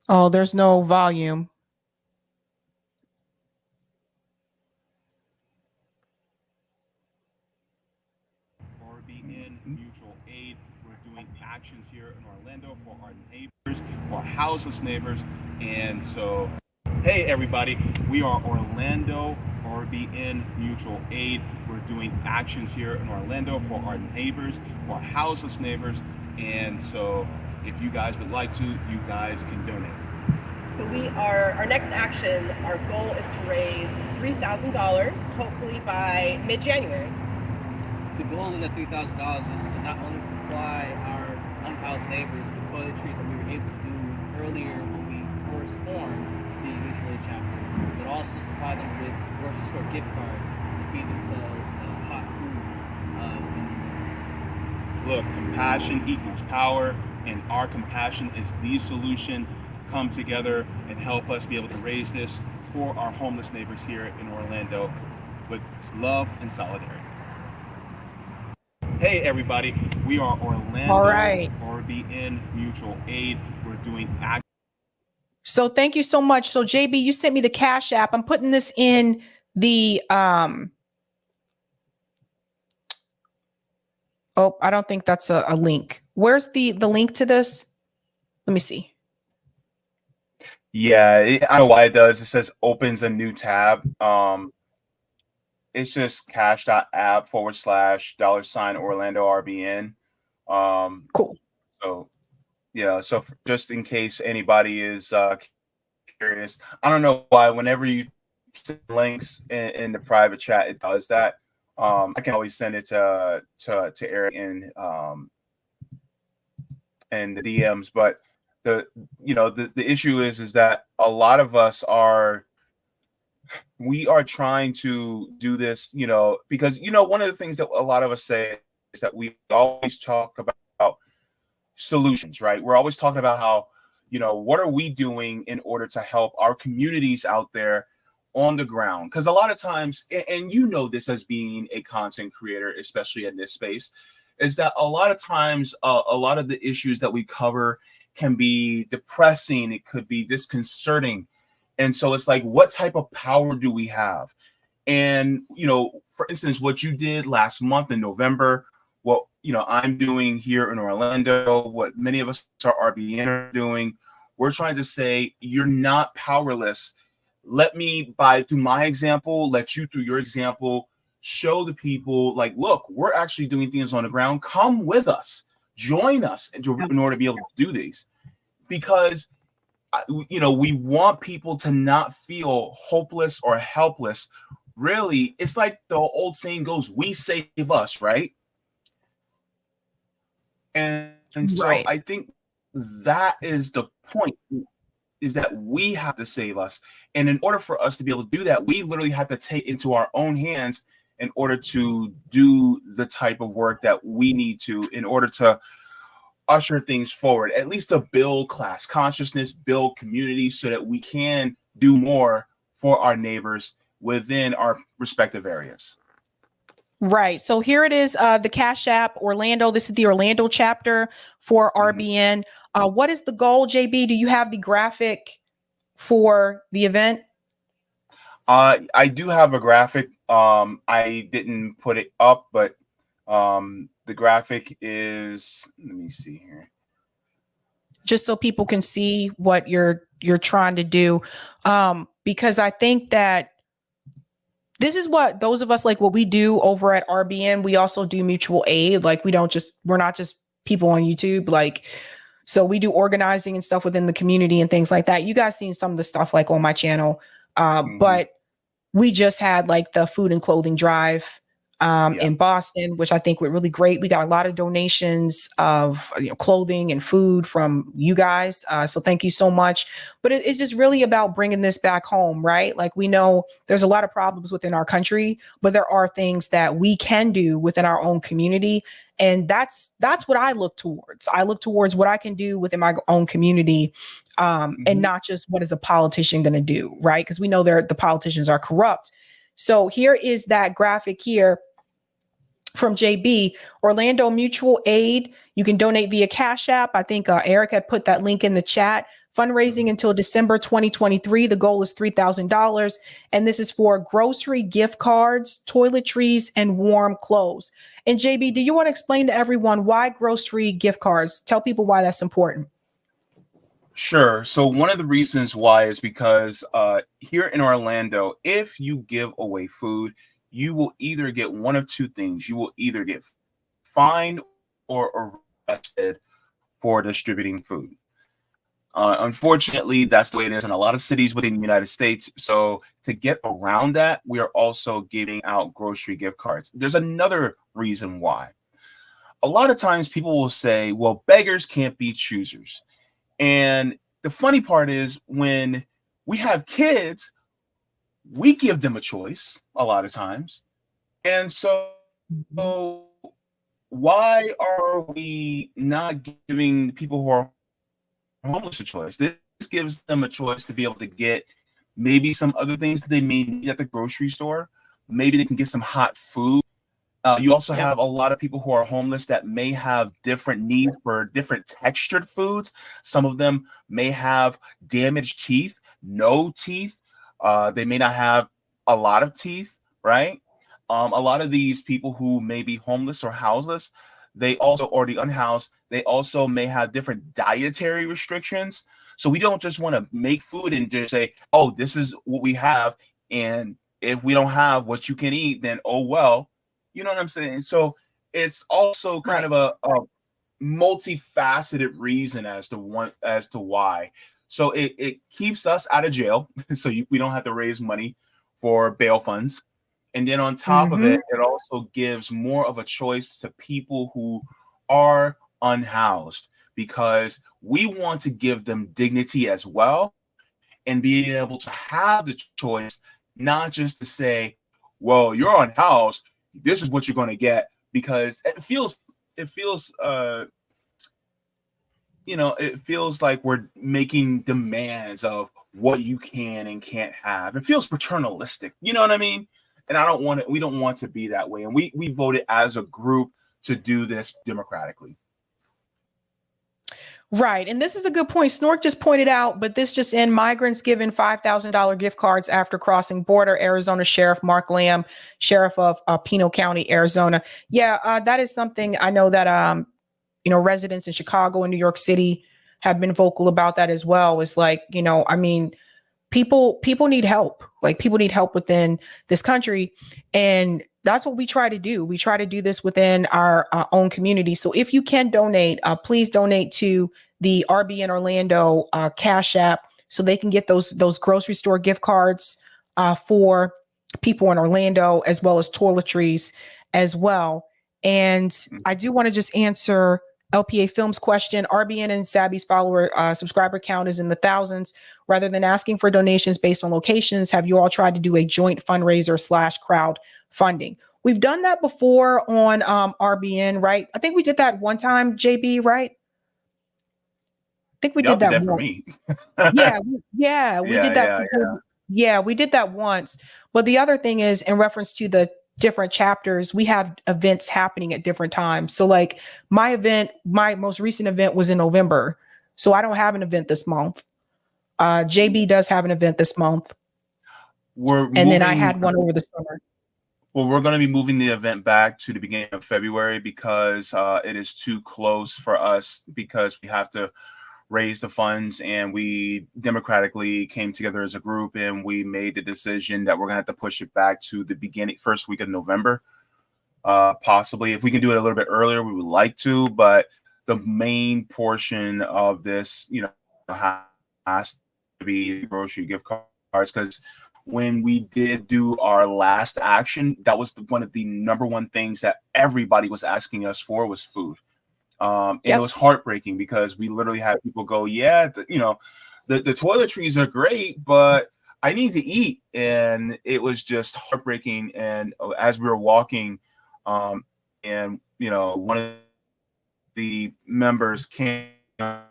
Oh, there's no volume. RBN Mutual Aid. We're doing actions here in Orlando for our neighbors, our houseless neighbors. And so, hey, everybody, we are Orlando RBN Mutual Aid. We're doing actions here in Orlando for our neighbors, our houseless neighbors. And so, if you guys would like to, you guys can donate. So our next action, our goal is to raise $3,000, hopefully by mid-January. The goal of the $3,000 is to not only supply our unhoused neighbors with toiletries that we were able to do earlier when we first formed the mutual aid chapter, but also supply them with grocery store gift cards to feed themselves hot food in the winter. Look, compassion equals power, and our compassion is the solution. Come together and help us be able to raise this for our homeless neighbors here in Orlando with love and solidarity. Hey, everybody, we are Orlando RBN Mutual Aid. We're doing action. So thank you so much. So JB, you sent me the Cash App. I'm putting this in the oh, I don't think that's a link. Where's the link to this? Let me see. Yeah, I don't know why it does. It says opens a new tab. It's just cash.app / $Orlando RBN. Cool. So, yeah. So just in case anybody is curious, I don't know why whenever you send links in the private chat, it does that. I can always send it to Eric and the DMs, but the issue is that a lot of us we are trying to do this, because one of the things that a lot of us say is that we always talk about solutions, right? We're always talking about how, what are we doing in order to help our communities out there on the ground? Because a lot of times, and this as being a content creator, especially in this space, is that a lot of times a lot of the issues that we cover can be depressing. It could be disconcerting. And so it's like, what type of power do we have? And, for instance, what you did last month in November, what, I'm doing here in Orlando, what many of us are RBN are doing, we're trying to say, you're not powerless. Let me, through my example, let you through your example, show the people, like, look, we're actually doing things on the ground. Come with us. Join us in order to be able to do these, because we want people to not feel hopeless or helpless. Really, it's like the old saying goes, we save us, right? And so I think that is the point, is that we have to save us. And in order for us to be able to do that, we literally have to take into our own hands in order to do the type of work that we need to, in order to usher things forward, at least to build class consciousness, build community, so that we can do more for our neighbors within our respective areas. Right. So here it is, the Cash App Orlando. This is the Orlando chapter for RBN. What is the goal, JB? Do you have the graphic for the event? I do have a graphic. I didn't put it up, but the graphic is, let me see here. Just so people can see what you're trying to do. Because I think that this is what those of us, like what we do over at RBN, we also do mutual aid. Like we're not just people on YouTube. Like, so we do organizing and stuff within the community and things like that. You guys seen some of the stuff like on my channel. But we just had like the food and clothing drive in Boston, which I think went really great. We got a lot of donations of clothing and food from you guys. So thank you so much. But it's just really about bringing this back home, right? Like we know there's a lot of problems within our country, but there are things that we can do within our own community. And that's what I look towards. I look towards what I can do within my own community, and not just what is a politician going to do, right? Because we know the politicians are corrupt. So here is that graphic here from JB, Orlando Mutual Aid. You can donate via Cash App. I think Eric had put that link in the chat. Fundraising until December 2023. The goal is $3,000. And this is for grocery gift cards, toiletries, and warm clothes. And JB, do you want to explain to everyone why grocery gift cards? Tell people why that's important. Sure. So one of the reasons why is because here in Orlando, if you give away food, you will either get one of two things. You will either get fined or arrested for distributing food. Unfortunately, that's the way it is in a lot of cities within the United States. So to get around that, we are also giving out grocery gift cards. There's another reason why. A lot of times people will say, well, beggars can't be choosers. And the funny part is when we have kids, we give them a choice a lot of times. And so why are we not giving people who are homeless a choice? This gives them a choice to be able to get maybe some other things that they may need at the grocery store. Maybe they can get some hot food. You also have a lot of people who are homeless that may have different needs for different textured foods. Some of them may have damaged teeth, no teeth. They may not have a lot of teeth, right? A lot of these people who may be homeless or houseless, they also, or the unhoused, they also may have different dietary restrictions. So we don't just want to make food and just say, oh, this is what we have. And if we don't have what you can eat, then, oh, well, you know what I'm saying? So it's also kind of a multifaceted reason as to why. So it keeps us out of jail. So we don't have to raise money for bail funds. And then on top of it, it also gives more of a choice to people who are unhoused, because we want to give them dignity as well and being able to have the choice, not just to say, well, you're unhoused, this is what you're going to get, because it feels like we're making demands of what you can and can't have. It feels paternalistic, you know what I mean? And we don't want to be that way. And we voted as a group to do this democratically. Right. And this is a good point. Snork just pointed out, but this just in: migrants given $5,000 gift cards after crossing border. Arizona Sheriff Mark Lamb, Sheriff of Pino County, Arizona. Yeah, that is something I know that, residents in Chicago and New York City have been vocal about that as well. It's like, I mean, people need help. Like, people need help within this country. And that's what we try to do. We try to do this within our own community. So if you can donate, please donate to the RBN Orlando Cash App so they can get those grocery store gift cards for people in Orlando, as well as toiletries as well. And I do want to just answer LPA Films question. RBN and Sabby's follower subscriber count is in the thousands. Rather than asking for donations based on locations, have you all tried to do a joint fundraiser / crowd funding? We've done that before on RBN, right? I think we did that one time, JB, right? I think we did that for once. me. We did that. Yeah, we did that once. But the other thing is, in reference to the different chapters, we have events happening at different times. So like my most recent event was in November. So I don't have an event this month. JB does have an event this month. And then I had one over the summer. Well, we're going to be moving the event back to the beginning of February because it is too close for us, because we have to raise the funds, and we democratically came together as a group and we made the decision that we're going to have to push it back to the first week of November. Possibly, if we can do it a little bit earlier, we would like to, but the main portion of this, has to be grocery gift cards, because when we did do our last action, that was one of the number one things that everybody was asking us for was food. And it was heartbreaking because we literally had people go, yeah, the toiletries are great, but I need to eat. And it was just heartbreaking. And as we were walking, and one of the members came,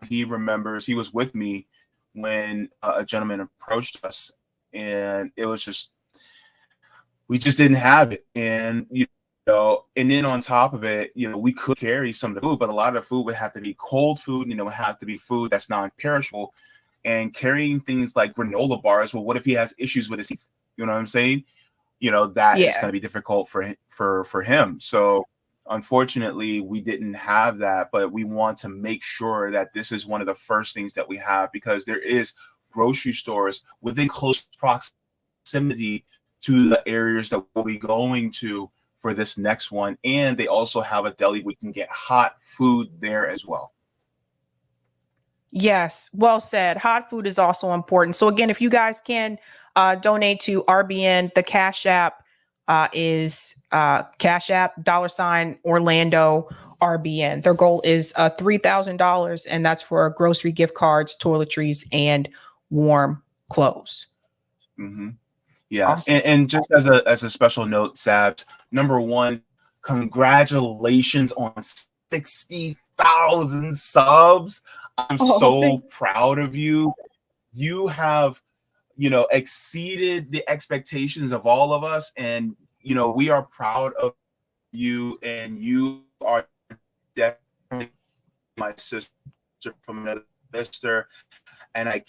he remembers, he was with me when a gentleman approached us, and it was just, we just didn't have it. And and then on top of it, we could carry some of the food, but a lot of the food would have to be cold food, would have to be food that's non-perishable. And carrying things like granola bars, well, what if he has issues with his teeth? You know what I'm saying? That is going to be difficult for him. So unfortunately, we didn't have that, but we want to make sure that this is one of the first things that we have, because there is grocery stores within close proximity to the areas that we'll be going to for this next one. And they also have a deli. We can get hot food there as well. Yes, well said. Hot food is also important. So again, if you guys can donate to RBN, the Cash App is Cash App $Orlando RBN. Their goal is $3,000, and that's for grocery gift cards, toiletries, and warm clothes. Mm-hmm. Yeah, Awesome. and just as a special note, Sabs, number one, congratulations on 60,000 subs. I'm so proud of you. You have, exceeded the expectations of all of us, and we are proud of you. And you are definitely my sister from another sister, and I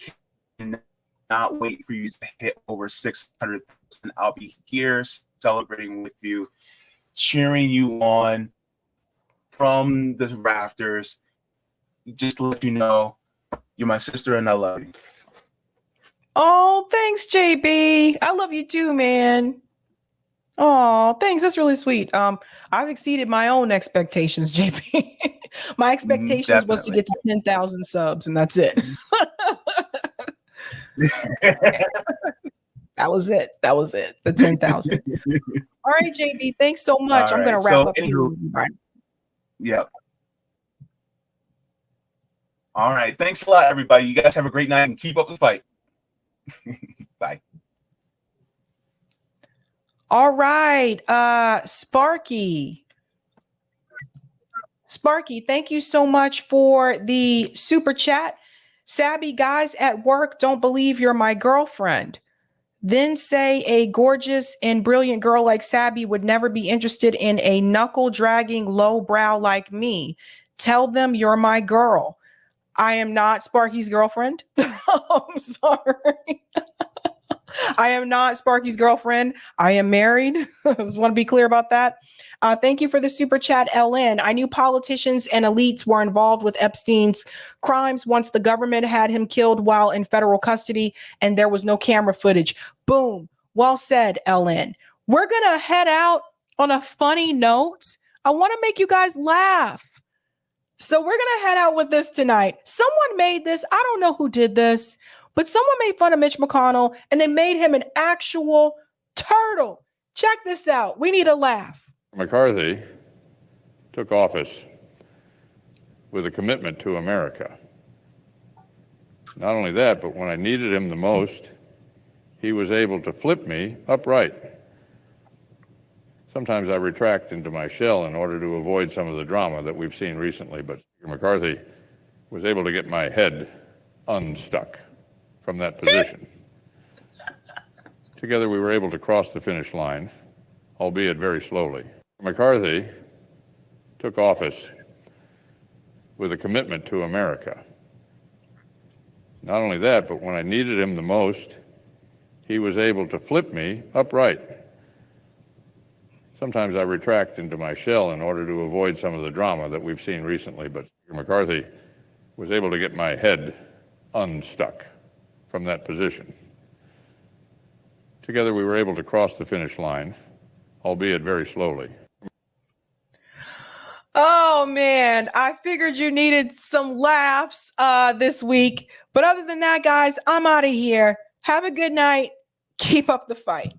cannot wait for you to hit over 600,000. I'll be here celebrating with you, cheering you on from the rafters. Just to let you know, you're my sister and I love you. Oh, thanks, JB. I love you too, man. Oh, thanks. That's really sweet. I've exceeded my own expectations, JB. My expectations was to get to 10,000 subs, and that's it. That was it. The 10,000. All right, JB. Thanks so much. I'm going to wrap up here. Yep. All right. Thanks a lot, everybody. You guys have a great night and keep up the fight. Bye. All right. Sparky, thank you so much for the super chat. Sabby, guys at work don't believe you're my girlfriend. Then say a gorgeous and brilliant girl like Sabby would never be interested in a knuckle-dragging lowbrow like me. Tell them you're my girl. I am not Sparky's girlfriend. I'm sorry. I am not Sparky's girlfriend. I am married. I just want to be clear about that. Thank you for the super chat, LN. I knew politicians and elites were involved with Epstein's crimes once the government had him killed while in federal custody and there was no camera footage. Boom. Well said, LN. We're going to head out on a funny note. I want to make you guys laugh. So we're going to head out with this tonight. Someone made this. I don't know who did this, but someone made fun of Mitch McConnell and they made him an actual turtle. Check this out. We need a laugh. McCarthy took office with a commitment to America. Not only that, but when I needed him the most, he was able to flip me upright. Sometimes I retract into my shell in order to avoid some of the drama that we've seen recently, but McCarthy was able to get my head unstuck from that position. Together we were able to cross the finish line, albeit very slowly. McCarthy took office with a commitment to America. Not only that, but when I needed him the most, he was able to flip me upright. Sometimes I retract into my shell in order to avoid some of the drama that we've seen recently, but Speaker McCarthy was able to get my head unstuck from that position. Together, we were able to cross the finish line, albeit very slowly. Oh man, I figured you needed some laughs this week. But other than that, guys, I'm out of here. Have a good night. Keep up the fight.